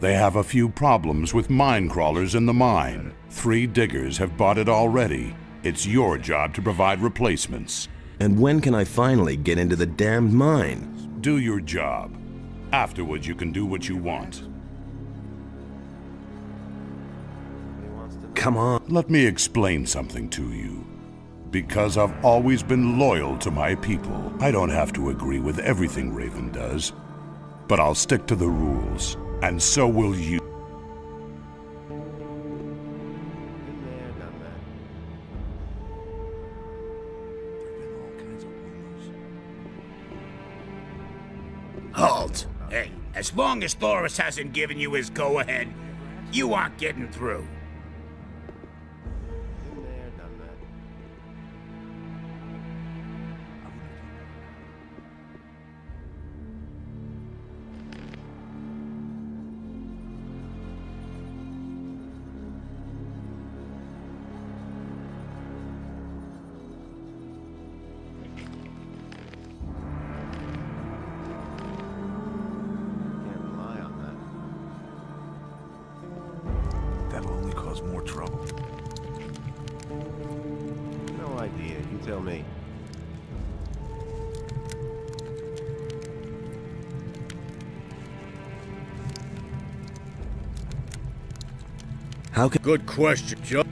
They have a few problems with mine crawlers in the mine. 3 diggers have bought it already. It's your job to provide replacements. And when can I finally get into the damned mine? Do your job. Afterwards, you can do what you want. Come on. Let me explain something to you. Because I've always been loyal to my people, I don't have to agree with everything Raven does. But I'll stick to the rules, and so will you. Been there, done that. There've been all kinds of rumors. Halt! Hey, as long as Thoris hasn't given you his go-ahead, you aren't getting through. Been there, done that. Can't rely on that. That'll only cause more trouble. No idea. You tell me. How can... Good question, Joe.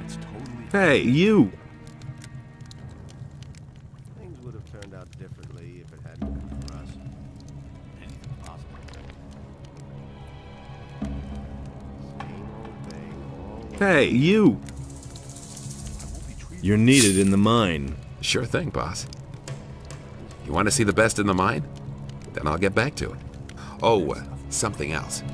It's totally... Hey, you! Things would have turned out differently if it hadn't been for us. Anything possible. Same old thing, all over. Hey, you! I won't be treated. You're needed in the mine. Sure thing, boss. You want to see the best in the mine? Then I'll get back to it. Oh, something else.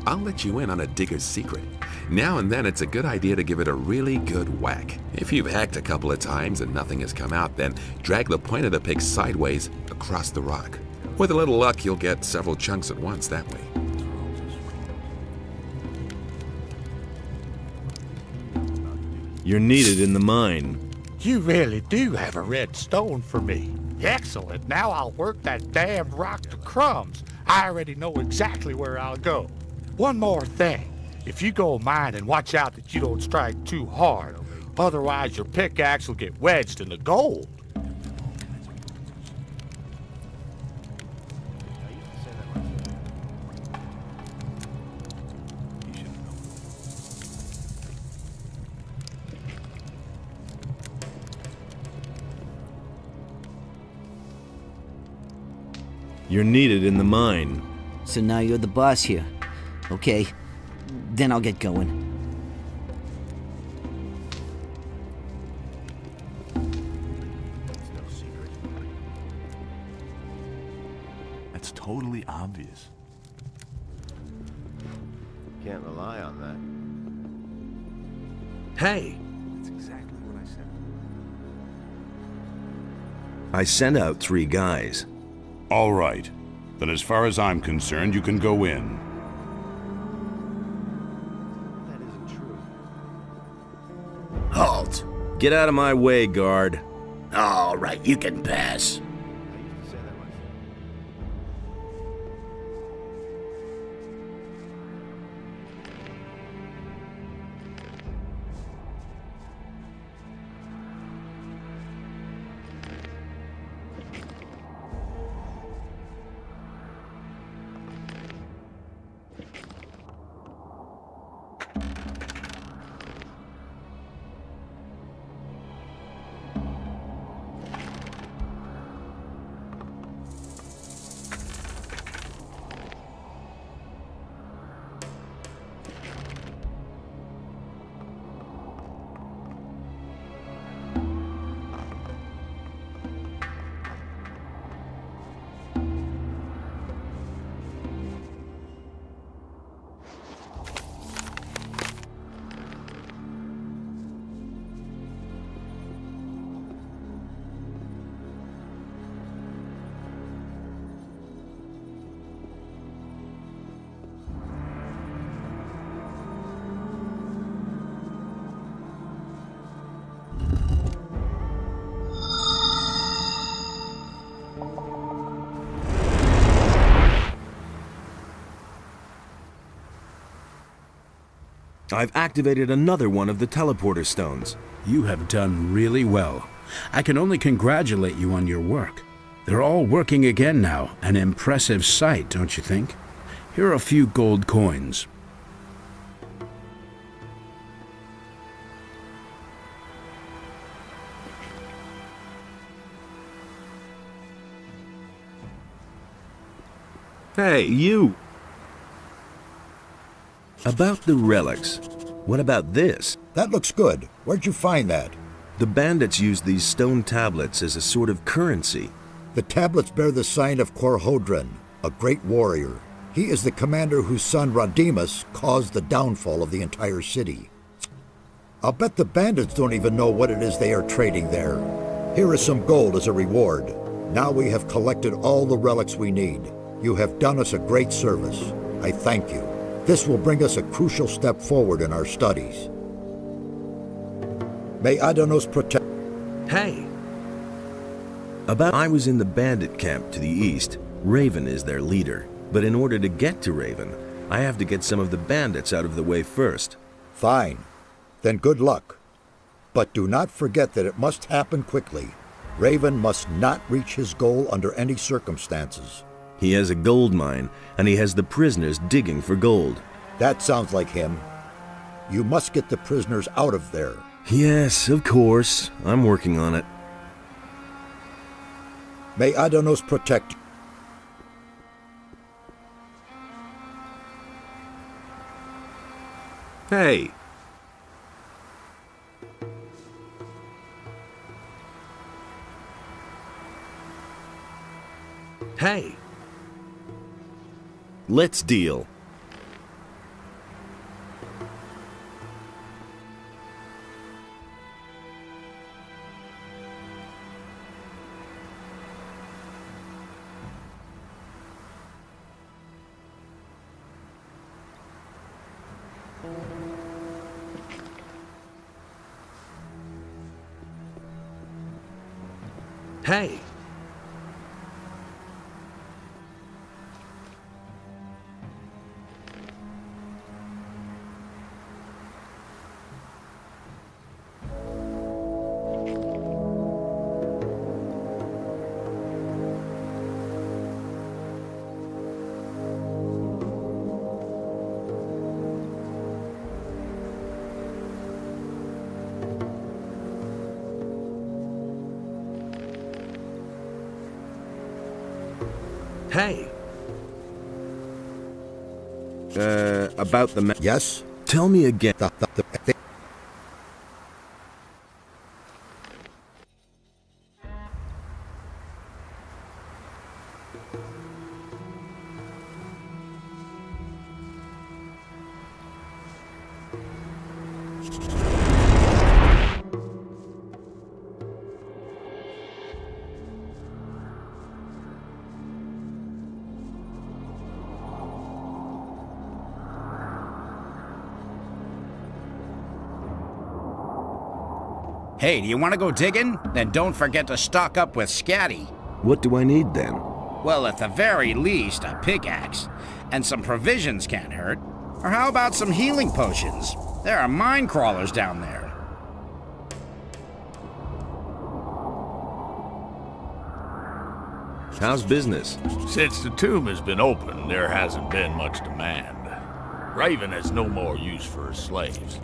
I'll let you in on a digger's secret. Now and then it's a good idea to give it a really good whack. If you've hacked a couple of times and nothing has come out, then drag the point of the pick sideways across the rock. With a little luck, you'll get several chunks at once that way. You're needed in the mine. You really do have a red stone for me. Excellent. Now I'll work that damn rock to crumbs. I already know exactly where I'll go. One more thing. If you go mining, watch out that you don't strike too hard. Otherwise, your pickaxe will get wedged in the gold. You're needed in the mine. So now you're the boss here. Okay, then I'll get going. That's totally obvious. Can't rely on that. Hey! That's exactly what I said. I sent out 3 guys. All right. Then as far as I'm concerned, you can go in. That isn't true. Halt! Get out of my way, guard. All right, you can pass. I used to say that myself. I've activated another one of the teleporter stones. You have done really well. I can only congratulate you on your work. They're all working again now. An impressive sight, don't you think? Here are a few gold coins. Hey, you! About the relics. What about this? That looks good. Where'd you find that? The bandits used these stone tablets as a sort of currency. The tablets bear the sign of Korhodran, a great warrior. He is the commander whose son Rodimus caused the downfall of the entire city. I'll bet the bandits don't even know what it is they are trading there. Here is some gold as a reward. Now we have collected all the relics we need. You have done us a great service. I thank you. This will bring us a crucial step forward in our studies. May Adonos protect... Hey! I was in the bandit camp to the east. Raven is their leader. But in order to get to Raven, I have to get some of the bandits out of the way first. Fine. Then good luck. But do not forget that it must happen quickly. Raven must not reach his goal under any circumstances. He has a gold mine, and he has the prisoners digging for gold. That sounds like him. You must get the prisoners out of there. Yes, of course. I'm working on it. May Adonos protect you. Hey! Hey! Let's deal. Hey! Hey! About the Yes? Tell me again. Hey, do you want to go digging? Then don't forget to stock up with Scatty. What do I need then? Well, at the very least, a pickaxe. And some provisions can't hurt. Or how about some healing potions? There are mine crawlers down there. How's business? Since the tomb has been open, there hasn't been much demand. Raven has no more use for his slaves.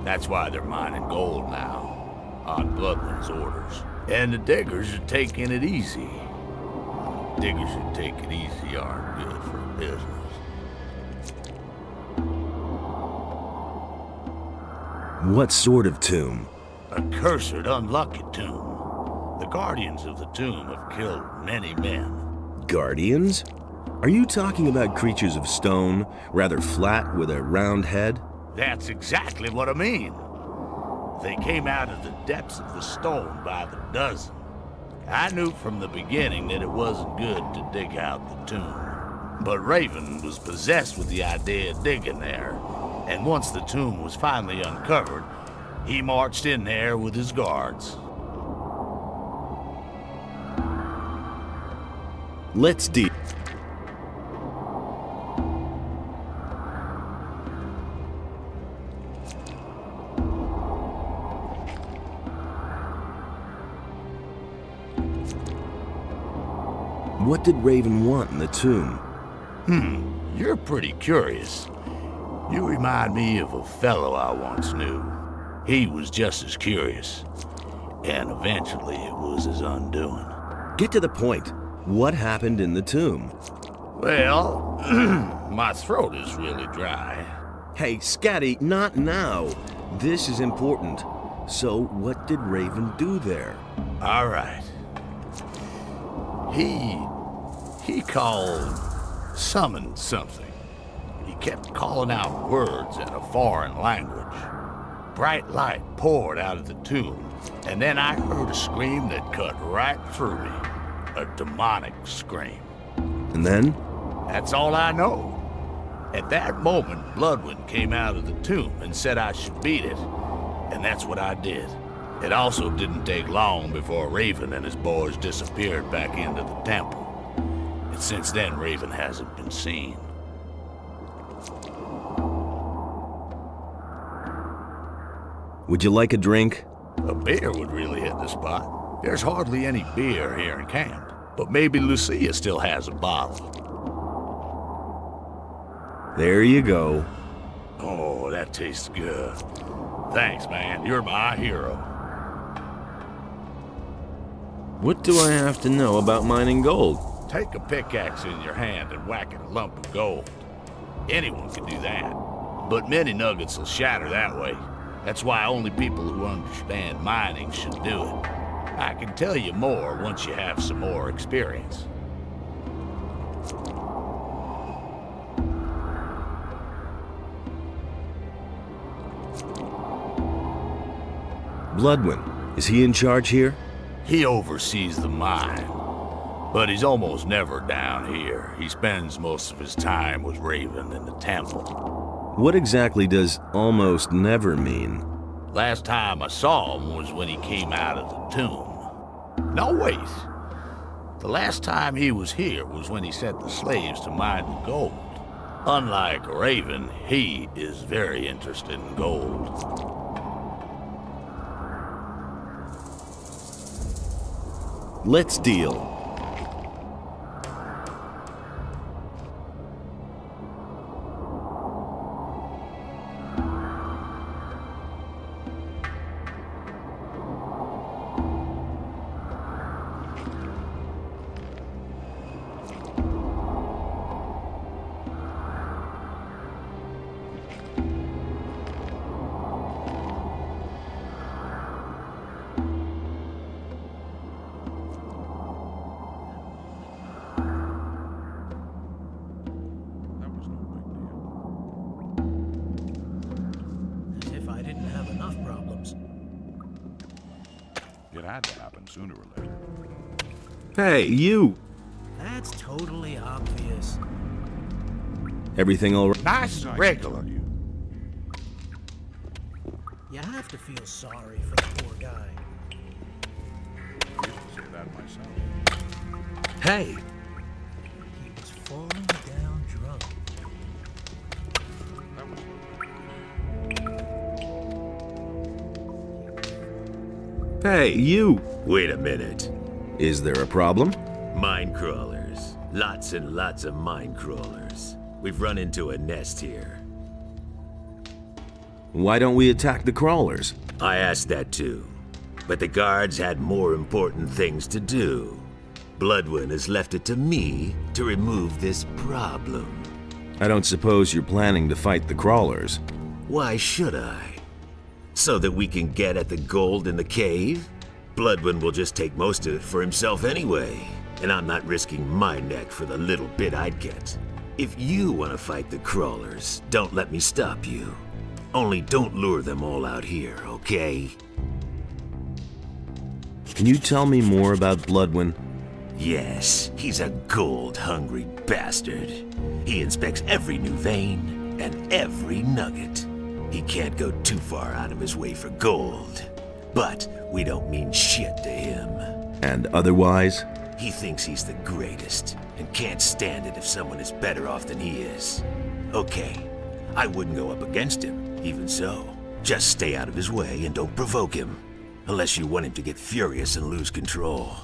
That's why they're mining gold now, on Bloodwind's orders. And the diggers are taking it easy. Diggers who take it easy aren't good for business. What sort of tomb? A cursed, unlucky tomb. The guardians of the tomb have killed many men. Guardians? Are you talking about creatures of stone, rather flat with a round head? That's exactly what I mean. They came out of the depths of the stone by the dozen. I knew from the beginning that it wasn't good to dig out the tomb. But Raven was possessed with the idea of digging there. And once the tomb was finally uncovered, he marched in there with his guards. Let's deep. What did Raven want in the tomb? You're pretty curious. You remind me of a fellow I once knew. He was just as curious. And eventually it was his undoing. Get to the point. What happened in the tomb? Well, my throat is really dry. Hey, Scatty, not now. This is important. So, what did Raven do there? All right. He summoned something. He kept calling out words in a foreign language. Bright light poured out of the tomb, and then I heard a scream that cut right through me. A demonic scream. And then? That's all I know. At that moment, Bloodwind came out of the tomb and said I should beat it, and that's what I did. It also didn't take long before Raven and his boys disappeared back into the temple. And since then, Raven hasn't been seen. Would you like a drink? A beer would really hit the spot. There's hardly any beer here in camp, but maybe Lucia still has a bottle. There you go. Oh, that tastes good. Thanks, man. You're my hero. What do I have to know about mining gold? Take a pickaxe in your hand and whack at a lump of gold. Anyone can do that, but many nuggets will shatter that way. That's why only people who understand mining should do it. I can tell you more once you have some more experience. Bloodwind, is he in charge here? He oversees the mine, but he's almost never down here. He spends most of his time with Raven in the temple. What exactly does almost never mean? Last time I saw him was when he came out of the tomb. No, wait. The last time he was here was when he sent the slaves to mine the gold. Unlike Raven, he is very interested in gold. Let's deal. As if I didn't have enough problems. It had to happen sooner or later. Hey, you! That's totally obvious. Everything all right? Nice and regular. You have to feel sorry for the poor guy. I used to say that myself. Hey! He was falling down drunk. Hey, you! Wait a minute. Is there a problem? Mine crawlers. Lots and lots of mine crawlers. We've run into a nest here. Why don't we attack the crawlers? I asked that too. But the guards had more important things to do. Bloodwind has left it to me to remove this problem. I don't suppose you're planning to fight the crawlers. Why should I? So that we can get at the gold in the cave? Bloodwind will just take most of it for himself anyway, and I'm not risking my neck for the little bit I'd get. If you want to fight the crawlers, don't let me stop you. Only don't lure them all out here, okay? Can you tell me more about Bloodwind? Yes, he's a gold-hungry bastard. He inspects every new vein and every nugget. He can't go too far out of his way for gold. But we don't mean shit to him. And otherwise? He thinks he's the greatest and can't stand it if someone is better off than he is. Okay, I wouldn't go up against him, even so. Just stay out of his way and don't provoke him. Unless you want him to get furious and lose control.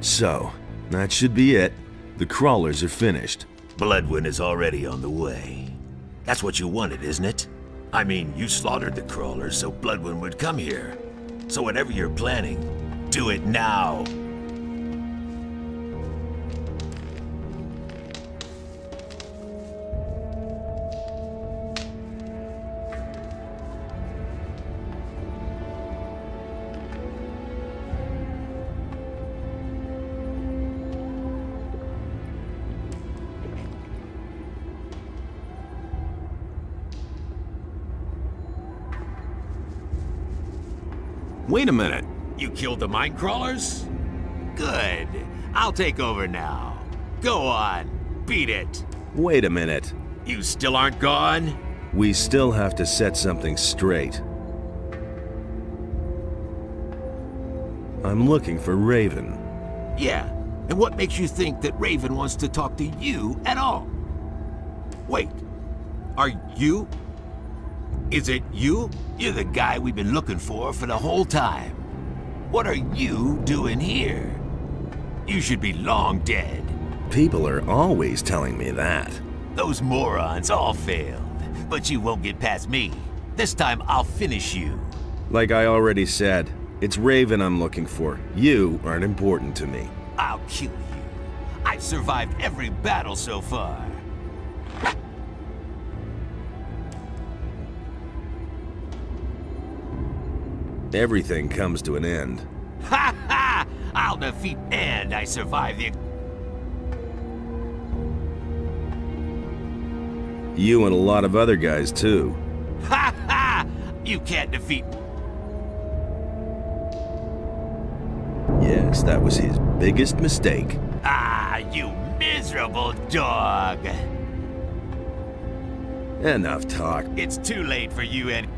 So, that should be it. The crawlers are finished. Bloodwind is already on the way. That's what you wanted, isn't it? I mean, you slaughtered the crawlers so Bloodwind would come here. So whatever you're planning, do it now. Wait a minute. You killed the mine crawlers? Good. I'll take over now. Go on. Beat it. Wait a minute. You still aren't gone? We still have to set something straight. I'm looking for Raven. Yeah. And what makes you think that Raven wants to talk to you at all? Wait. Are you? Is it you? You're the guy we've been looking for the whole time. What are you doing here? You should be long dead. People are always telling me that. Those morons all failed, but you won't get past me. This time I'll finish you. Like I already said, it's Raven I'm looking for. You aren't important to me. I'll kill you. I've survived every battle so far. Everything comes to an end. Ha ha! I'll defeat and I survive the... You and a lot of other guys, too. Ha ha! You can't defeat... Yes, that was his biggest mistake. Ah, you miserable dog! Enough talk. It's too late for you and...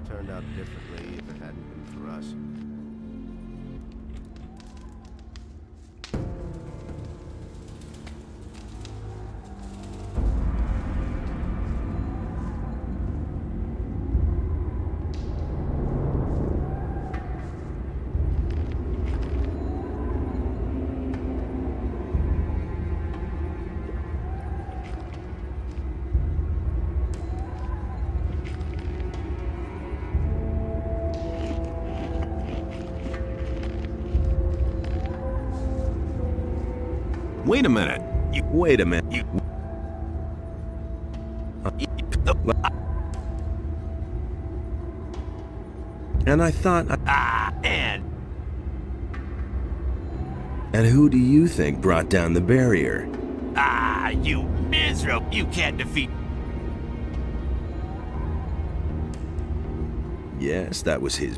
Turned out differently if it hadn't been for us. Wait a minute. Wait a minute. And I thought... And who do you think brought down the barrier? Ah, you miserable... You can't defeat... Yes, that was his...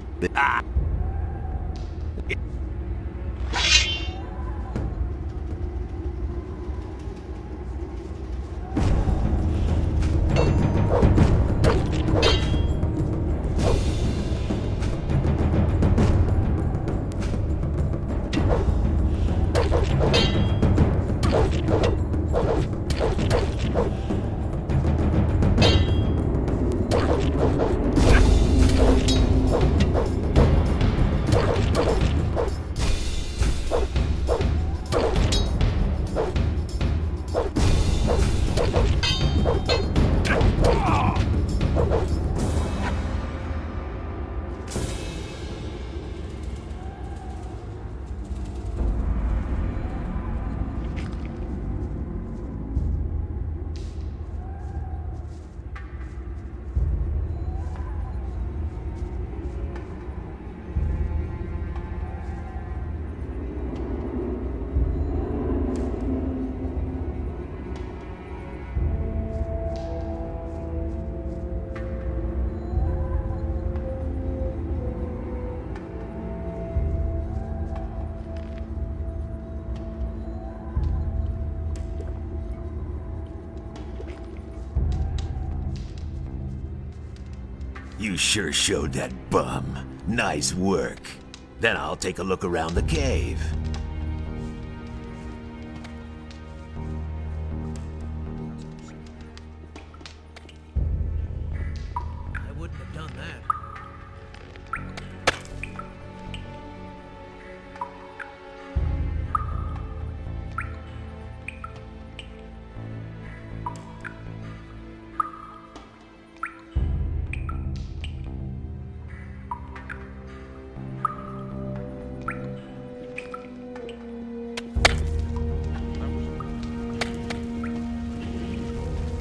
You sure showed that bum. Nice work. Then I'll take a look around the cave. I wouldn't have done that.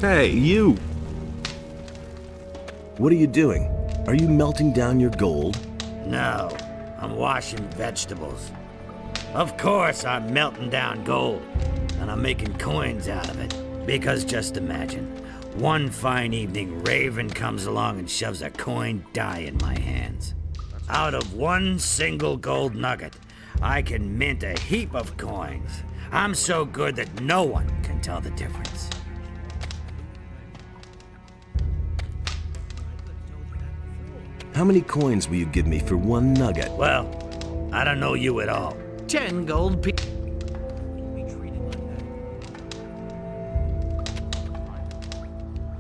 Hey, you! What are you doing? Are you melting down your gold? No, I'm washing vegetables. Of course I'm melting down gold, and I'm making coins out of it. Because just imagine, one fine evening, Raven comes along and shoves a coin die in my hands. Out of one single gold nugget, I can mint a heap of coins. I'm so good that no one can tell the difference. How many coins will you give me for one nugget? Well, I don't know you at all. 10 gold pieces.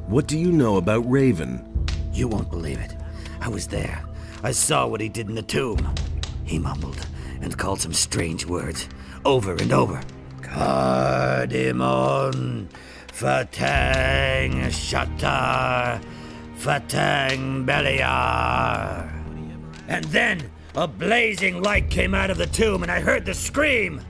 What do you know about Raven? You won't believe it. I was there. I saw what he did in the tomb. He mumbled and called some strange words over and over. Cardamon, Fatang Shatar, Fatang Beliar. And then a blazing light came out of the tomb and I heard the scream.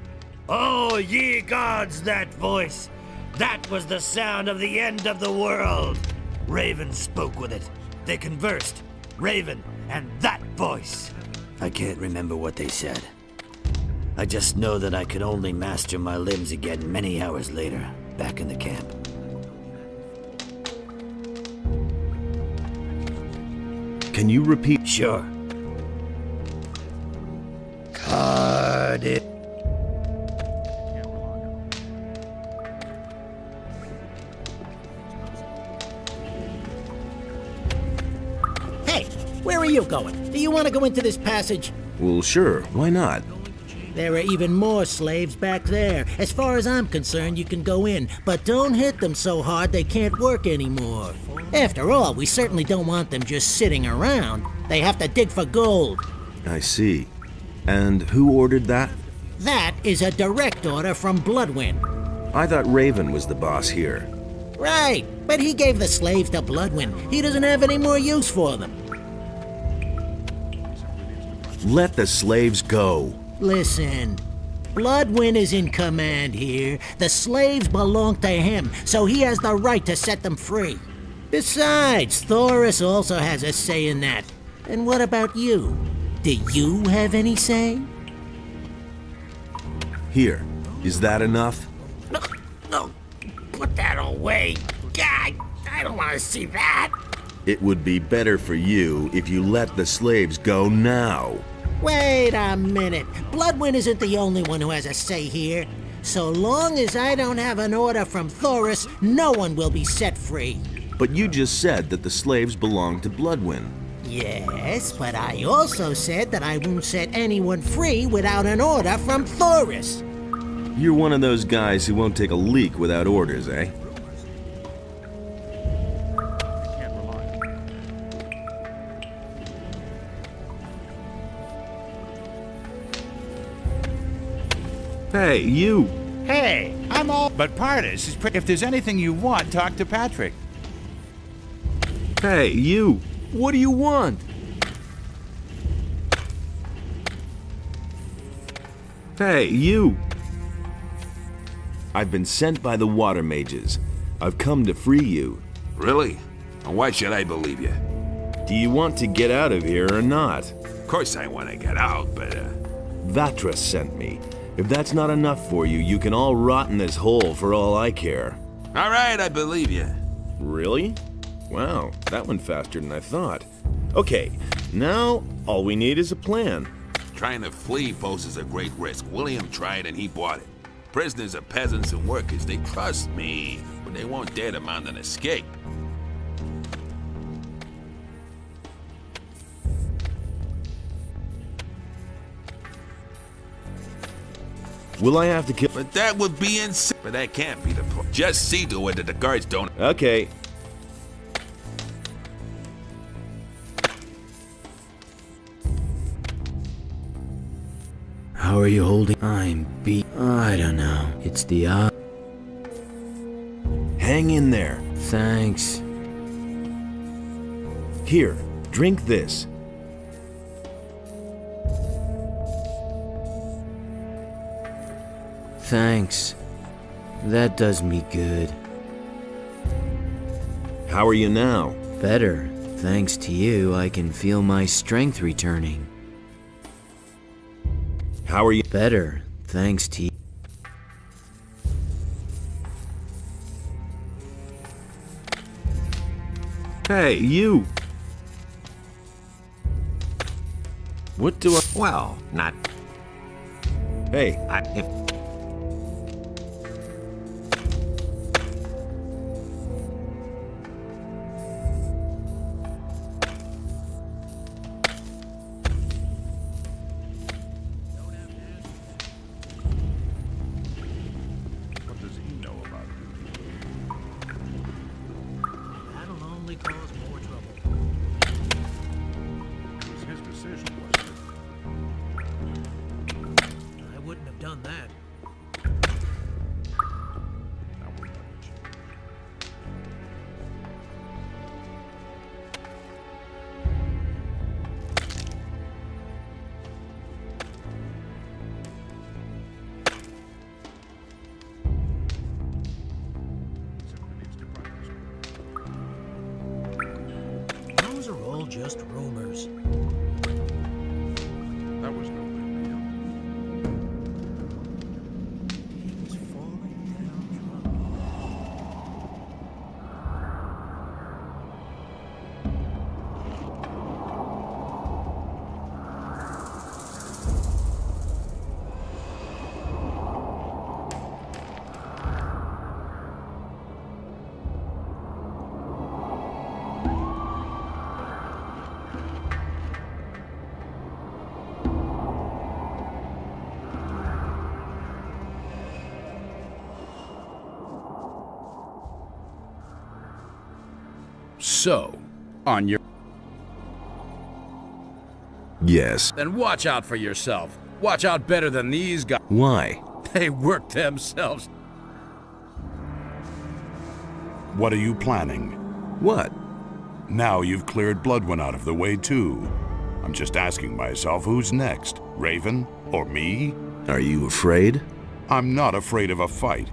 Oh, ye gods, that voice. That was the sound of the end of the world. Raven spoke with it. They conversed. Raven and that voice. I can't remember what they said. I just know that I could only master my limbs again many hours later, back in the camp. Can you repeat? Sure. Cardiff. Hey, where are you going? Do you want to go into this passage? Well, sure. Why not? There are even more slaves back there. As far as I'm concerned, you can go in, but don't hit them so hard they can't work anymore. After all, we certainly don't want them just sitting around. They have to dig for gold. I see. And who ordered that? That is a direct order from Bloodwind. I thought Raven was the boss here. Right, but he gave the slaves to Bloodwind. He doesn't have any more use for them. Let the slaves go. Listen, Bloodwind is in command here. The slaves belong to him, so he has the right to set them free. Besides, Thoris also has a say in that. And what about you? Do you have any say? Here, is that enough? No, put that away. God, I don't want to see that. It would be better for you if you let the slaves go now. Wait a minute. Bloodwind isn't the only one who has a say here. So long as I don't have an order from Thoris, no one will be set free. But you just said that the slaves belong to Bloodwind. Yes, but I also said that I won't set anyone free without an order from Thoris. You're one of those guys who won't take a leak without orders, eh? Hey, you! Hey, I'm all... But Partis, if there's anything you want, talk to Patrick. Hey, you! What do you want? Hey, you! I've been sent by the water mages. I've come to free you. Really? And why should I believe you? Do you want to get out of here or not? Of course I want to get out, but Vatra sent me. If that's not enough for you, you can all rot in this hole for all I care. All right, I believe you. Really? Wow, that went faster than I thought. Okay, now all we need is a plan. Trying to flee poses a great risk. William tried and he bought it. Prisoners are peasants and workers. They trust me, but they won't dare to mount an escape. Will I have to kill? But that would be insane. But that can't be the point. Just see to it that the guards don't. Okay. How are you holding? I'm beat. I don't know. It's the Hang in there. Thanks. Here, drink this. Thanks. That does me good. How are you now? Better. Thanks to you, I can feel my strength returning. How are you? Better. Thanks to you. Hey, you! What do I... Well, not... Hey, if... What does he know about it? That'll only cause more trouble. It was his decision, wasn't it? I wouldn't have done that. Now we'll never change. Simply needs to practice. Those are all just rumors. That was no big deal. He was falling down drunk. So, on your... yes. Then watch out for yourself. Watch out better than these guys. Why? They work themselves. What are you planning? What? Now you've cleared Bloodwind out of the way, too. I'm just asking myself who's next, Raven or me? Are you afraid? I'm not afraid of a fight,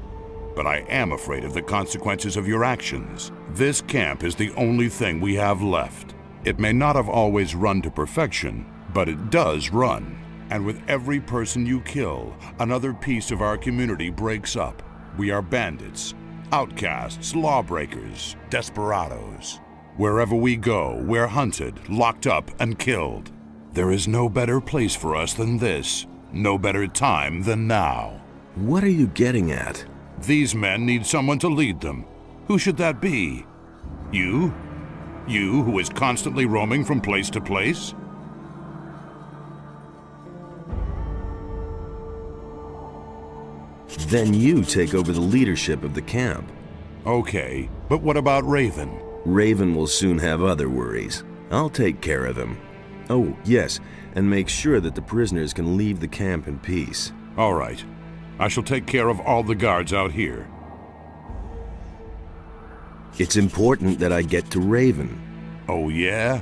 but I am afraid of the consequences of your actions. This camp is the only thing we have left. It may not have always run to perfection, but it does run. And with every person you kill, another piece of our community breaks up. We are bandits, outcasts, lawbreakers, desperados. Wherever we go, we're hunted, locked up, and killed. There is no better place for us than this. No better time than now. What are you getting at? These men need someone to lead them. Who should that be? You? You, who is constantly roaming from place to place? Then you take over the leadership of the camp. Okay, but what about Raven? Raven will soon have other worries. I'll take care of him. Oh, yes, and make sure that the prisoners can leave the camp in peace. All right. I shall take care of all the guards out here. It's important that I get to Raven. Oh, yeah?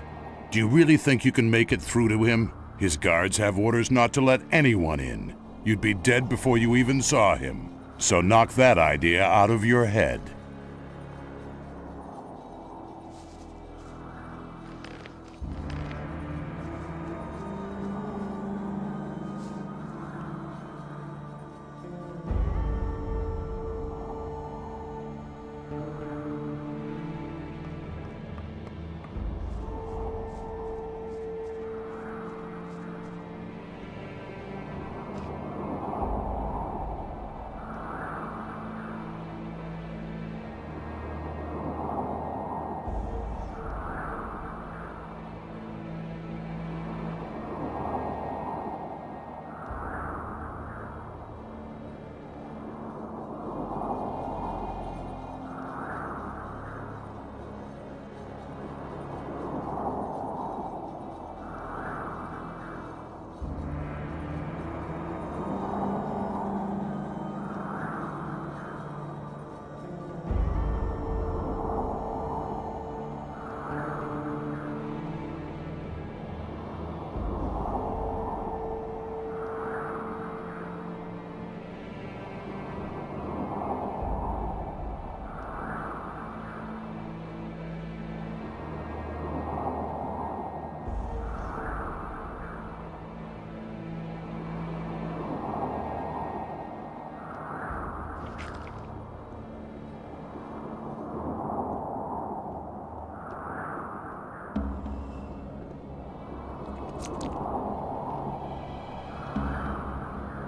Do you really think you can make it through to him? His guards have orders not to let anyone in. You'd be dead before you even saw him. So knock that idea out of your head.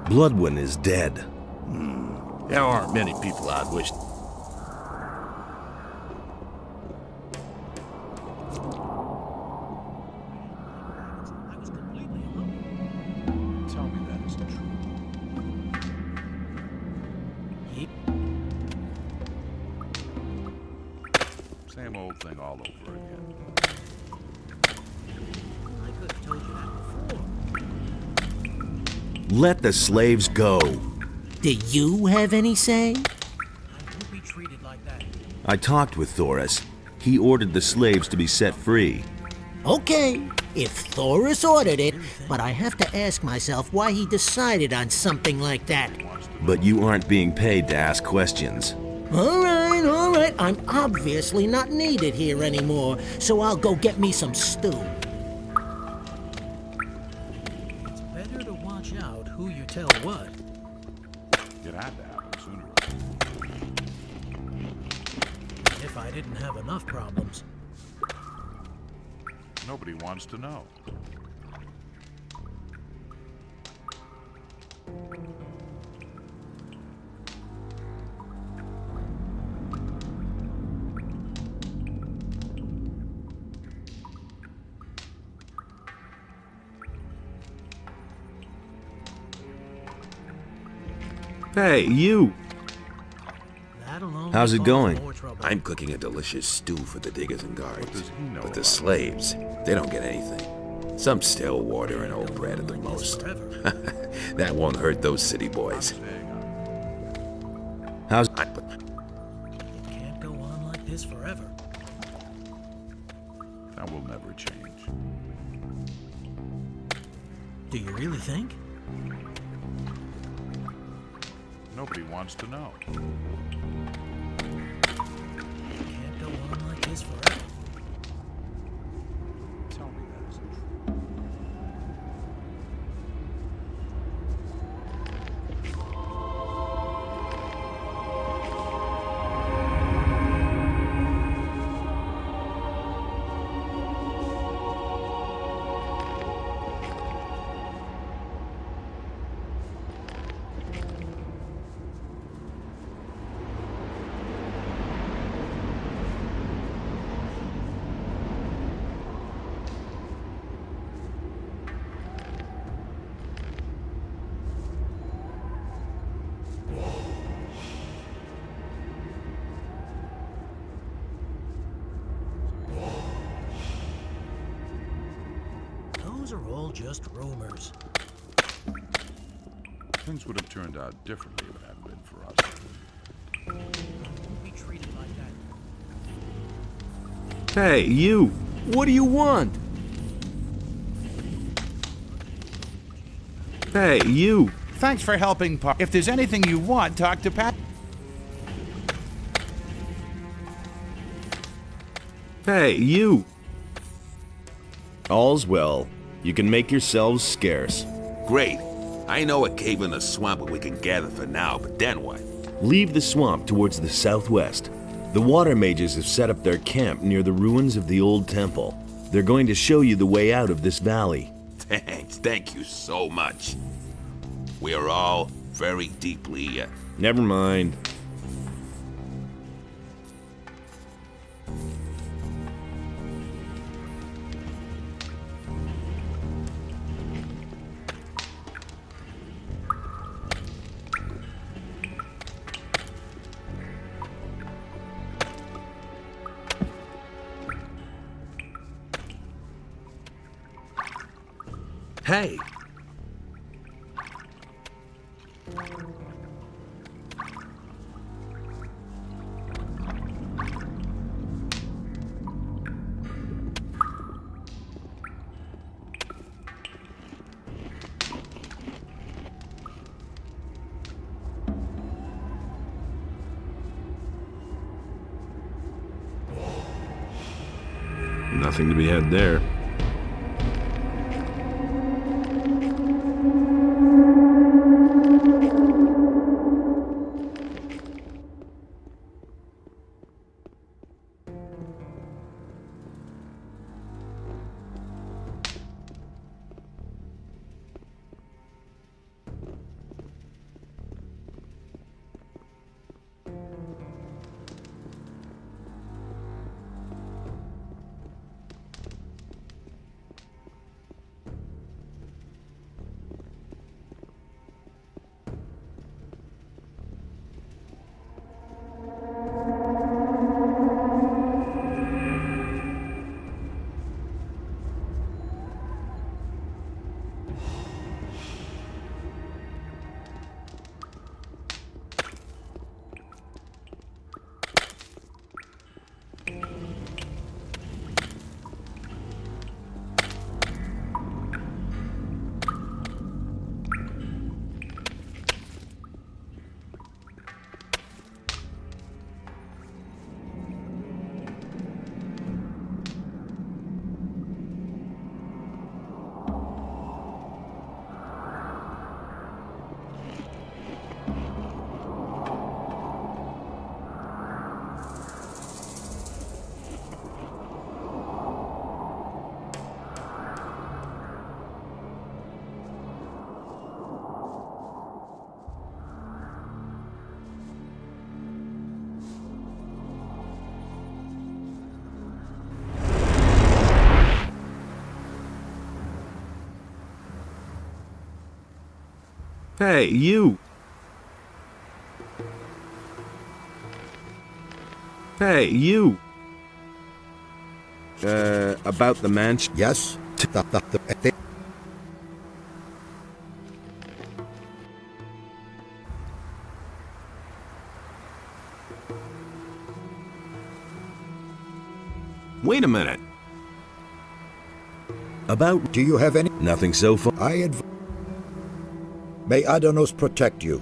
Bloodwin is dead. There aren't many people I'd wish. Tell me that isn't true. Same old thing all over again. I could have told you that before. Let the slaves go. Do you have any say? I won't be treated like that. I talked with Thoris. He ordered the slaves to be set free. Okay, if Thoris ordered it, but I have to ask myself why he decided on something like that. But you aren't being paid to ask questions. All right. I'm obviously not needed here anymore, so I'll go get me some stew. It's better to watch out who you tell what. It had to happen sooner or later. If I didn't have enough problems. Nobody wants to know. Hey, you! That alone How's it going? I'm cooking a delicious stew for the diggers and guards. But the slaves, they don't get anything. Some stale water and old bread at the most. That won't hurt those city boys. How's... It can't go on like this forever. That will never change. Do you really think? Nobody wants to know. Can't go on like this forever. Tell me that isn't true. Those are all just rumors. Things would have turned out differently if it hadn't been for us. I won't be treated like that. Hey, you! What do you want? Hey, you! Thanks for helping, If there's anything you want, talk to Pat. Hey, you! All's well. You can make yourselves scarce. Great. I know a cave in the swamp where we can gather for now, but then what? Leave the swamp towards the southwest. The water mages have set up their camp near the ruins of the old temple. They're going to show you the way out of this valley. Thanks. Thank you so much. We are all very deeply... Never mind. Hey! Nothing to be had there. Hey, you! Hey, you! About the mansion? Yes? Wait a minute. About... Do you have any... Nothing so far. May Adanos protect you.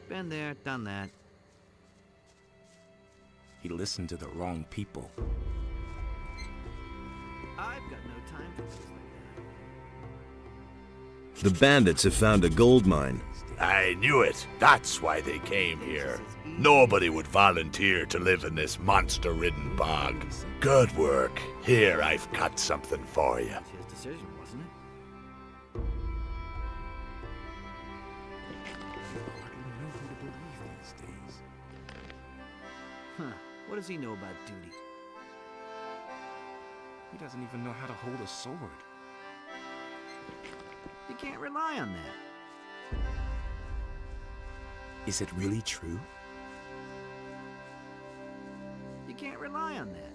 Been there, done that. He listened to the wrong people. I've got no time for things like The bandits have found a gold mine. I knew it. That's why they came here. Nobody would volunteer to live in this monster-ridden bog. Good work. Here, I've got something for you. His decision, wasn't it? Huh. What does he know about duty? He doesn't even know how to hold a sword. You can't rely on that. Is it really true? You can't rely on that.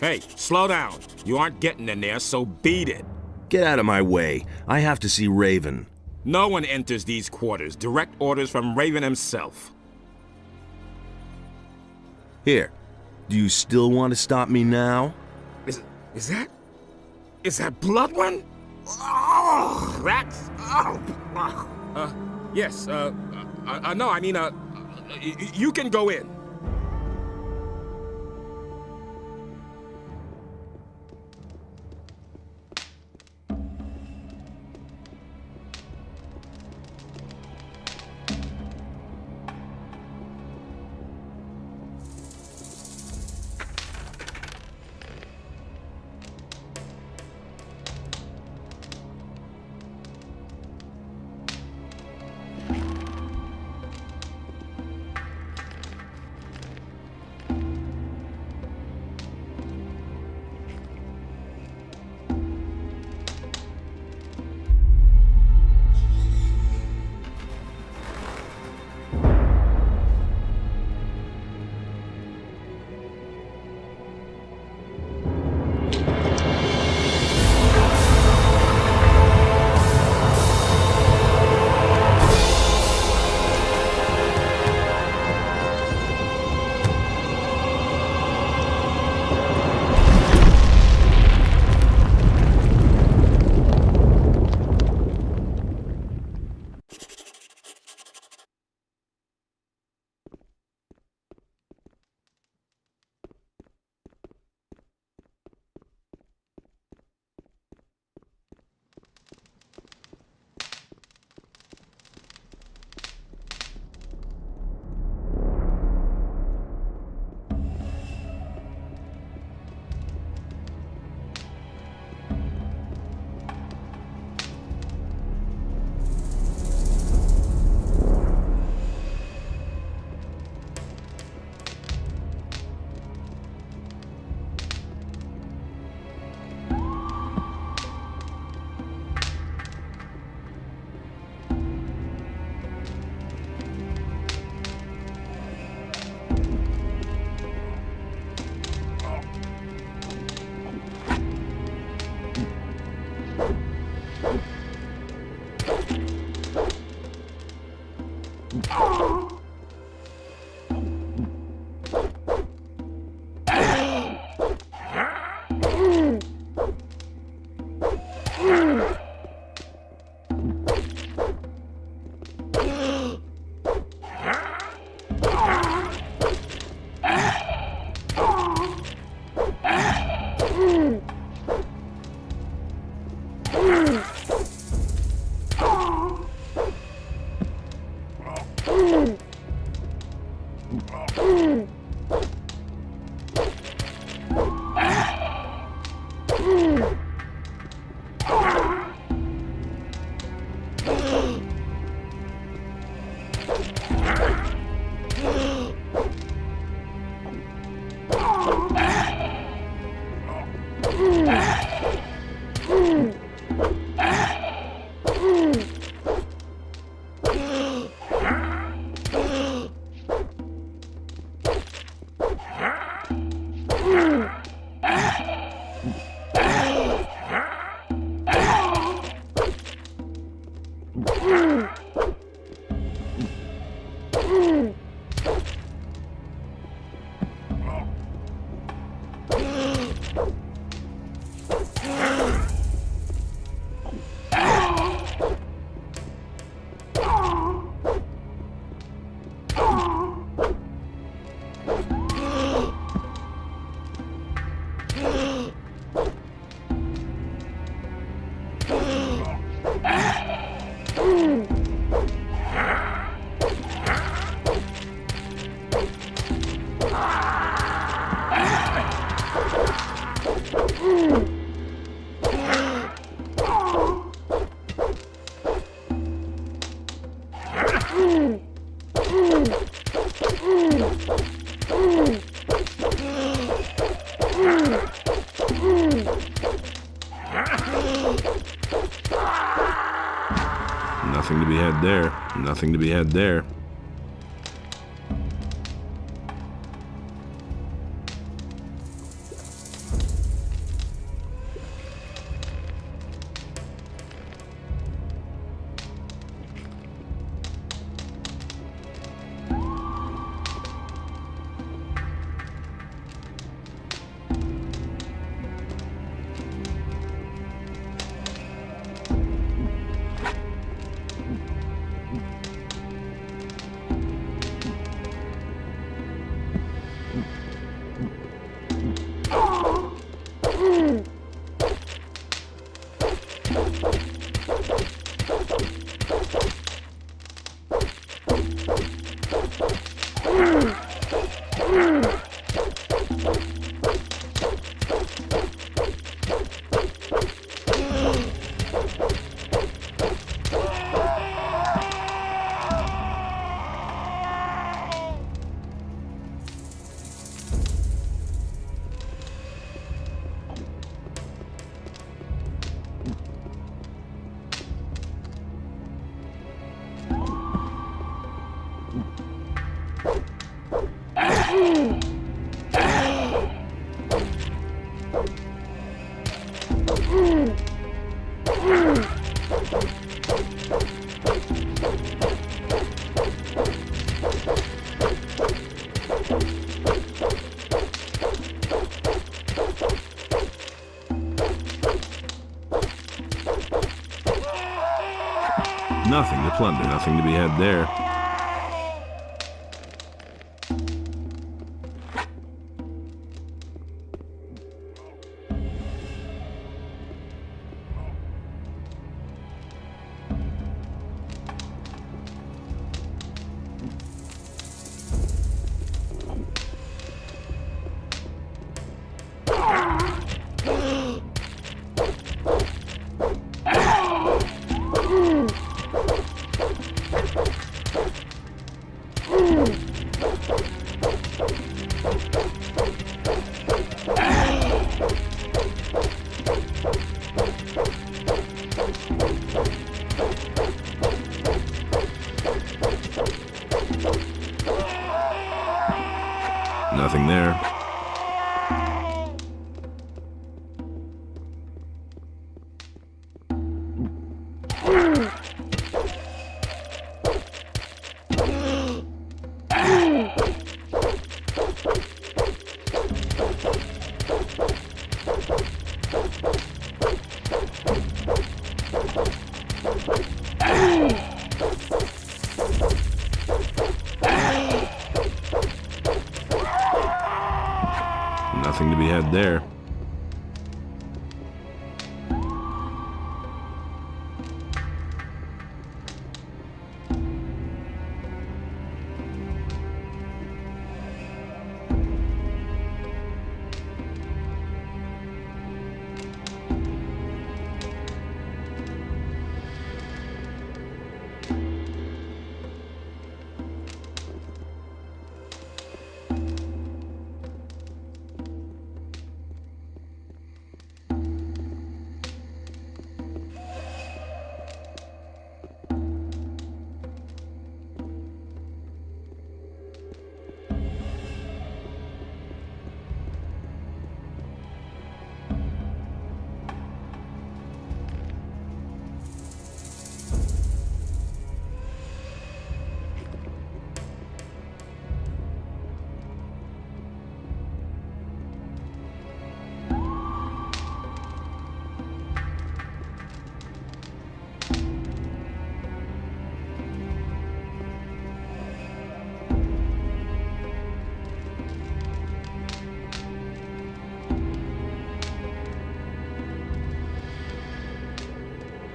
Hey, slow down. You aren't getting in there, so beat it. Get out of my way. I have to see Raven. No one enters these quarters. Direct orders from Raven himself. Here. Do you still want to stop me now? Is that blood one? Oh, that's... Oh. Yes, no, I mean, you can go in. Nothing to be had there. Nothing to be had there. Nothing to plunder, nothing to be had there. Nothing there. Nothing to be had there.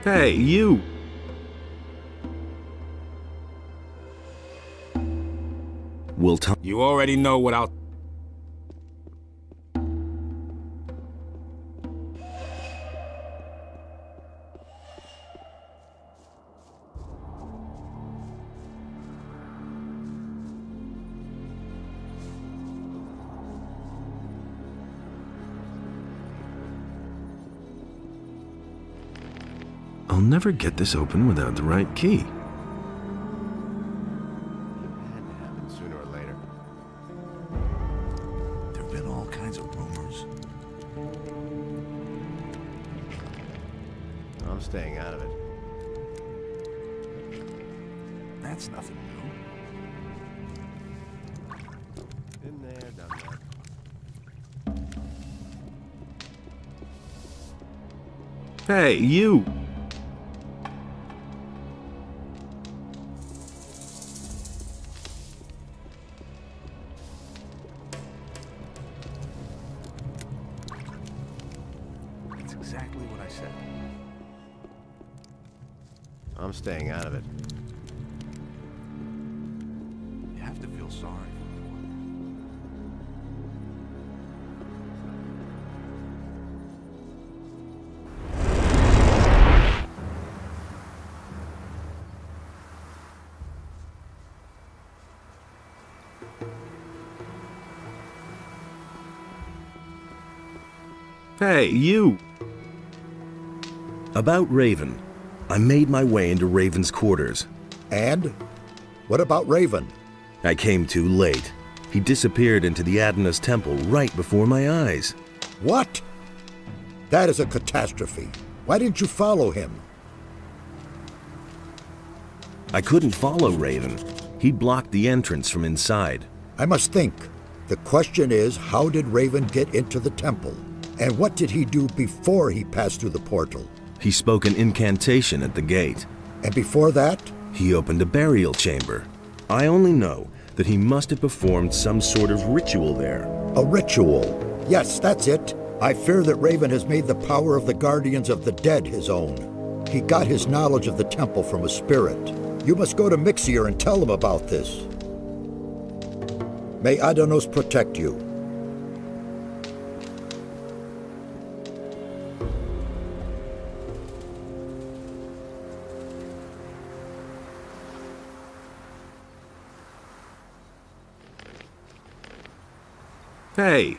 Hey, you! Will tell. You already know what I'll... I'll never get this open without the right key. Had to happen sooner or later. There've been all kinds of rumors. I'm staying out of it. That's nothing new. Been there, done that. Hey, you! That's exactly what I said. I'm staying out of it. You have to feel sorry for the poor man. Hey, you! About Raven. I made my way into Raven's quarters. And? What about Raven? I came too late. He disappeared into the Adonais temple right before my eyes. What? That is a catastrophe. Why didn't you follow him? I couldn't follow Raven. He blocked the entrance from inside. I must think. The question is, how did Raven get into the temple? And what did he do before he passed through the portal? He spoke an incantation at the gate. And before that? He opened a burial chamber. I only know that he must have performed some sort of ritual there. A ritual? Yes, that's it. I fear that Raven has made the power of the guardians of the dead his own. He got his knowledge of the temple from a spirit. You must go to Mixier and tell him about this. May Adonais protect you. Hey.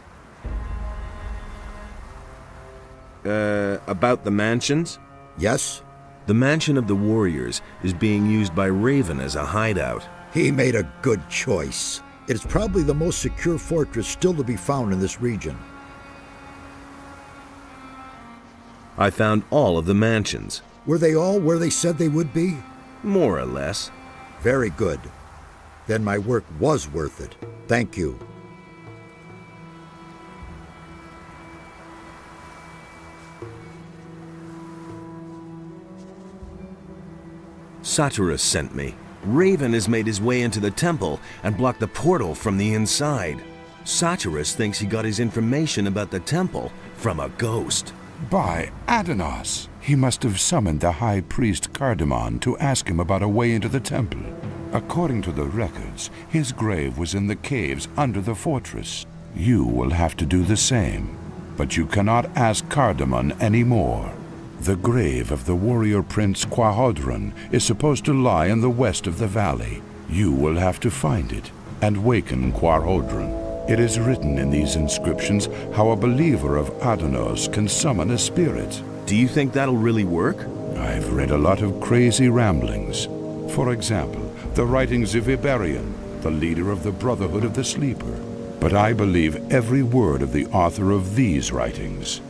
About the mansions? Yes? The mansion of the warriors is being used by Raven as a hideout. He made a good choice. It is probably the most secure fortress still to be found in this region. I found all of the mansions. Were they all where they said they would be? More or less. Very good. Then my work was worth it. Thank you. Satyrus sent me. Raven has made his way into the temple and blocked the portal from the inside. Satyrus thinks he got his information about the temple from a ghost. By Adonais, he must have summoned the high priest Cardamon to ask him about a way into the temple. According to the records, his grave was in the caves under the fortress. You will have to do the same, but you cannot ask Cardamon anymore. The grave of the warrior prince Quahodron is supposed to lie in the west of the valley. You will have to find it and waken Quahodron. It is written in these inscriptions how a believer of Adonais can summon a spirit. Do you think that'll really work? I've read a lot of crazy ramblings. For example, the writings of Iberian, the leader of the Brotherhood of the Sleeper. But I believe every word of the author of these writings.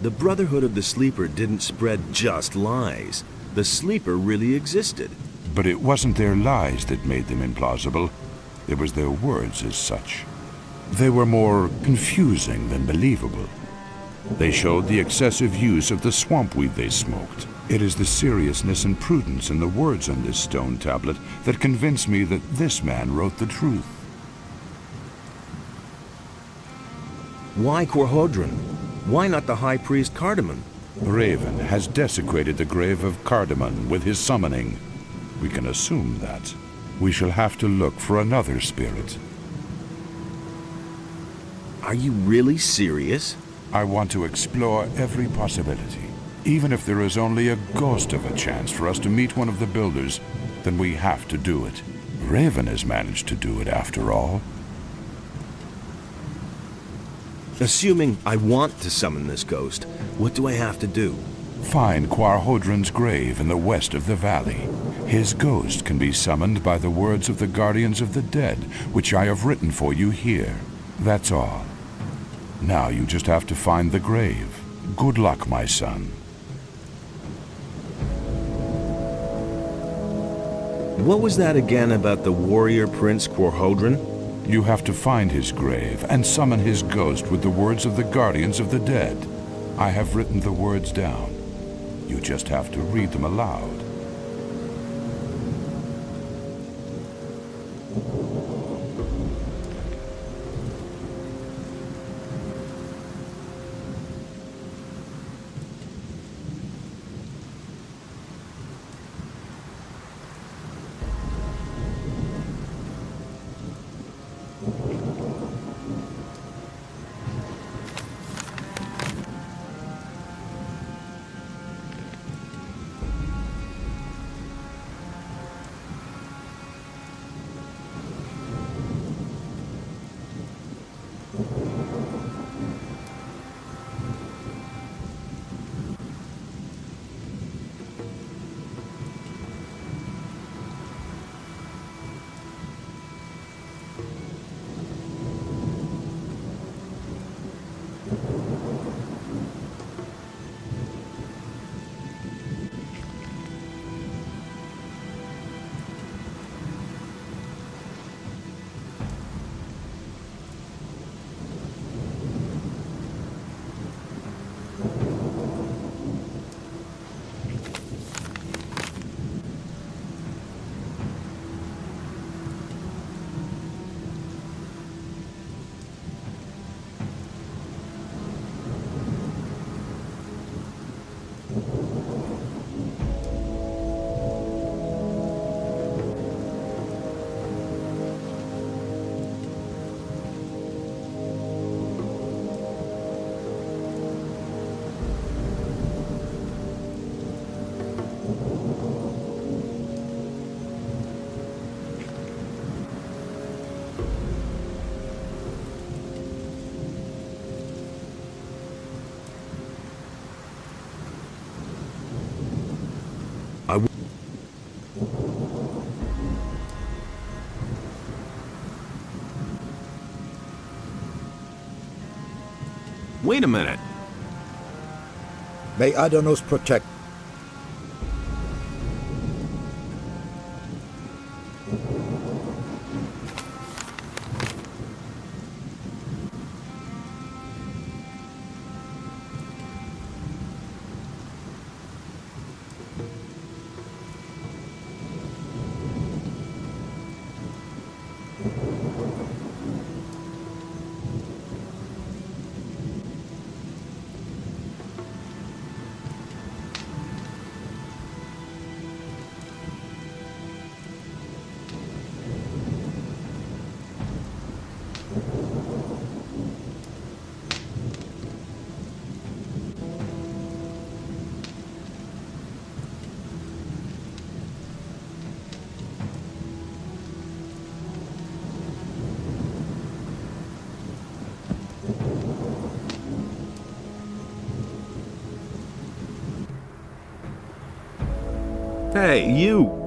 The Brotherhood of the Sleeper didn't spread just lies. The Sleeper really existed. But it wasn't their lies that made them implausible. It was their words as such. They were more confusing than believable. They showed the excessive use of the swamp weed they smoked. It is the seriousness and prudence in the words on this stone tablet that convince me that this man wrote the truth. Why Quahodron? Why not the High Priest Cardamon? Raven has desecrated the grave of Cardamon with his summoning. We can assume that. We shall have to look for another spirit. Are you really serious? I want to explore every possibility. Even if there is only a ghost of a chance for us to meet one of the builders, then we have to do it. Raven has managed to do it after all. Assuming I want to summon this ghost, what do I have to do? Find Quarhodran's grave in the west of the valley. His ghost can be summoned by the words of the Guardians of the Dead, which I have written for you here. That's all. Now you just have to find the grave. Good luck, my son. What was that again about the warrior Prince Quarhodran? You have to find his grave and summon his ghost with the words of the Guardians of the Dead. I have written the words down. You just have to read them aloud. Wait a minute. May Adanos protect. Hey, you!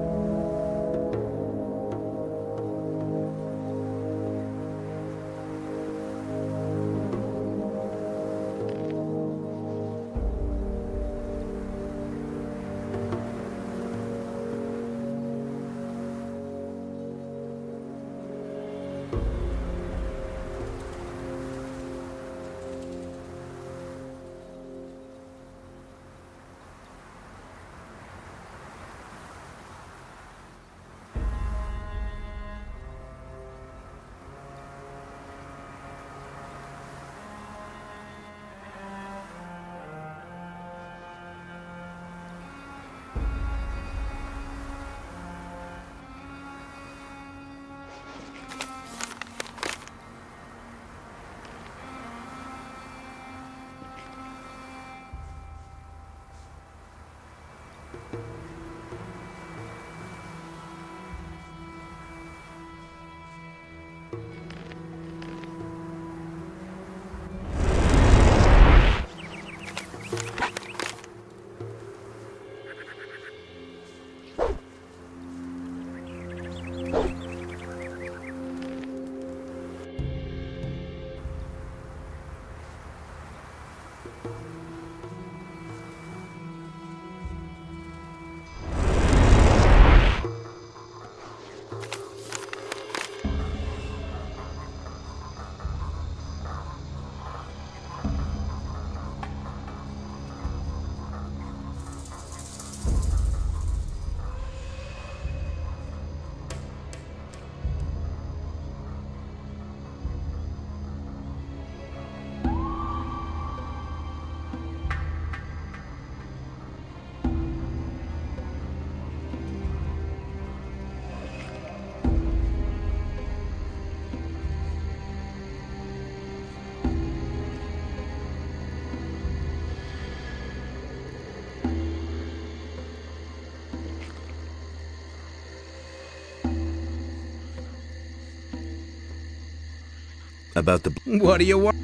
About the... What do you want?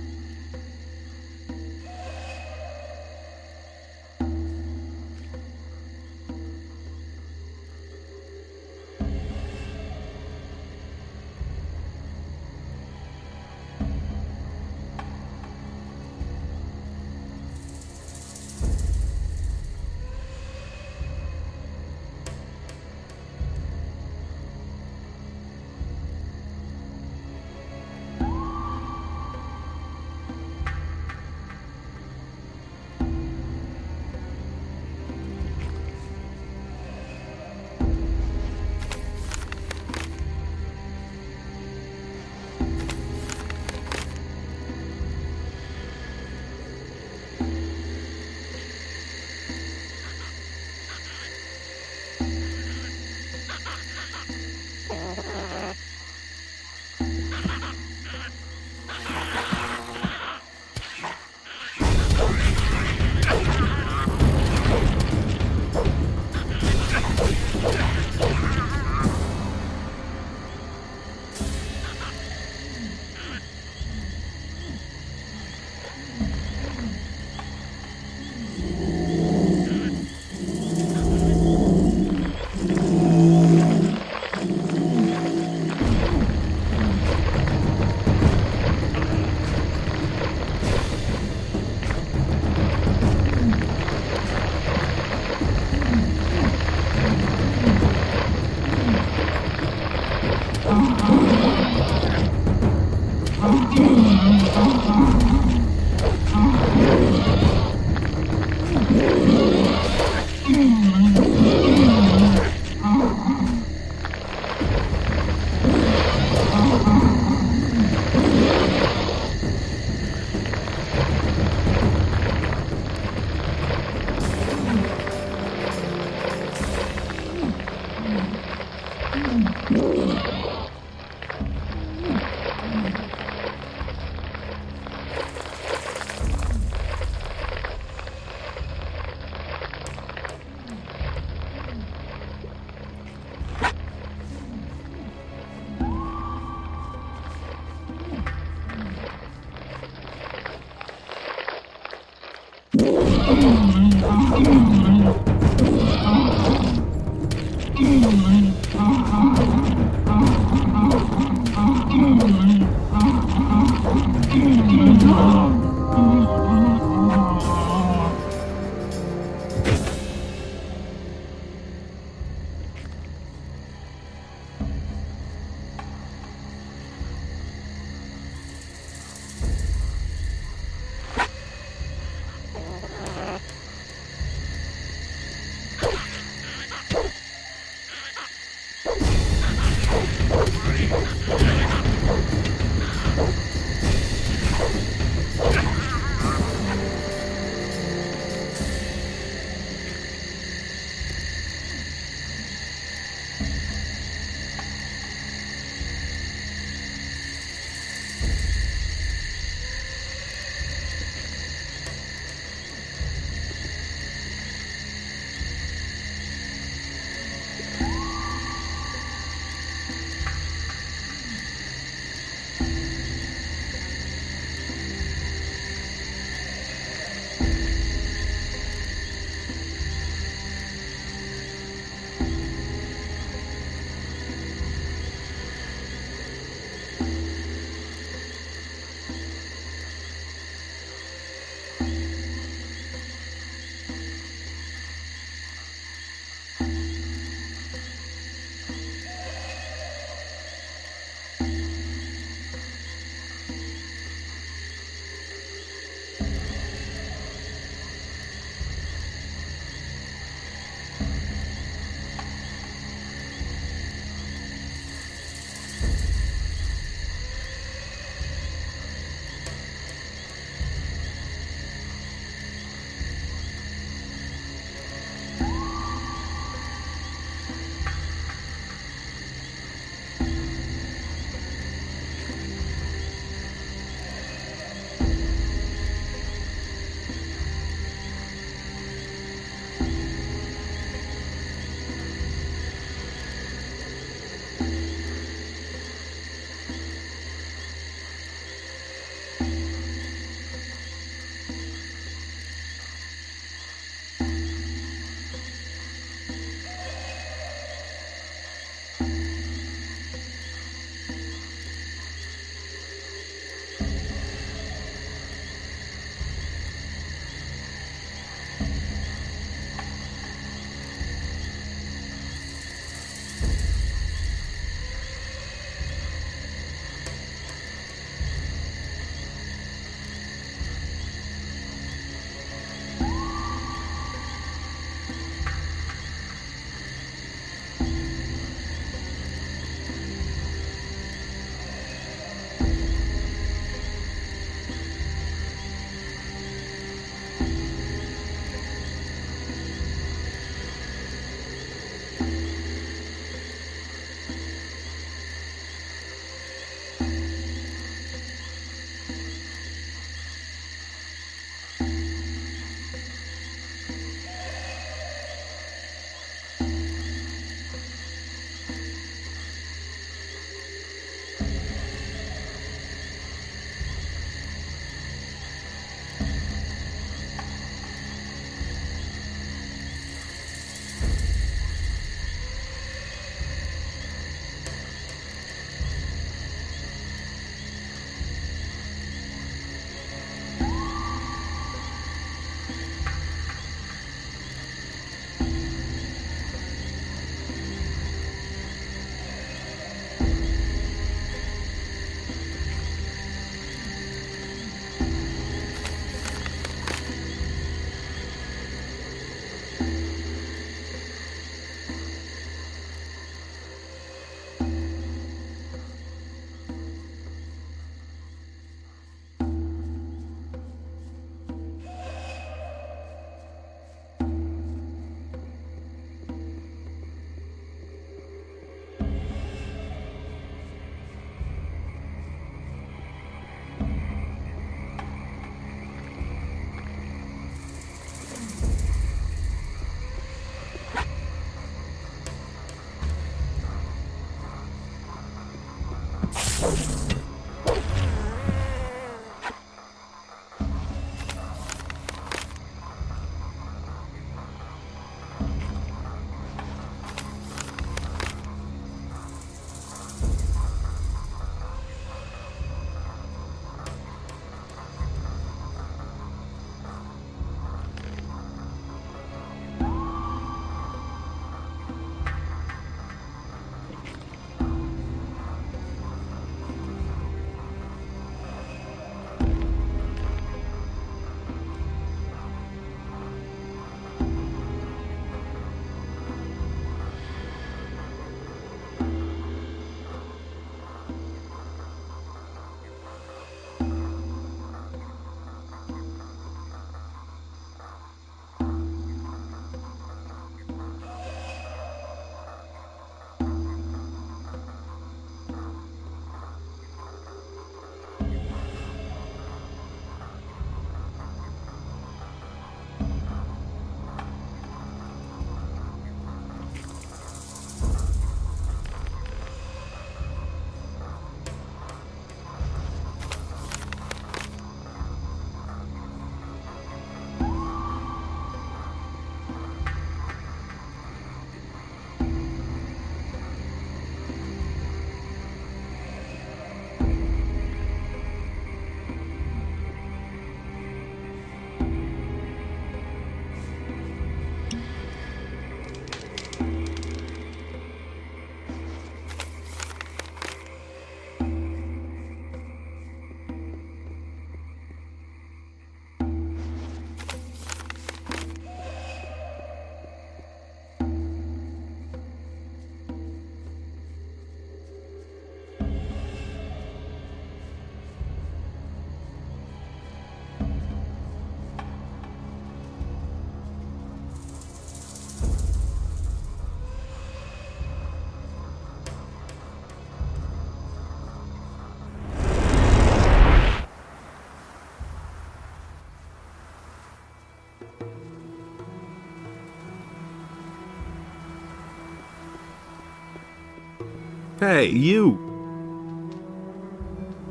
Hey, you!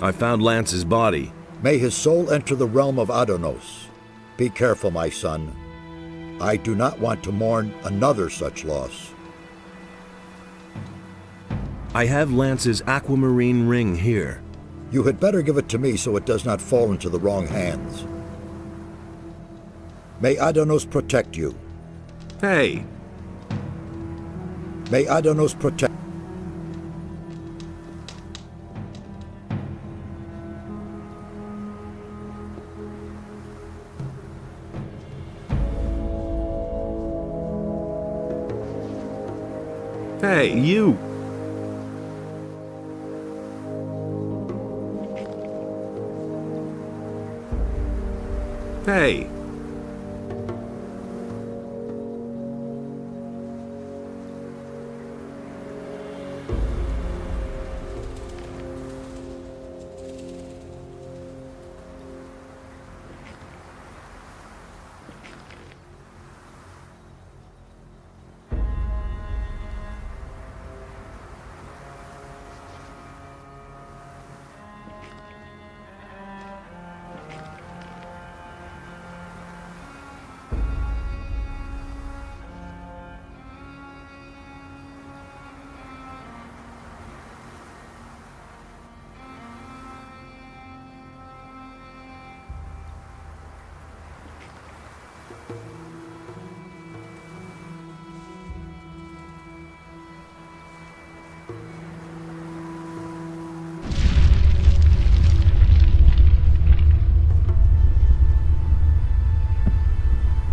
I found Lance's body. May his soul enter the realm of Adonos. Be careful, my son. I do not want to mourn another such loss. I have Lance's aquamarine ring here. You had better give it to me so it does not fall into the wrong hands. May Adonos protect you. Hey! May Adonos protect... Hey, you! Hey!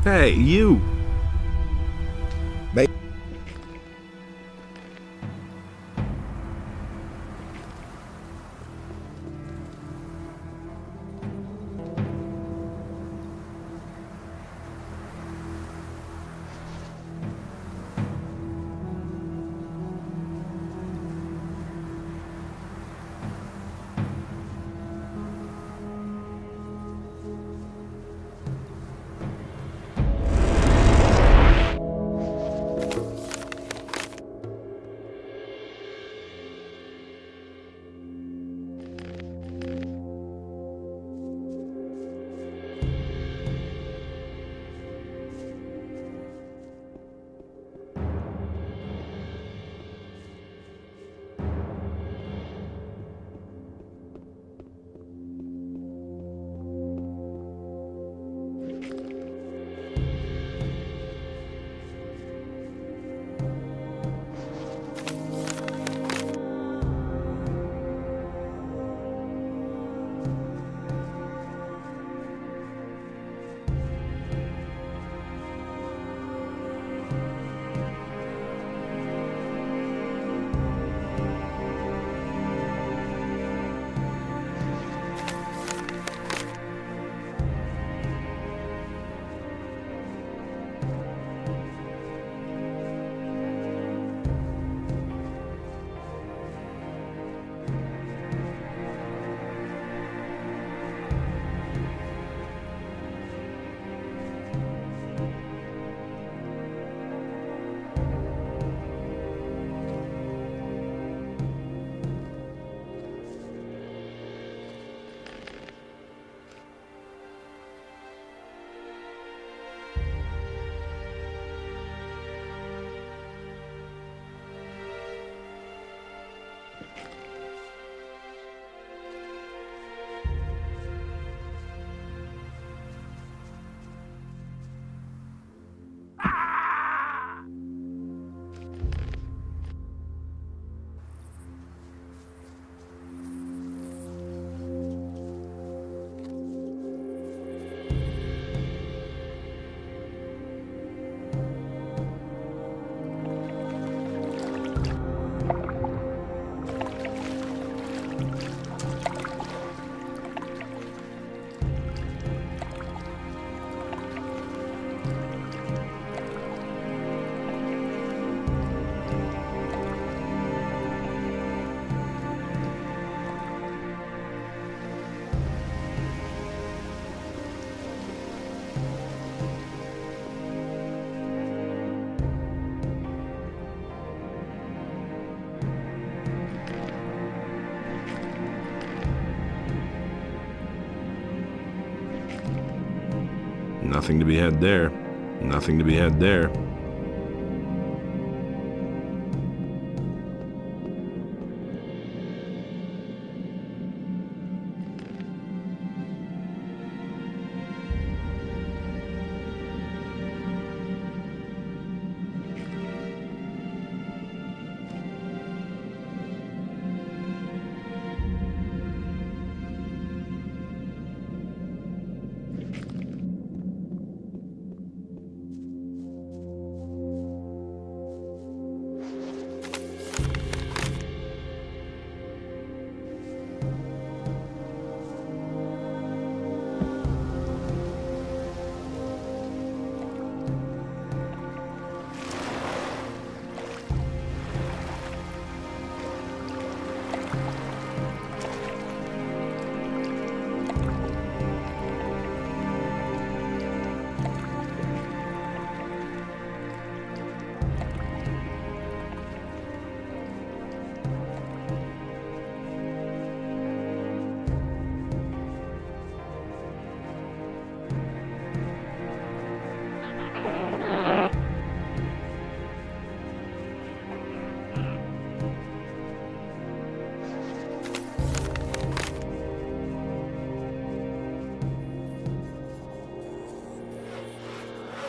Hey, you! May... Nothing to be had there. Nothing to be had there.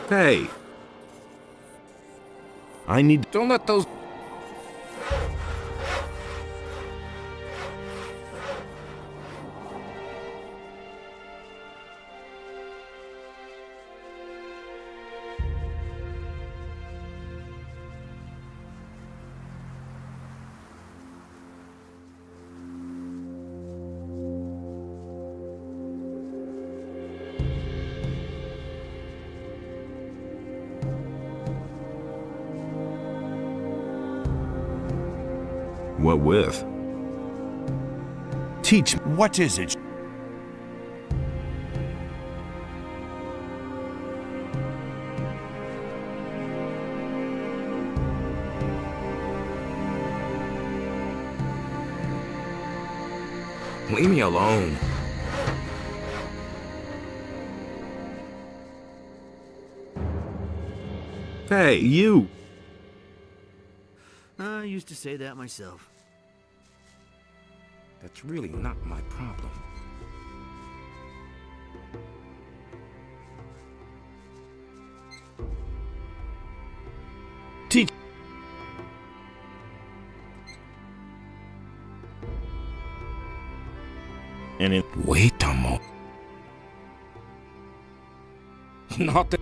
Hey! I need... Don't let those... What with? Teach me. What is it? Leave me alone. Hey, you! I used to say that myself. That's really not my problem. Teach. And it. Wait a moment. Not the.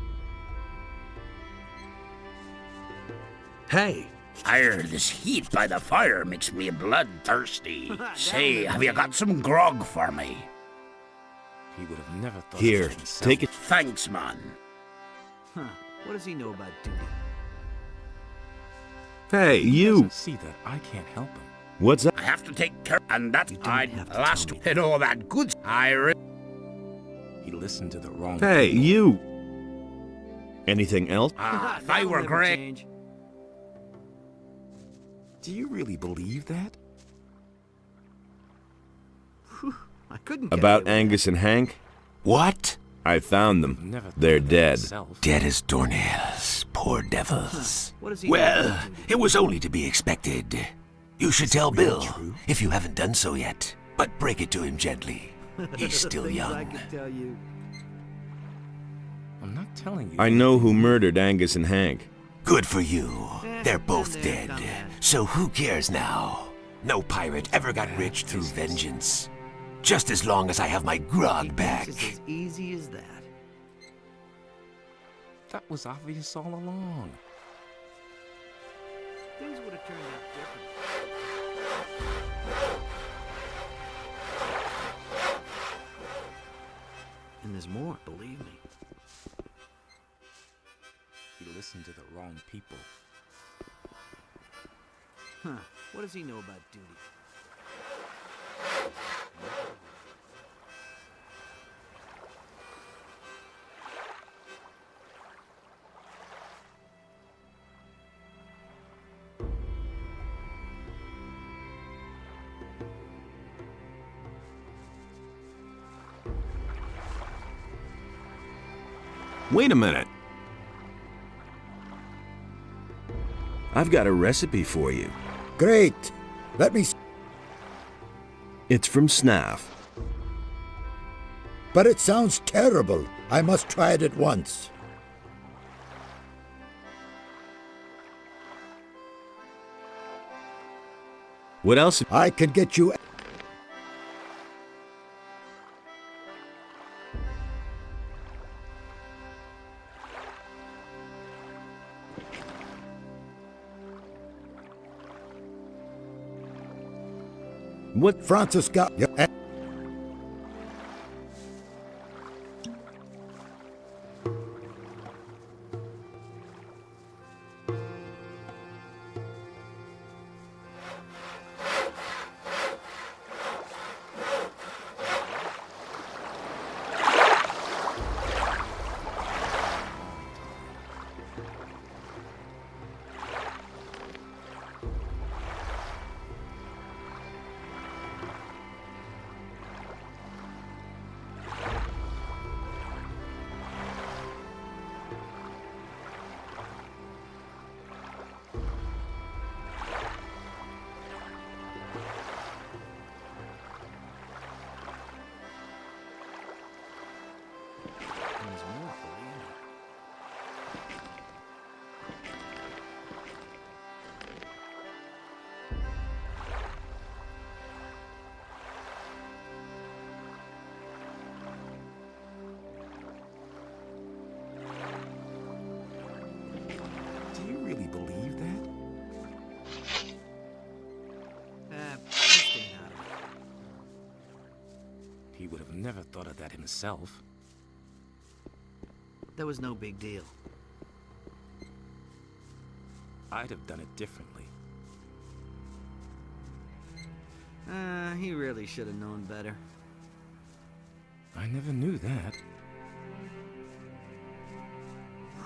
Hey! This heat by the fire makes me bloodthirsty. Say, have you got some grog for me? He would have never thought Here, of himself. take it. Thanks, man. Huh. What does he know about duty? Hey, He you! doesn't see that I can't help him. What's up? I have to take care, and that have to last tell me. and all that good. He listened to the wrong Hey, people. you! Anything else? If I were Greg. Do you really believe that? I couldn't get About away with Angus and Hank? What? I found them. Never thought They're of that dead. myself. Dead as doornails. Poor devils. What does he Well, know about duty? it was only to be expected. You should tell Bill, if you haven't done so yet. But break it to him gently. He's still Things I young. could tell you. I'm not telling you. I know who murdered Angus and Hank. Good for you. They're both been there, dead. done that. So who cares now? No pirate ever got rich through vengeance. Just as long as I have my grog back. It's as easy as that. That was obvious all along. Things would have turned out different. And there's more, believe me. He listened to the wrong people. Huh. What does he know about duty? Wait a minute. I've got a recipe for you. Great. Let me... It's from Snaff. But it sounds terrible. I must try it at once. What else? I can get you... What? Francis got... Do you really believe that? I'm staying out of it. He would have never thought of that himself. That was no big deal. I'd have done it differently. He really should have known better. I never knew that.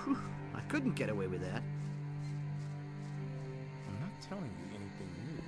Whew, I couldn't get away with that. I'm not telling you anything new.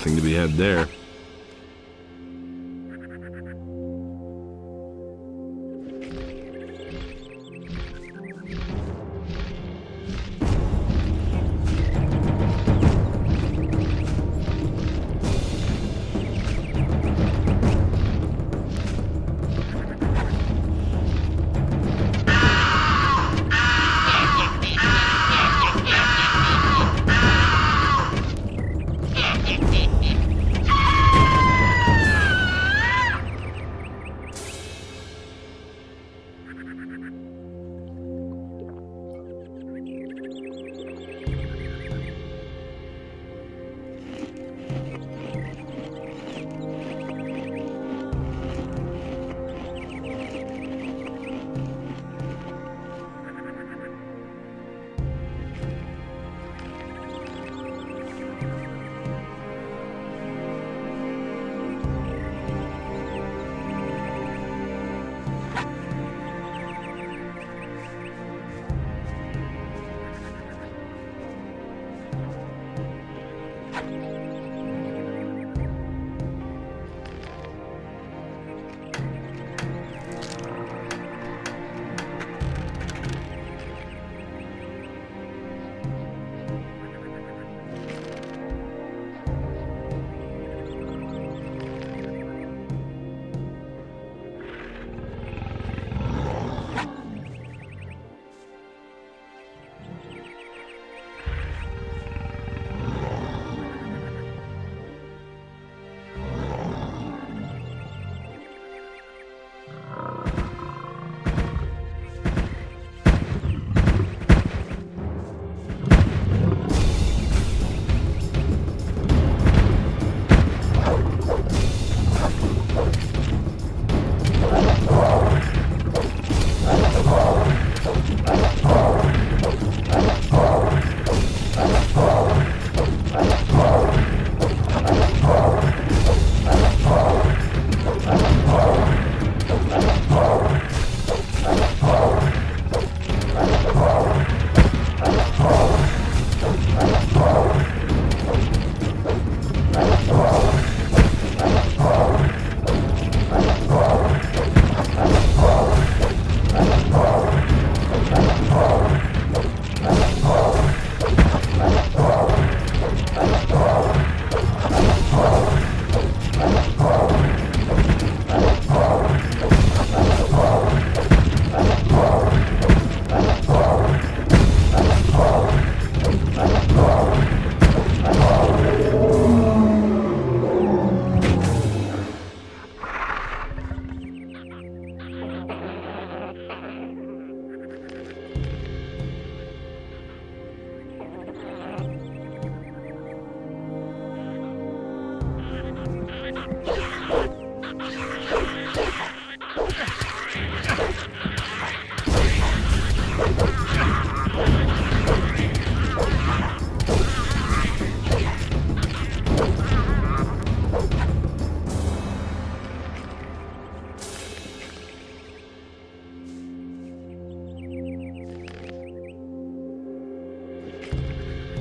Nothing to be had there.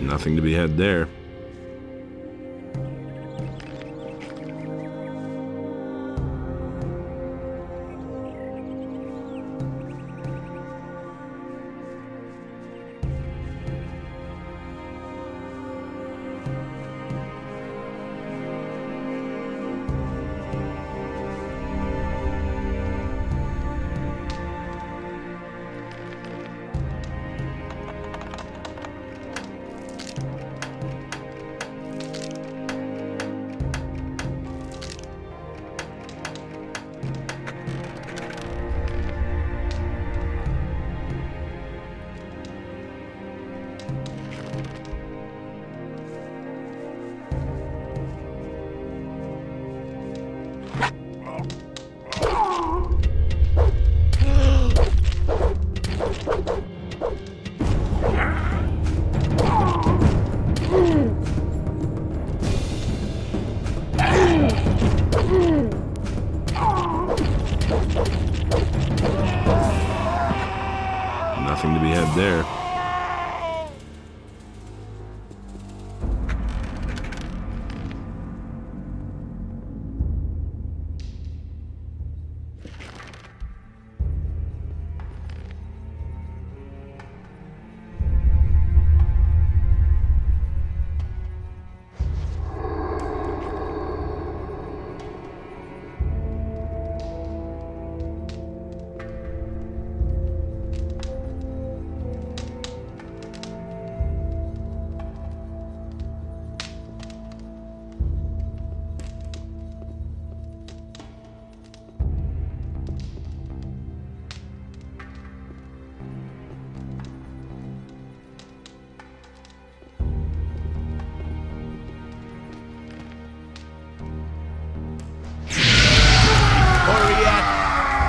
Nothing to be had there. Nothing to be had there.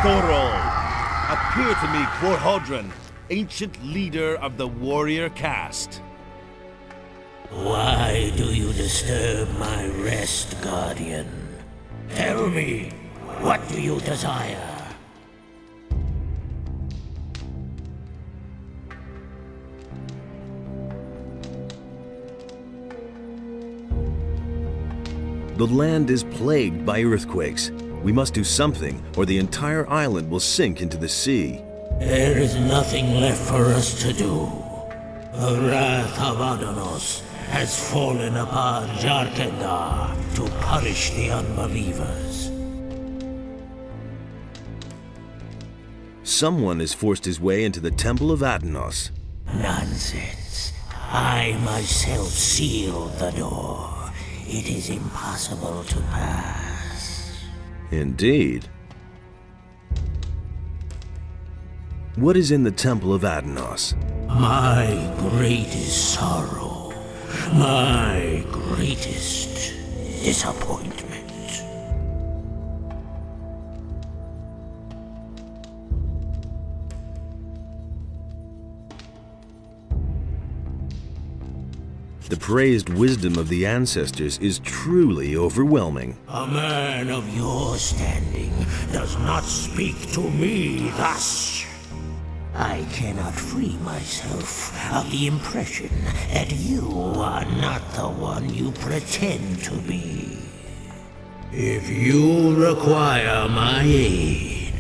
Thorol, appear to me Quorhodron, ancient leader of the warrior caste. Why do you disturb my rest, Guardian? Tell me, what do you desire? The land is plagued by earthquakes. We must do something, or the entire island will sink into the sea. There is nothing left for us to do. The wrath of Adanos has fallen upon Jarkendar to punish the unbelievers. Someone has forced his way into the Temple of Adanos. Nonsense. I myself sealed the door. It is impossible to pass. Indeed. What is in the Temple of Adanos? My greatest sorrow. My greatest disappointment. The praised wisdom of the ancestors is truly overwhelming. A man of your standing does not speak to me thus. I cannot free myself of the impression that you are not the one you pretend to be. If you require my aid,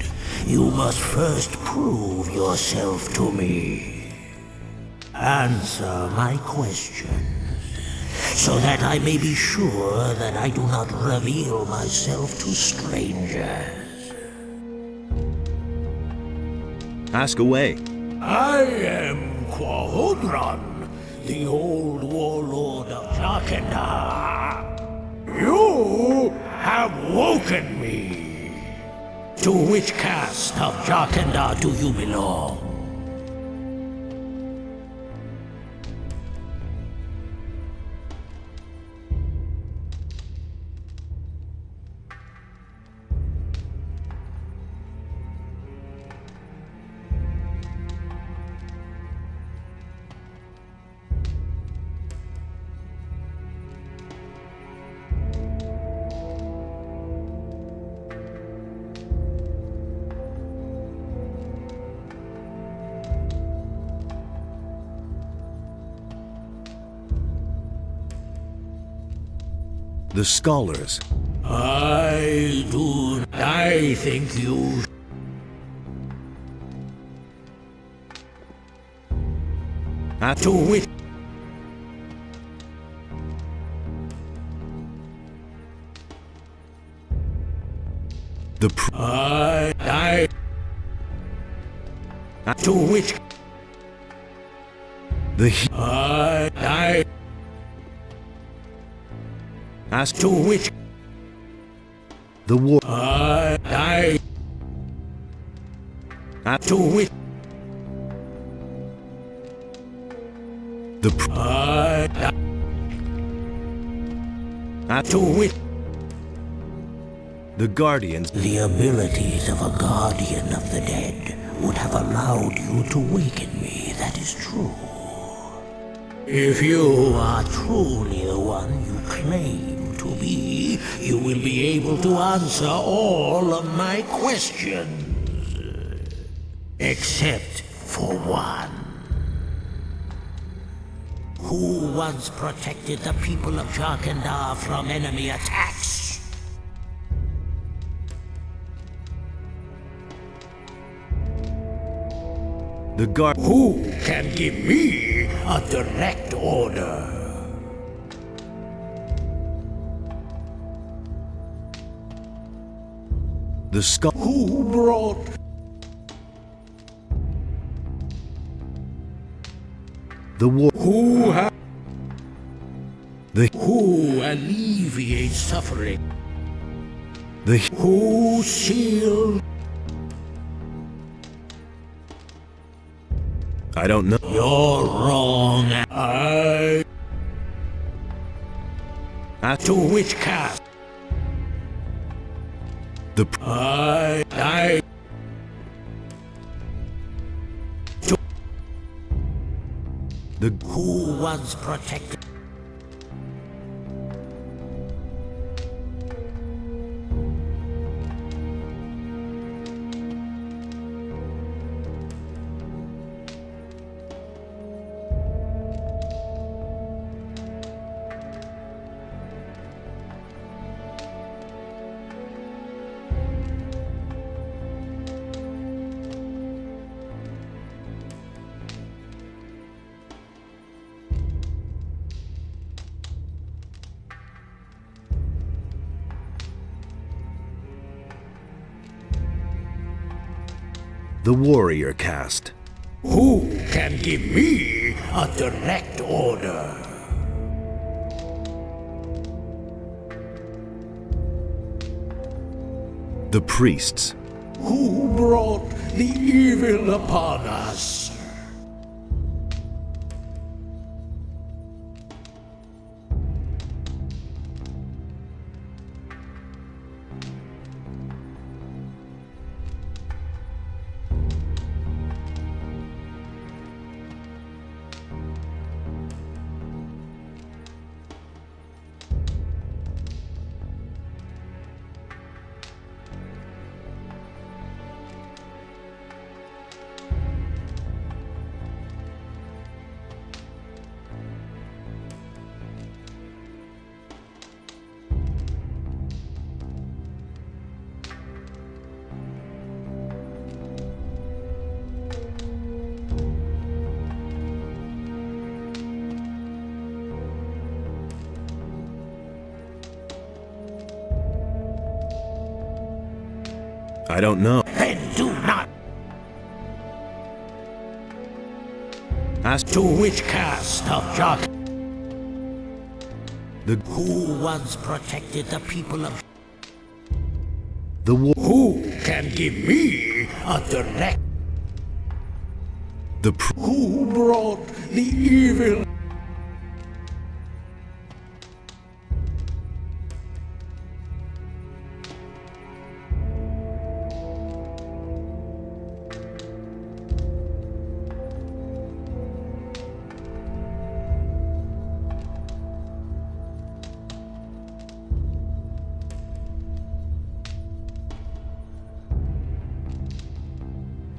you must first prove yourself to me. Answer my questions, so that I may be sure that I do not reveal myself to strangers. Ask away. I am Quorhodron, the old warlord of Jarkendar. You have woken me. To which caste of Jarkendar do you belong? The scholars. I think you... To which... The to which... The as to which... The war... to which... The to which... The guardians... The abilities of a guardian of the dead would have allowed you to waken me, that is true. If you are truly the one you claim to be, you will be able to answer all of my questions. Except for one. Who once protected the people of Jarkandar from enemy attacks? The guard... Who can give me a direct order? The skull... Who brought... The war... Who The... Who alleviates suffering? The... Who sealed... I don't know. You're wrong. To which cast? The... To... The... Who once protected... The warrior caste. Who can give me a direct order? The priests. Who brought the evil upon us? I don't know. Then do not. As to which caste of Jark? The... Who once protected the people of... The war... Who can give me a direct... The... Who brought the evil...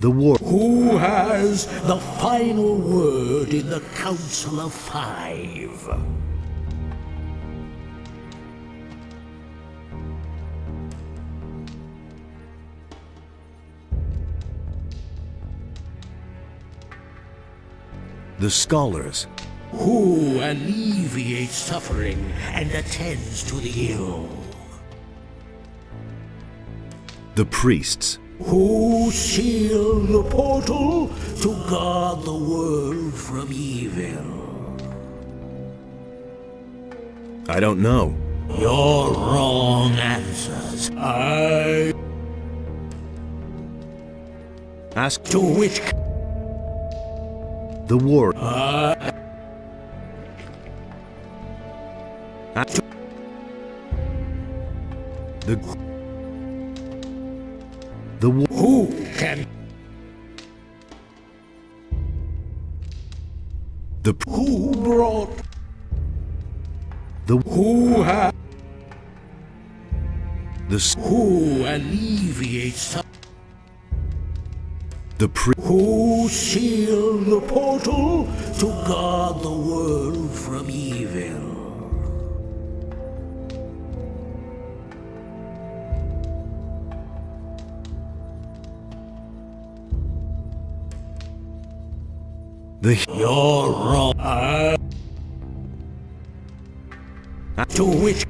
The war... Who has the final word in the Council of Five? The scholars. Who alleviates suffering and attends to the ill? The priests. Who seal the portal to guard the world from evil? I don't know. You're wrong answers. Ask to which the war. The war. Who can? The who brought? The who had? The who alleviates? The who sealed the portal to guard the world from evil? You're wrong. To which?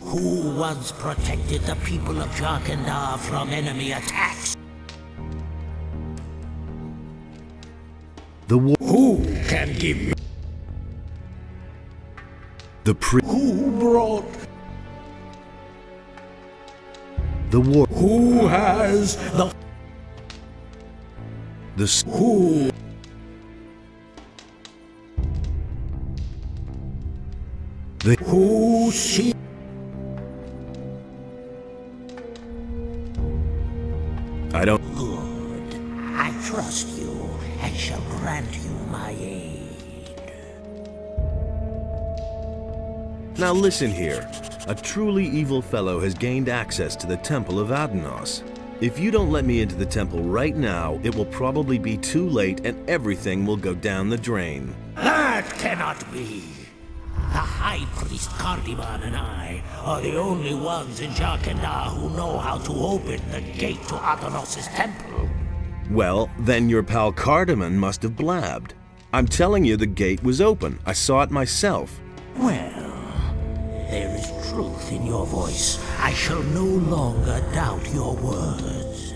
Who once protected the people of Jarkandar from enemy attacks? The war. Who can give me? The Who brought? The war. Who has the? Who? Who see? I don't. Good. I trust you and shall grant you my aid. Now listen here. A truly evil fellow has gained access to the Temple of Adanos. If you don't let me into the temple right now, it will probably be too late and everything will go down the drain. That cannot be. The High Priest Cardiman and I are the only ones in Jarkandar who know how to open the gate to Adanos' temple. Well, then your pal Cardiman must have blabbed. I'm telling you the gate was open. I saw it myself. Well, there is truth in your voice. I shall no longer doubt your words.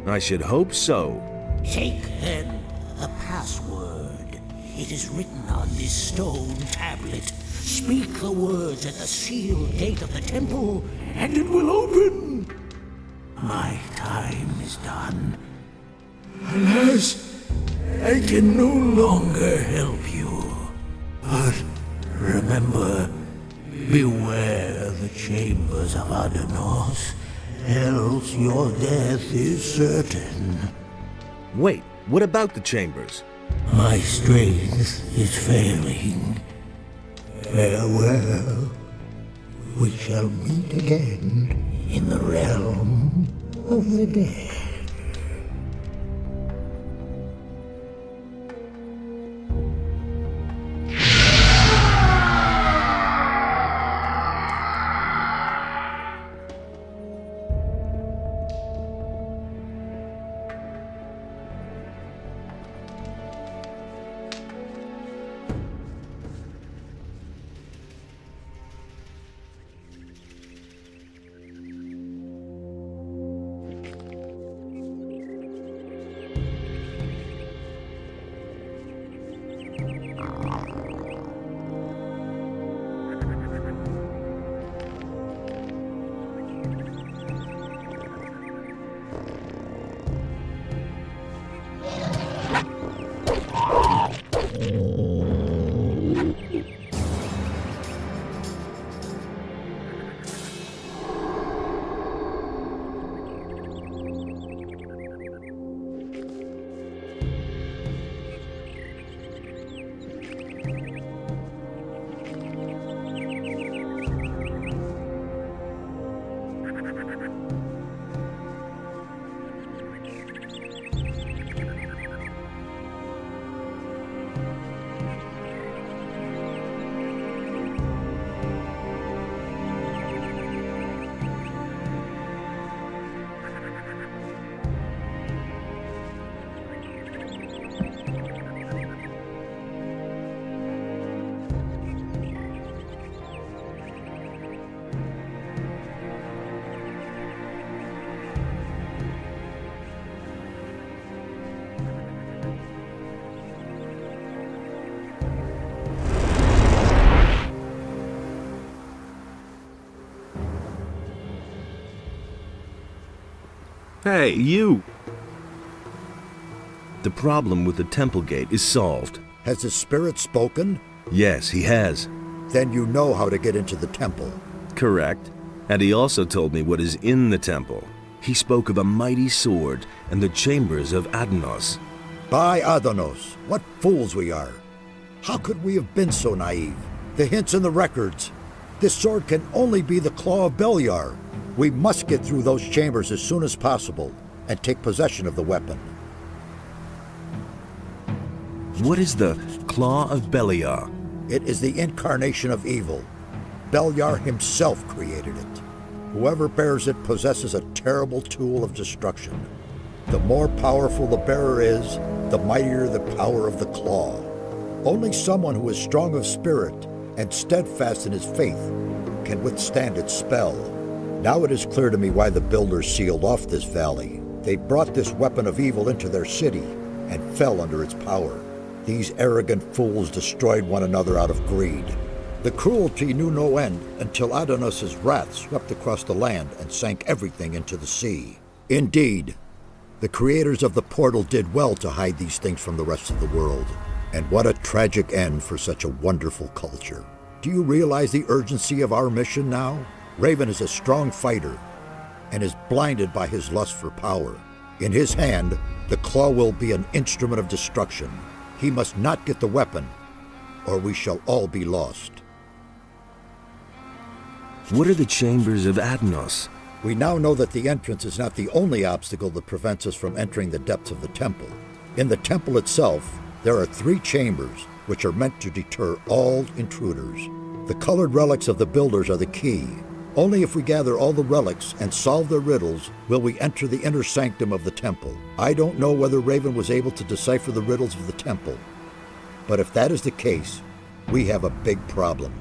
I should hope so. Take, then, the password. It is written on this stone tablet. Speak the words at the sealed gate of the temple, and it will open. My time is done. Alas, I can no longer help you. But remember, beware the chambers of Adanos, else your death is certain. Wait, what about the chambers? My strength is failing. Farewell. We shall meet again in the realm of the dead. Hey, you! The problem with the temple gate is solved. Has the spirit spoken? Yes, he has. Then you know how to get into the temple. Correct. And he also told me what is in the temple. He spoke of a mighty sword and the chambers of Adanos. By Adanos, what fools we are. How could we have been so naive? The hints in the records. This sword can only be the claw of Beliar. We must get through those chambers as soon as possible and take possession of the weapon. What is the claw of Beliar? It is the incarnation of evil. Beliar himself created it. Whoever bears it possesses a terrible tool of destruction. The more powerful the bearer is, the mightier the power of the claw. Only someone who is strong of spirit and steadfast in his faith can withstand its spell. Now it is clear to me why the builders sealed off this valley. They brought this weapon of evil into their city and fell under its power. These arrogant fools destroyed one another out of greed. The cruelty knew no end until Adanos' wrath swept across the land and sank everything into the sea. Indeed, the creators of the portal did well to hide these things from the rest of the world. And what a tragic end for such a wonderful culture. Do you realize the urgency of our mission now? Raven is a strong fighter and is blinded by his lust for power. In his hand, the claw will be an instrument of destruction. He must not get the weapon, or we shall all be lost. What are the chambers of Adanos? We now know that the entrance is not the only obstacle that prevents us from entering the depths of the temple. In the temple itself, there are 3 chambers which are meant to deter all intruders. The colored relics of the builders are the key. Only if we gather all the relics and solve their riddles will we enter the inner sanctum of the temple. I don't know whether Raven was able to decipher the riddles of the temple, but if that is the case, we have a big problem.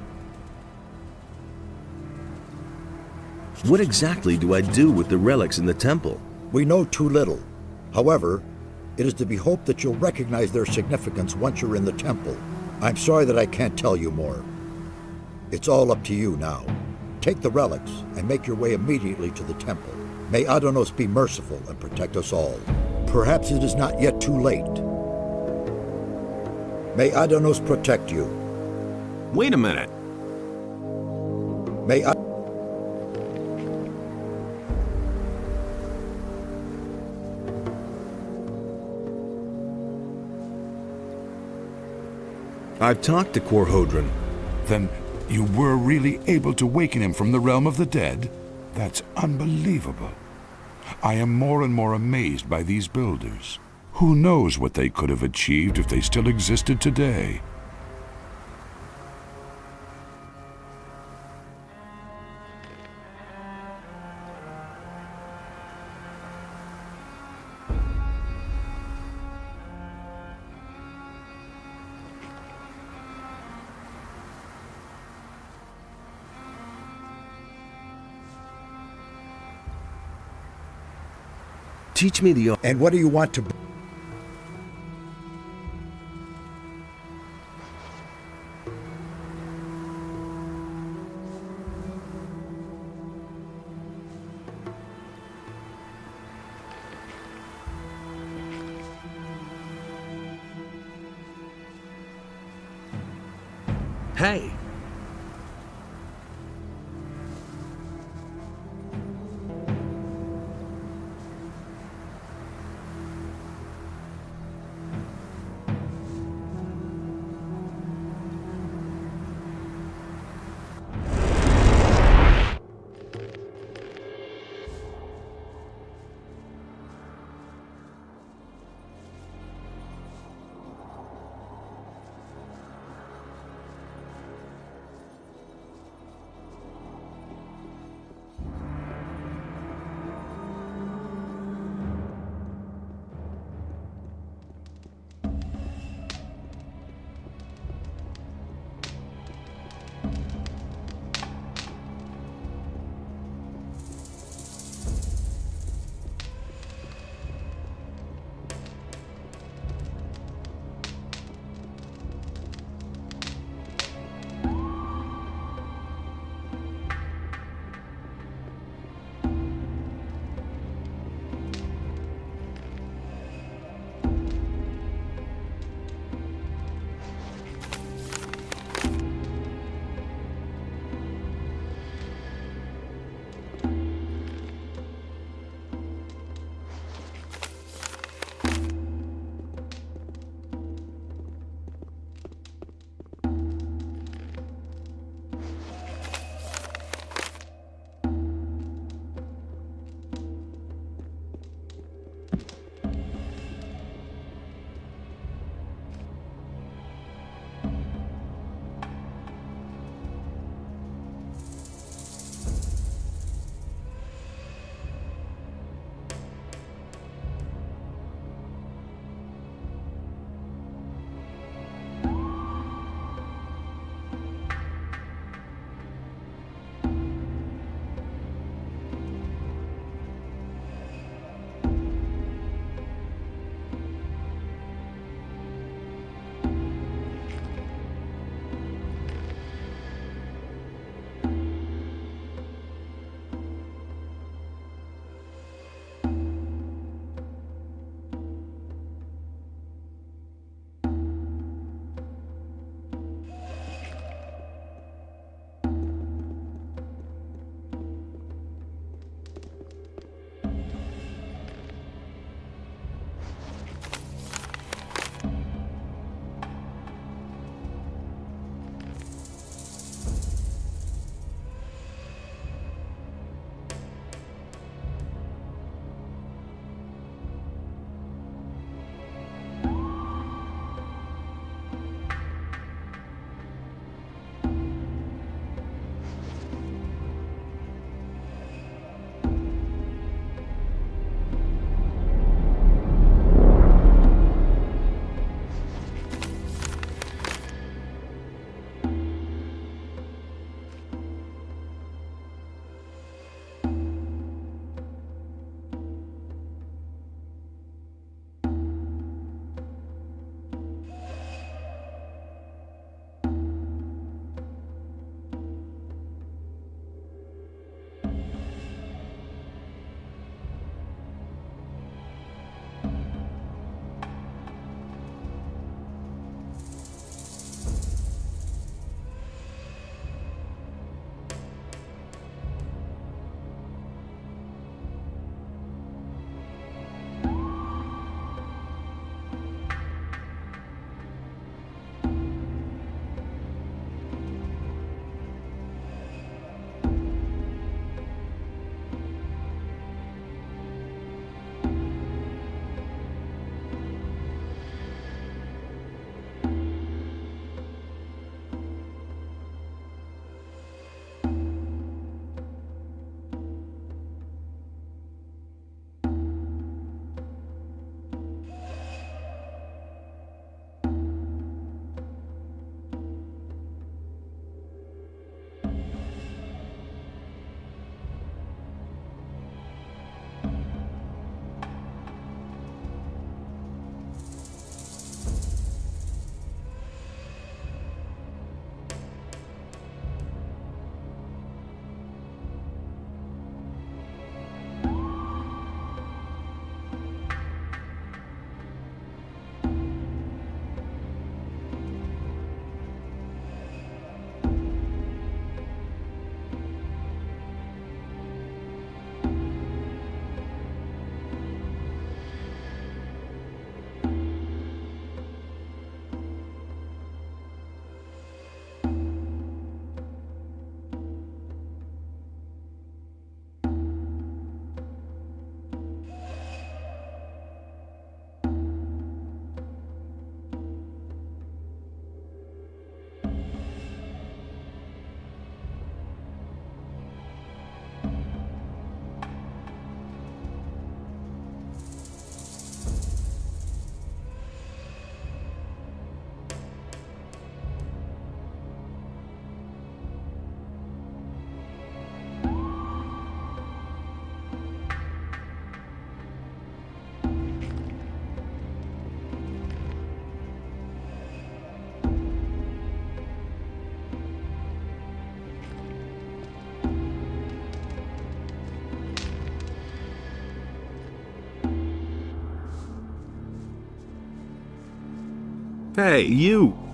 What exactly do I do with the relics in the temple? We know too little. However, it is to be hoped that you'll recognize their significance once you're in the temple. I'm sorry that I can't tell you more. It's all up to you now. Take the relics and make your way immediately to the temple. May Adanos be merciful and protect us all. Perhaps it is not yet too late. May Adanos protect you. Wait a minute. May I've talked to Korhodron. Then you were really able to waken him from the realm of the dead? That's unbelievable. I am more and more amazed by these builders. Who knows what they could have achieved if they still existed today? Teach me the... And what do you want to... Hey! Hey, you!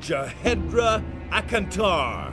Jahedra Akantar.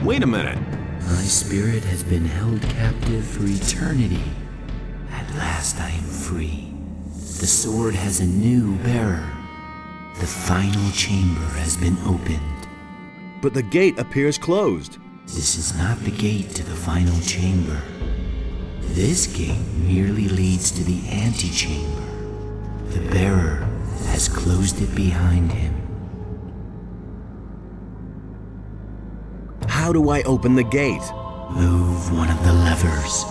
Wait a minute. My spirit has been held captive for eternity. At last I am free. The sword has a new bearer. The final chamber has been opened. But the gate appears closed. This is not the gate to the final chamber. This gate merely leads to the antechamber. The bearer has closed it behind him. How do I open the gate? Move one of the levers.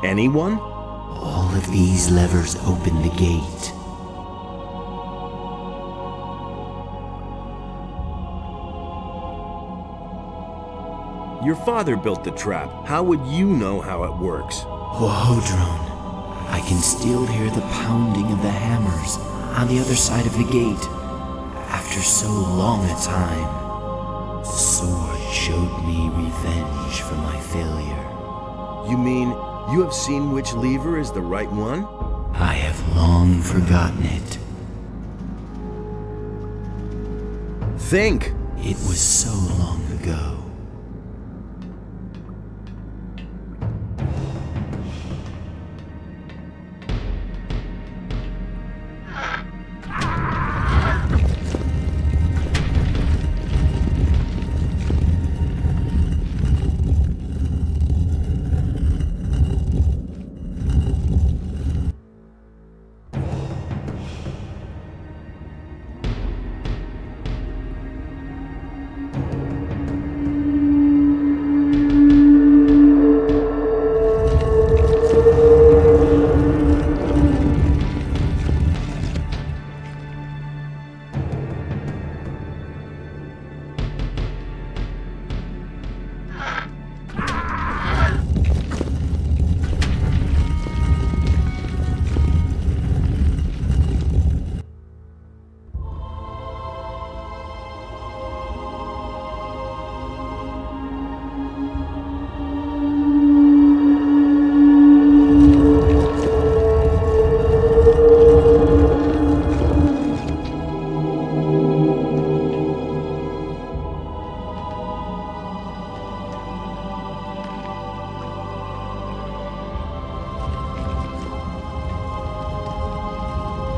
Anyone? All of these levers open the gate. Your father built the trap. How would you know how it works? Whohodron, I can still hear the pounding of the hammers on the other side of the gate. After so long a time, the sword showed me revenge for my failure. You mean you have seen which lever is the right one? I have long forgotten it. Think! It was so long ago.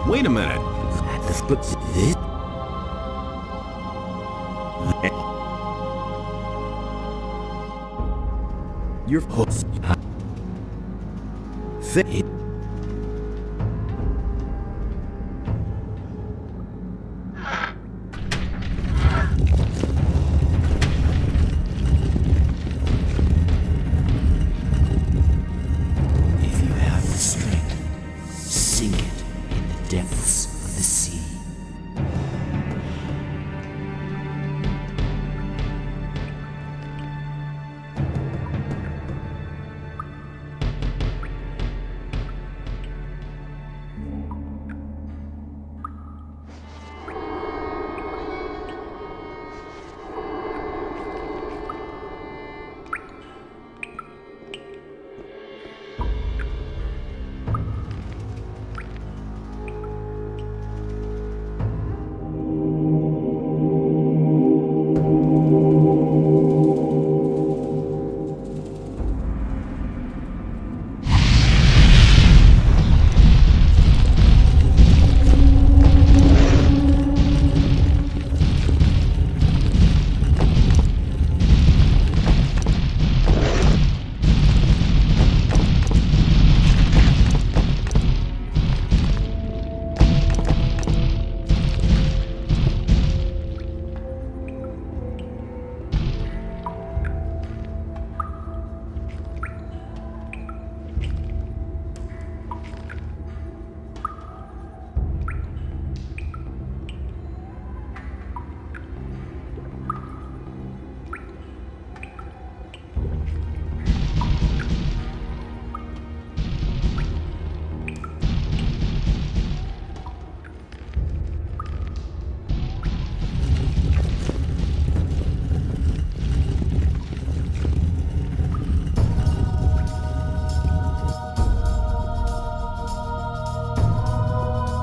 Wait a minute. But this... Your... Think... If you have the strength, sink it in the depths of the sea.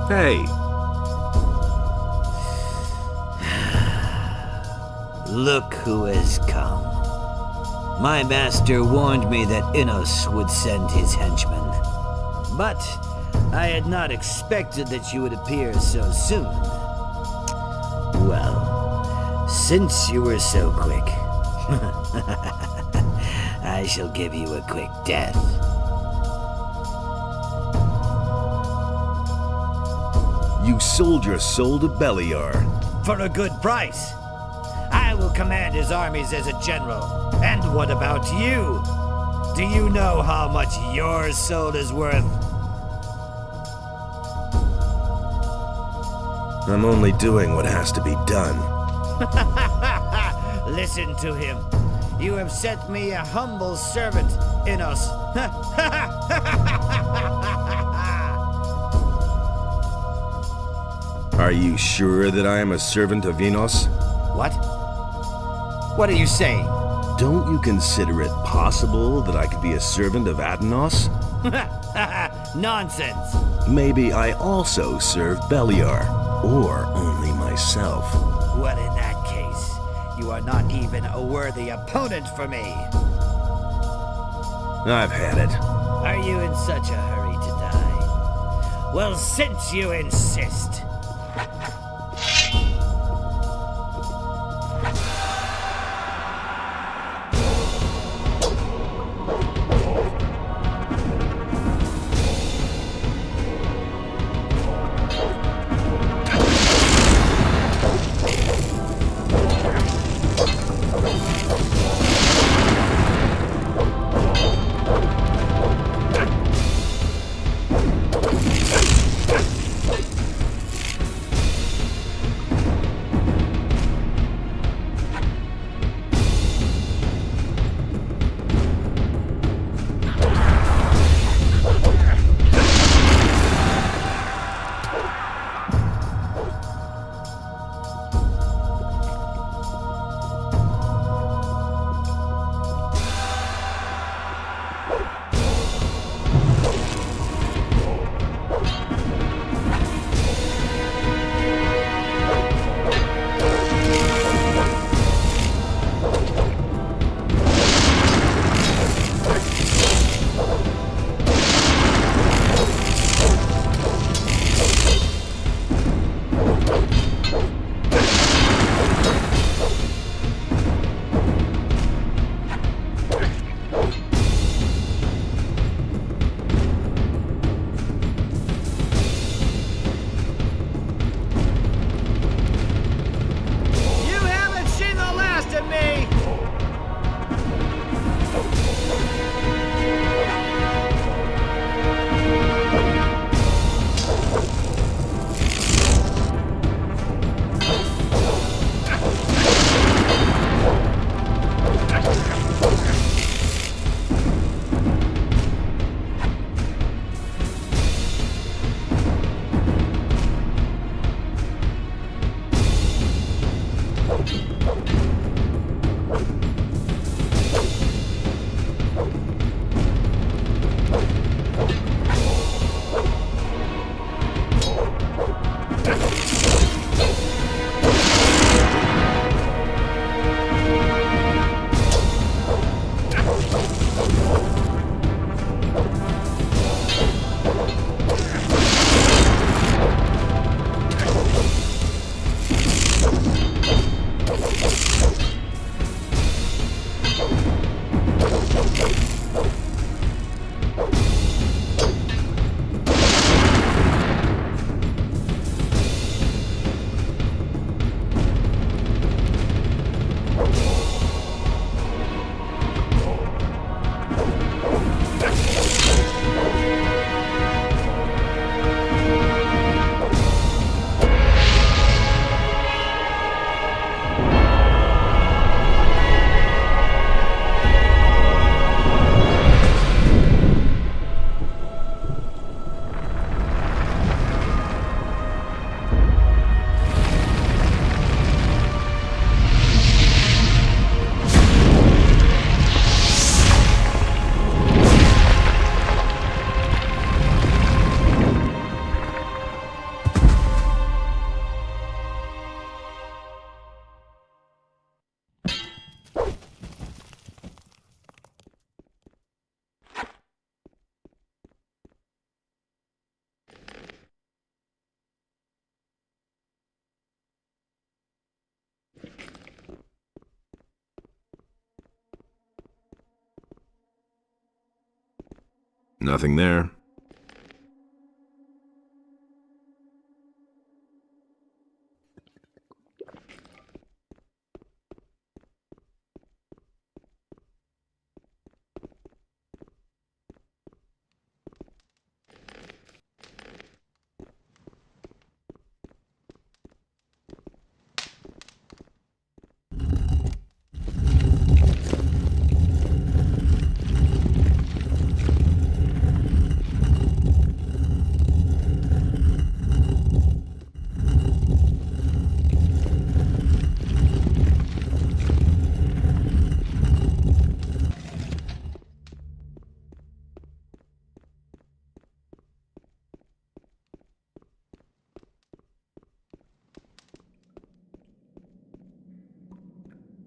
Hey. Look who has come. My master warned me that Innos would send his henchmen. But I had not expected that you would appear so soon. Well, since you were so quick, I shall give you a quick death. You sold your soul to Beliar. For a good price. I will command his armies as a general. And what about you? Do you know how much your soul is worth? I'm only doing what has to be done. Listen to him. You have set me a humble servant, Innos. Are you sure that I am a servant of Innos? What? What are you saying? Don't you consider it possible that I could be a servant of Adanos? Nonsense. Maybe I also serve Beliar, or only myself. Well, in that case, you are not even a worthy opponent for me. I've had it. Are you in such a hurry to die? Well, since you insist. Nothing there.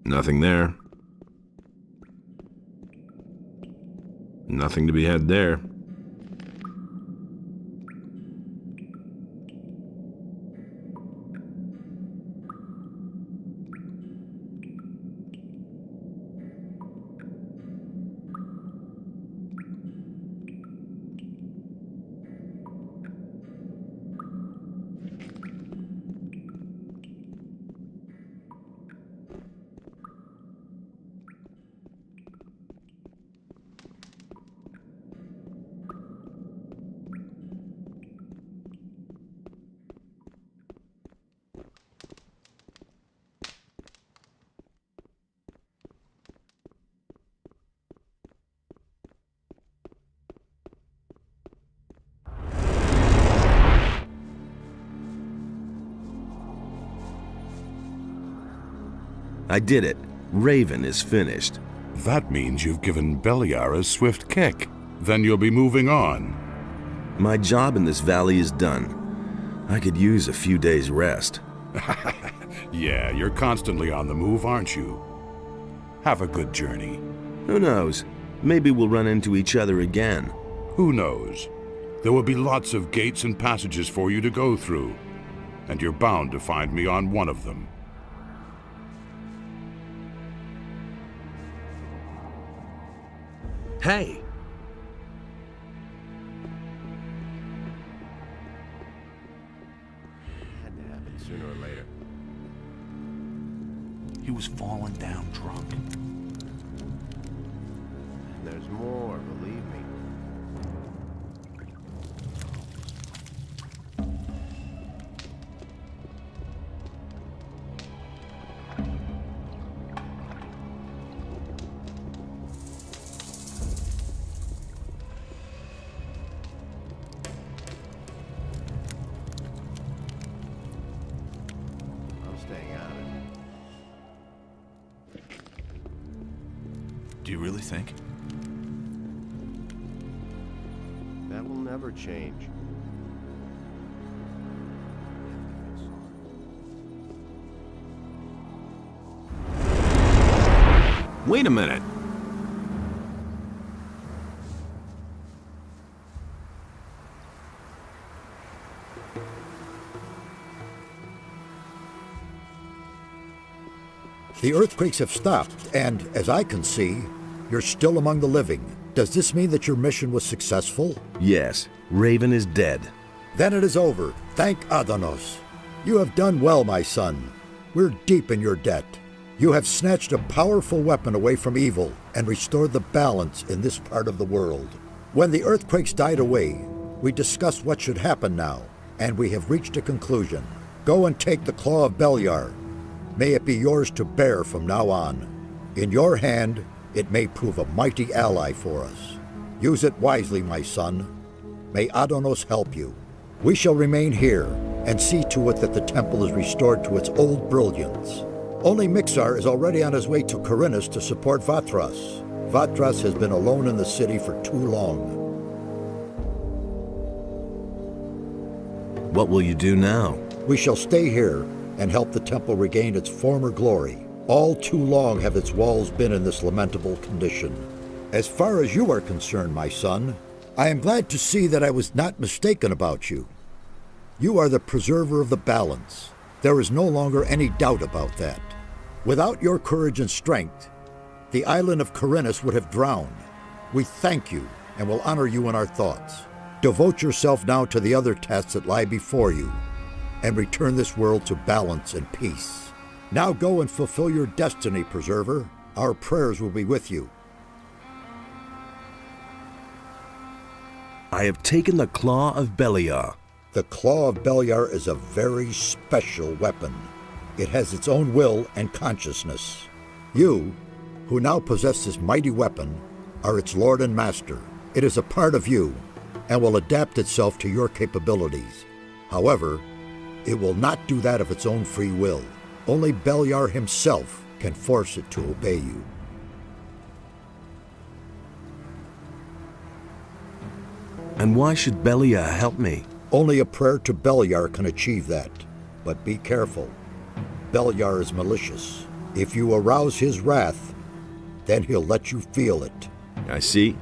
Nothing there. Nothing to be had there. I did it. Raven is finished. That means you've given Beliar a swift kick. Then you'll be moving on. My job in this valley is done. I could use a few days' rest. Yeah, you're constantly on the move, aren't you? Have a good journey. Who knows? Maybe we'll run into each other again. Who knows? There will be lots of gates and passages for you to go through, and you're bound to find me on one of them. Hey! Had to happen sooner or later. He was falling down drunk. There's more, believe me. I'm staying out of it. Do you really think? That will never change. Wait a minute. The earthquakes have stopped, and as I can see, you're still among the living. Does this mean that your mission was successful? Yes, Raven is dead. Then it is over. Thank Adanos. You have done well, my son. We're deep in your debt. You have snatched a powerful weapon away from evil and restored the balance in this part of the world. When the earthquakes died away, we discussed what should happen now, and we have reached a conclusion. Go and take the Claw of Beliar. May it be yours to bear from now on. In your hand, it may prove a mighty ally for us. Use it wisely, my son. May Adanos help you. We shall remain here and see to it that the temple is restored to its old brilliance. Only Mixar is already on his way to Corinus to support Vatras. Vatras has been alone in the city for too long. What will you do now? We shall stay here and help the temple regain its former glory. All too long have its walls been in this lamentable condition. As far as you are concerned, my son, I am glad to see that I was not mistaken about you. You are the preserver of the balance. There is no longer any doubt about that. Without your courage and strength, the island of Corinus would have drowned. We thank you and will honor you in our thoughts. Devote yourself now to the other tasks that lie before you, and return this world to balance and peace. Now go and fulfill your destiny, Preserver. Our prayers will be with you. I have taken the Claw of Beliar. The Claw of Beliar is a very special weapon. It has its own will and consciousness. You, who now possess this mighty weapon, are its lord and master. It is a part of you, and will adapt itself to your capabilities. However, it will not do that of its own free will. Only Beliar himself can force it to obey you. And why should Beliar help me? Only a prayer to Beliar can achieve that. But be careful. Beliar is malicious. If you arouse his wrath, then he'll let you feel it. I see.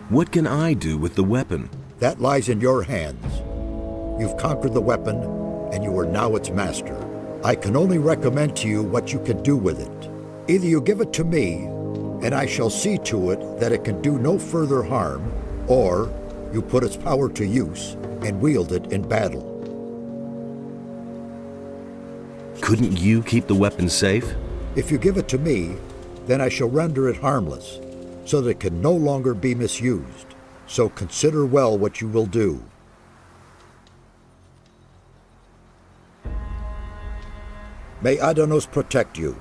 What can I do with the weapon? That lies in your hands. You've conquered the weapon, and you are now its master. I can only recommend to you what you can do with it. Either you give it to me, and I shall see to it that it can do no further harm, or you put its power to use and wield it in battle. Couldn't you keep the weapon safe? If you give it to me, then I shall render it harmless, so that it can no longer be misused. So consider well what you will do. May Adanos protect you.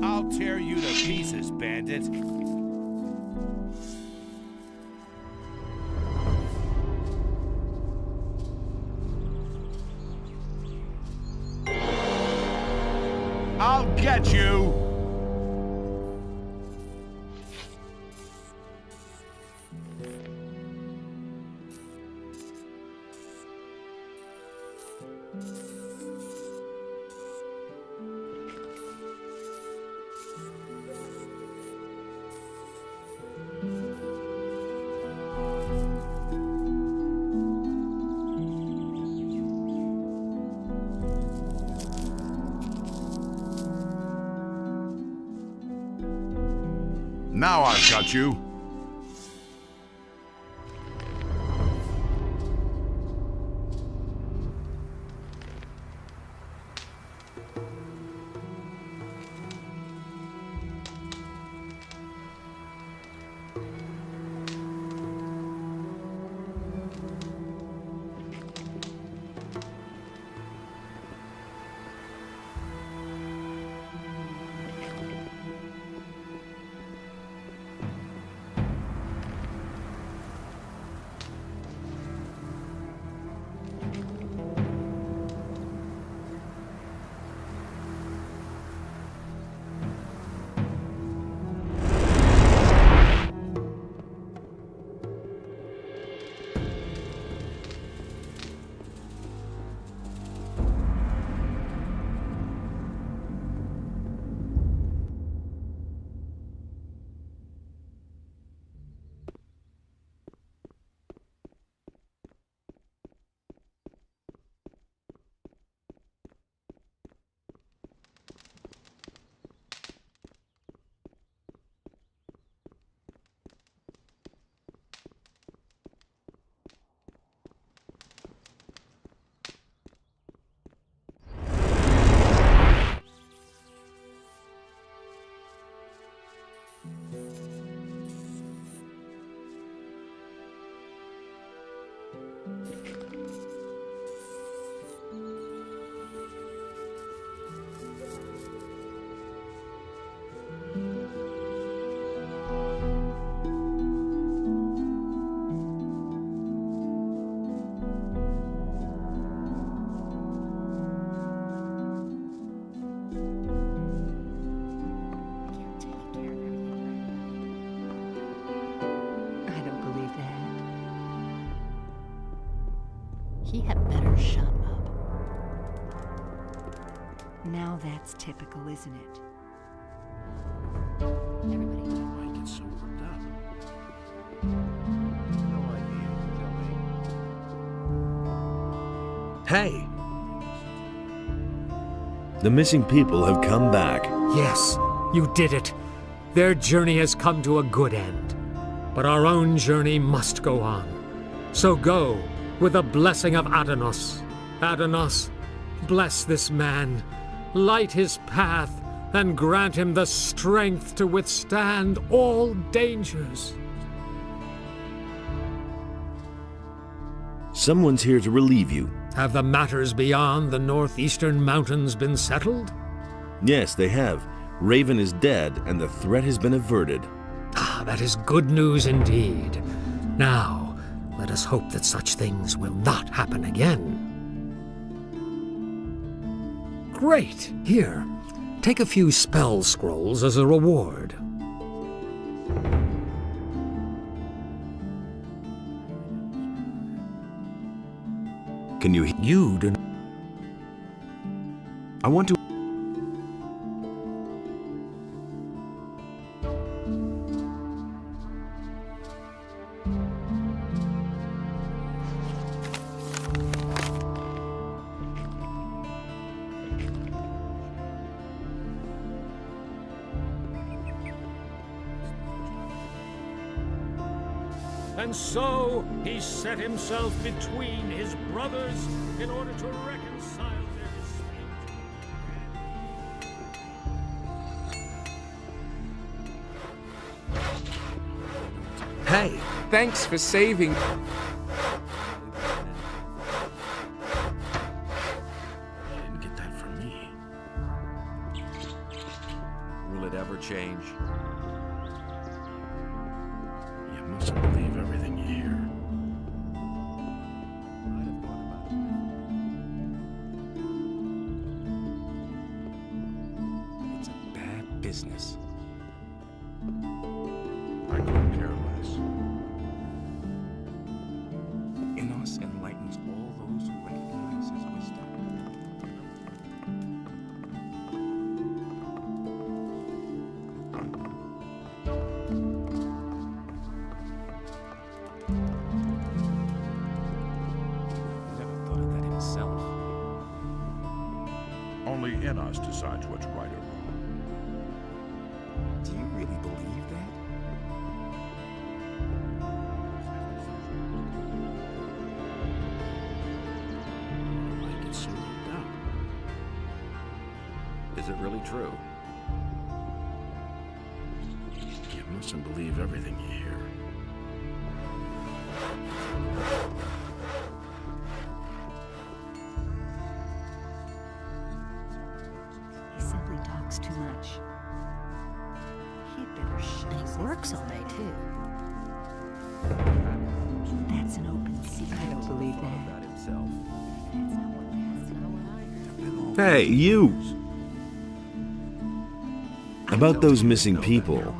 I'll tear you to pieces, bandit. I'll get you! Now I've got you. I don't believe that. He had better shut up. Now that's typical, isn't it? Everybody. Why get so worked up? No idea. Tell me. Hey! The missing people have come back. Yes, you did it. Their journey has come to a good end. But our own journey must go on. So go with the blessing of Adanos. Adanos, bless this man, light his path, and grant him the strength to withstand all dangers. Someone's here to relieve you. Have the matters beyond the northeastern mountains been settled? Yes, they have. Raven is dead, and the threat has been averted. Ah, that is good news indeed. Now, let us hope that such things will not happen again. Great! Here, take a few spell scrolls as a reward. Can you... You do not... I want to... And so he set himself between his brothers in order to reconcile their dispute. Hey, thanks for saving. You didn't get that from me. Will it ever change? You mustn't believe everything you hear. It's a bad business. I couldn't care less. Enos enlightens all those who recognize his wisdom. Never thought of that himself. Only Enos decides what's right or wrong. Do you really believe that? Why get so worked up? Is it really true? You mustn't believe everything you hear. He simply talks too much. He'd better shut And he works all day, too. That's an open secret. I don't believe that. About himself. Hey, you! About those missing people.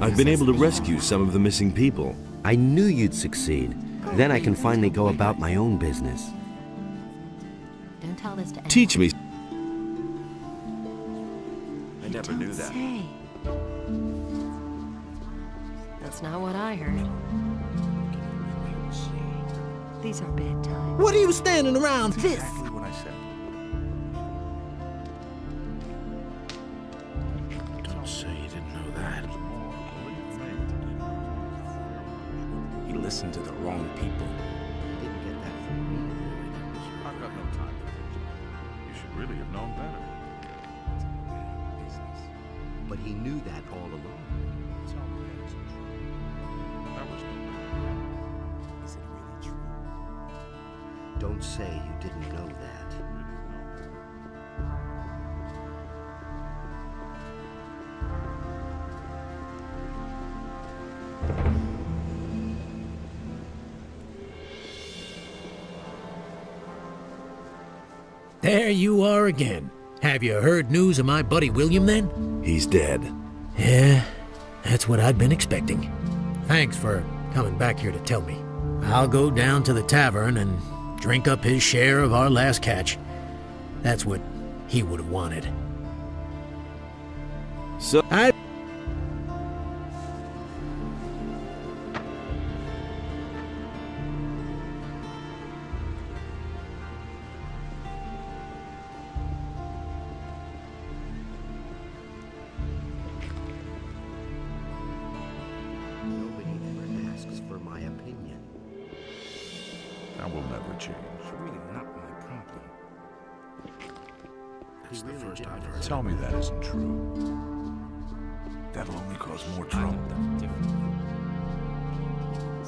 I've been able to rescue some of the missing people. I knew you'd succeed. Then I can finally go about my own business. Don't tell this to anyone. Teach me. I never knew that. Hey, That's not what I heard. these are bad times. What are you standing around? This. Exactly what I said. Don't say you didn't know that. He listened to the wrong people. Didn't get that from me. I've got no time for this. You should really have known better. but he knew that all along. Tell me that isn't true. That was no. Is it really true? Don't say you didn't know that. There you are again. Have you heard news of my buddy William then? He's dead. Yeah, that's what I'd been expecting. Thanks for coming back here to tell me. I'll go down to the tavern and drink up his share of our last catch. That's what he would have wanted. So Nobody ever asks for my opinion. That will never change. It's really not my problem. That's the first I've heard. Tell me that isn't true. That'll only cause more trouble.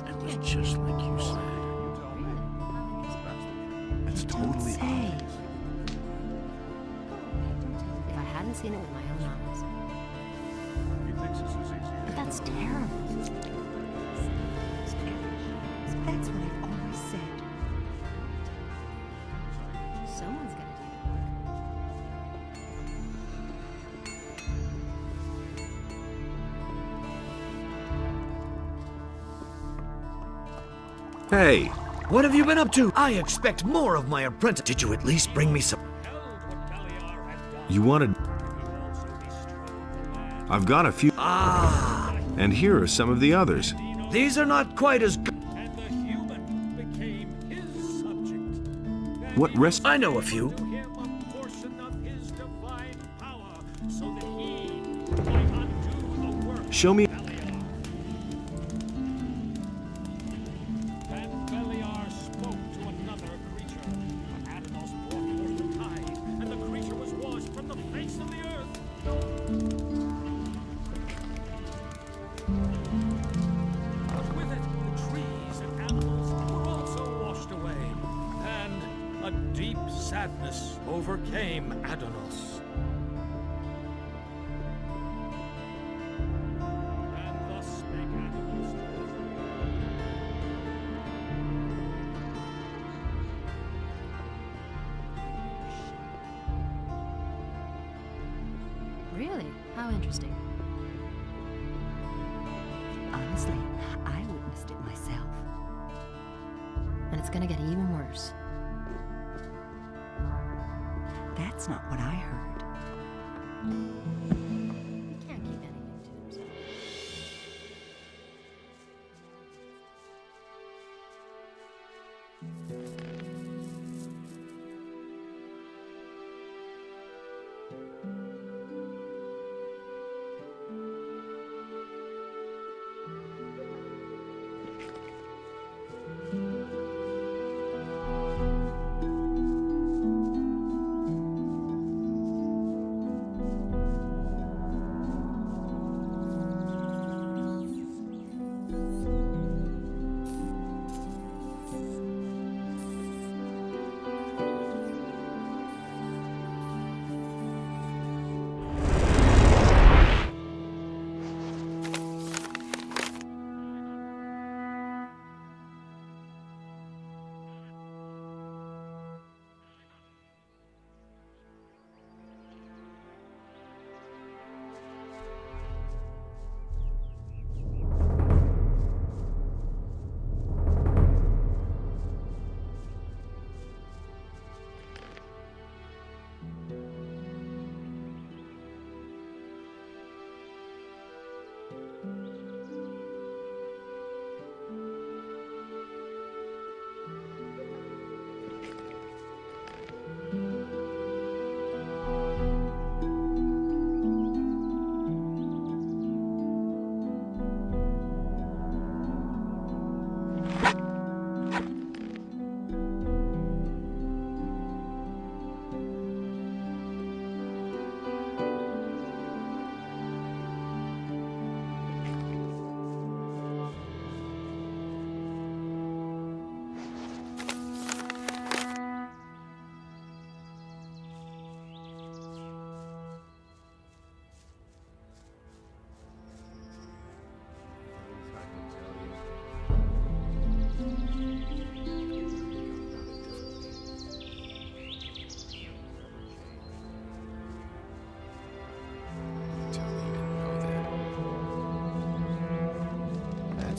It was just like you said. It's totally obvious. If I hadn't seen it with my own eyes. He thinks this is easy. But that's terrible. That's what I've always said. Someone's gonna do Hey, What have you been up to? I expect more of my apprentice. Did you at least bring me some? you wanted... I've got a few... Ah, And here are some of the others. these are not quite as good. What rest... I know a few. Show me... With it, the trees and animals were also washed away, and a deep sadness overcame Adanos. And thus spake Adanos to Really? How interesting. Honestly, I witnessed it myself. And it's gonna get even worse. That's not what I heard. He can't keep anything to himself.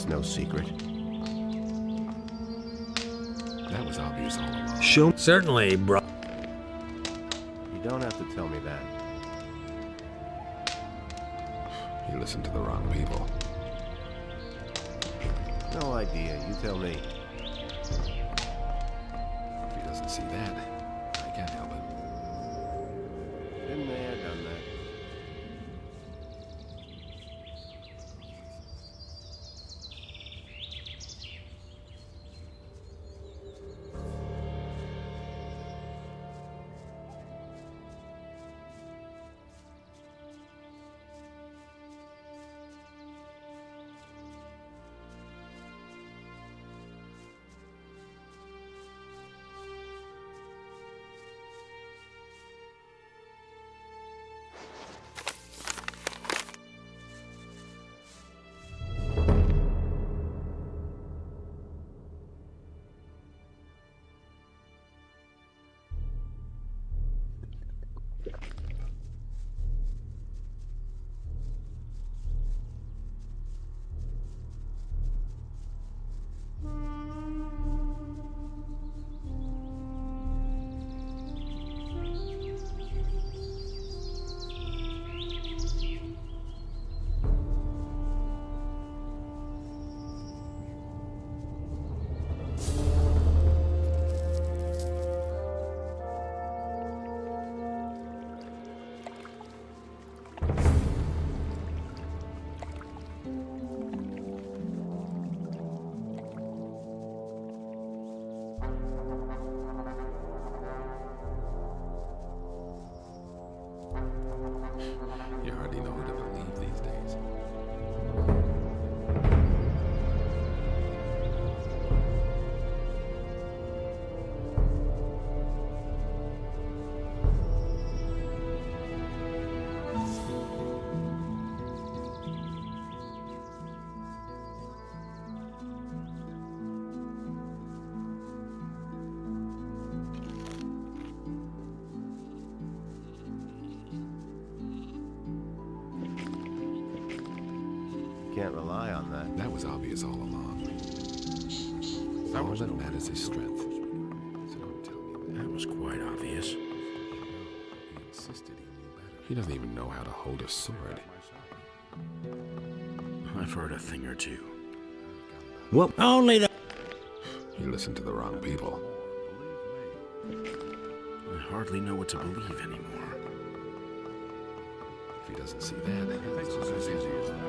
It's no secret. That was obvious all along. Certainly, bro. You don't have to tell me that. You listened to the wrong people. No idea. You tell me. If he doesn't see that, I can't help it. Been there, done that. You hardly know who to believe these days. Can't rely on that. That was obvious all along. All that matters is strength. So don't tell me that. That was quite obvious. He insisted he knew better. He doesn't even know how to hold a sword. I've heard a thing or two. Well, only the... You listened to the wrong people. I hardly know what to believe anymore. If he doesn't see that, it's just as easy as that.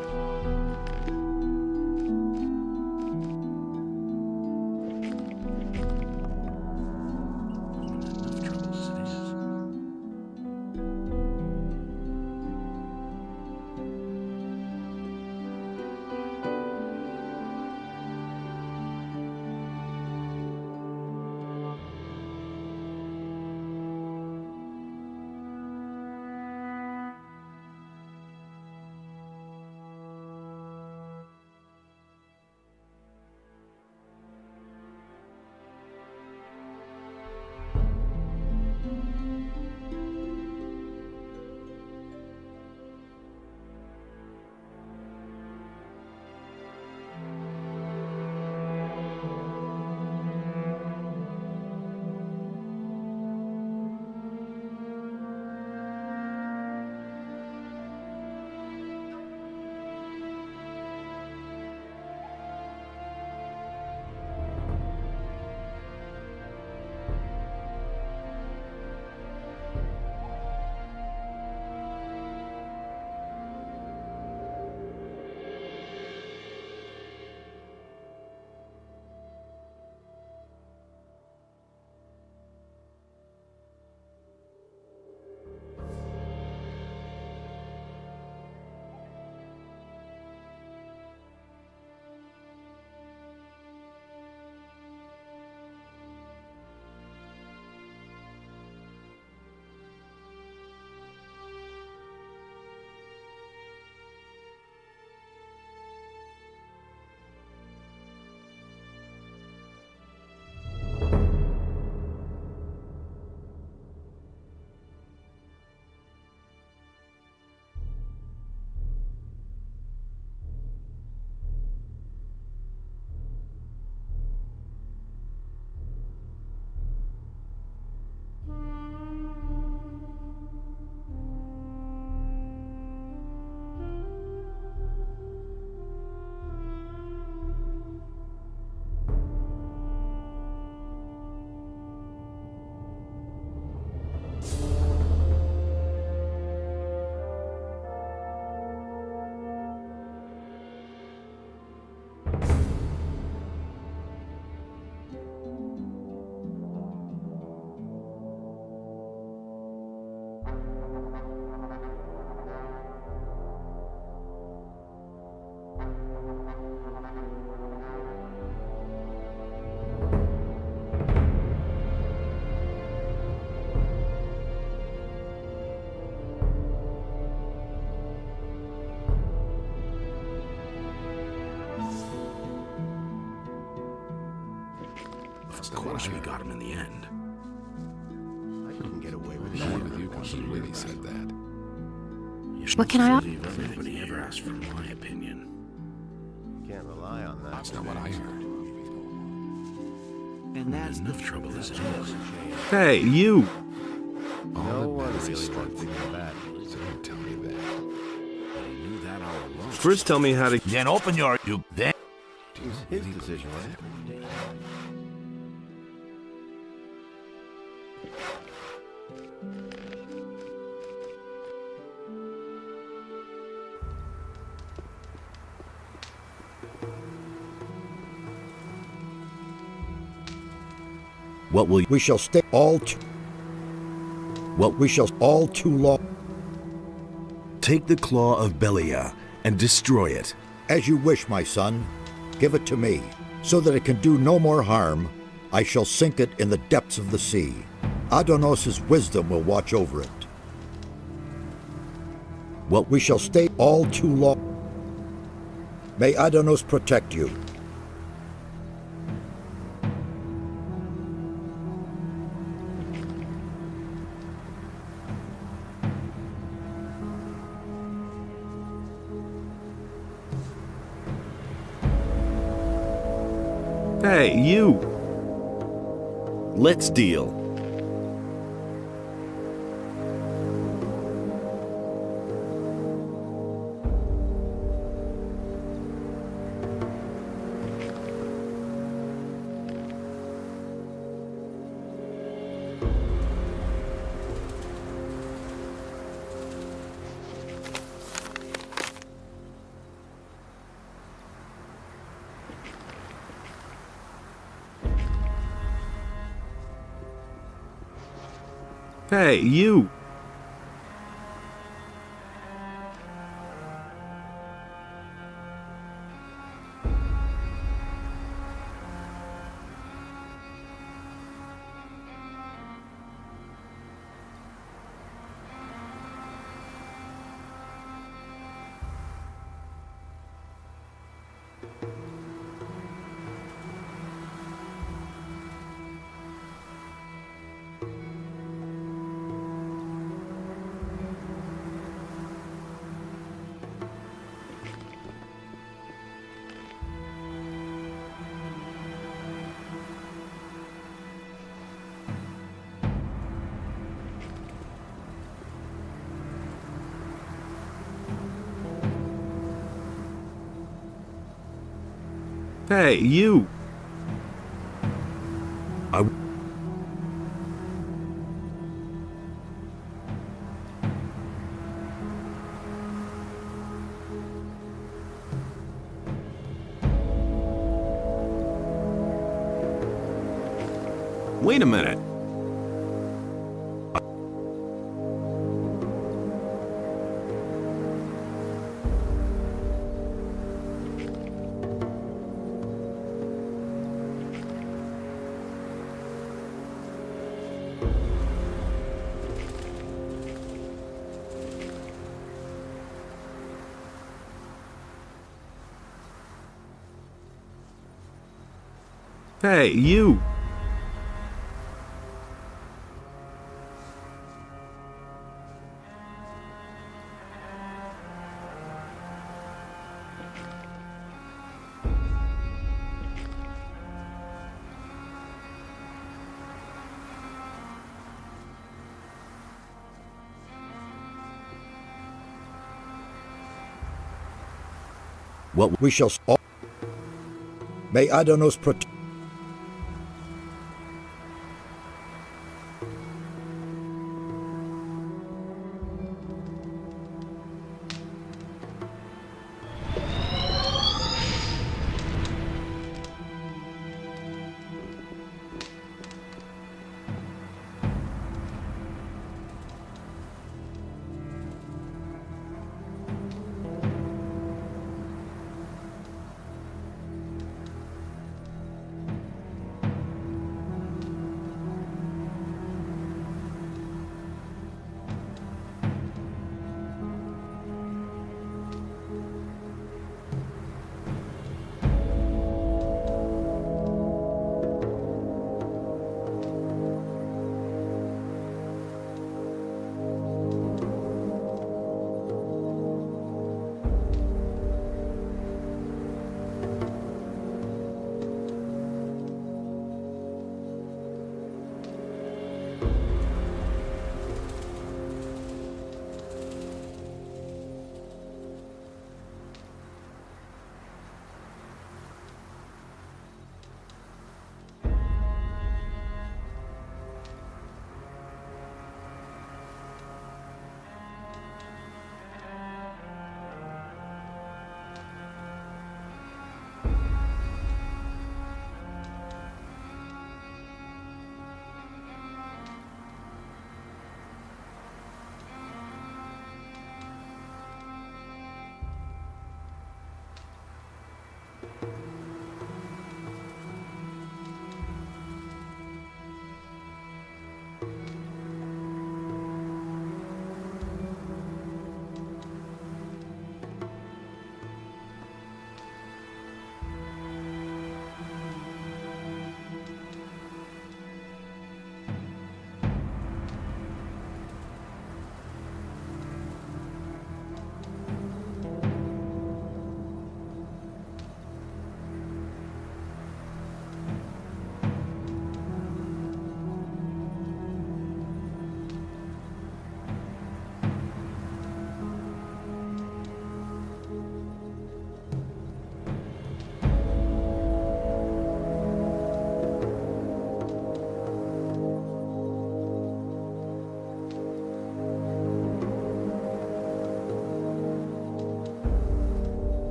Of course we got him in the end. I couldn't get away with No one with you could really said that. What can I... Nobody ever asked for my opinion. Can't rely on that. That's not what I heard. And that's Enough trouble as it is. Hey, you! No one really wants to get back. So don't tell me that. I knew that all along. First tell me how to... Then open your... Then... It was his decision, wasn't it? What will We shall stay all too... What we shall all too long... Take the claw of Belia and destroy it. As you wish, my son. Give it to me, so that it can do no more harm. I shall sink it in the depths of the sea. Adonos' wisdom will watch over it. What we shall stay all too long. May Adonos protect you. Hey, you! Let's deal. Hey, you! Hey, you! Wait a minute. Hey, you! What we shall all... May Adonos protect...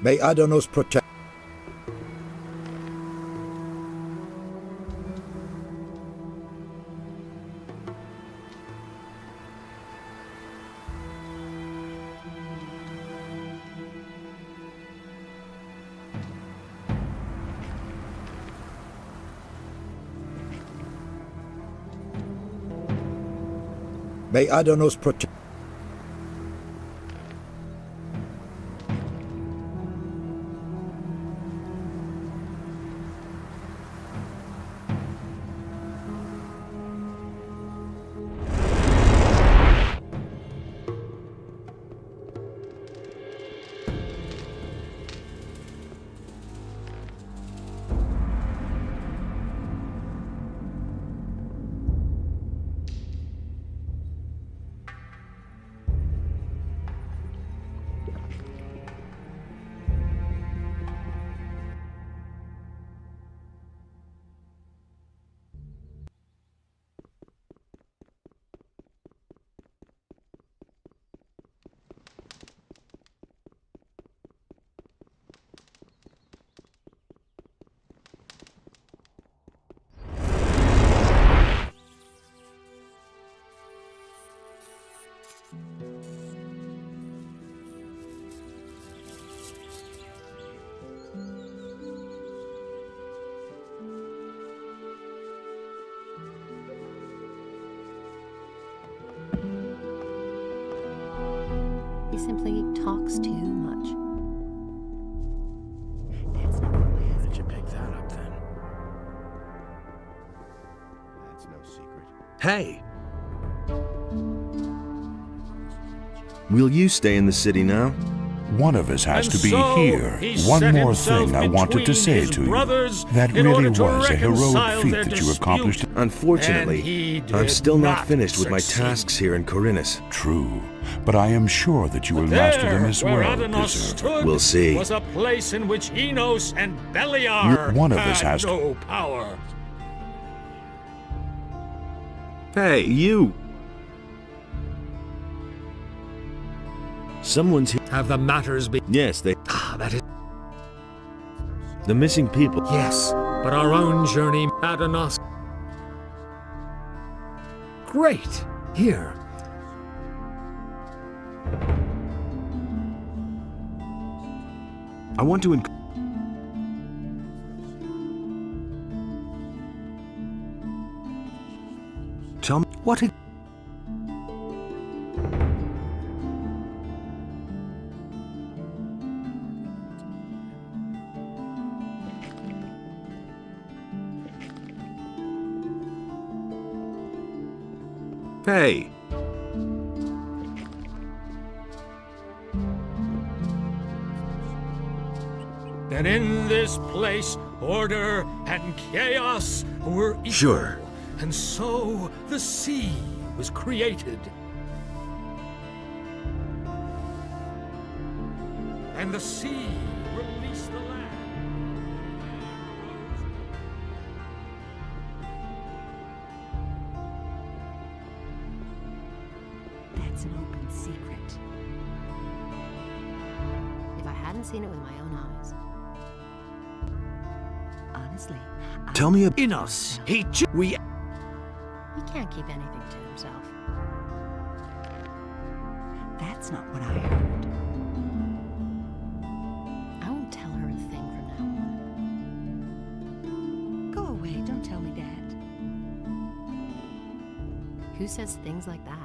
May Adanos protect. May Adanos protect. He simply talks too much. Where did you pick that up then? That's no secret. Hey! Will you stay in the city now? One of us has And to be so here. he One set more himself thing I wanted to between say his to you. brothers That in really order to was a heroic reconcile feat their that you dispute. accomplished. And he Unfortunately, did I'm still not not finished with my succeed. tasks here in Corinus. True, but I am sure that you will There, master them as where well, Adanos Preserver. stood, We'll see. was a place in which Enos and Beliar One of us had has to- no power. Hey, you! Someone's here. Have the matters been... Yes, they. that is... The missing people. Yes, but our own journey, Adanos... Great! Here. I want to. Tell me what it. Hey. That in this place, order and chaos were equal. Sure. And so the sea was created. And the sea released the land. That's an open secret. If I hadn't seen it with my own eyes. Honestly, Tell me In us, he we... He can't keep anything to himself. that's not what I heard. I won't tell her a thing from now on. Go away, don't tell me that. Who says things like that?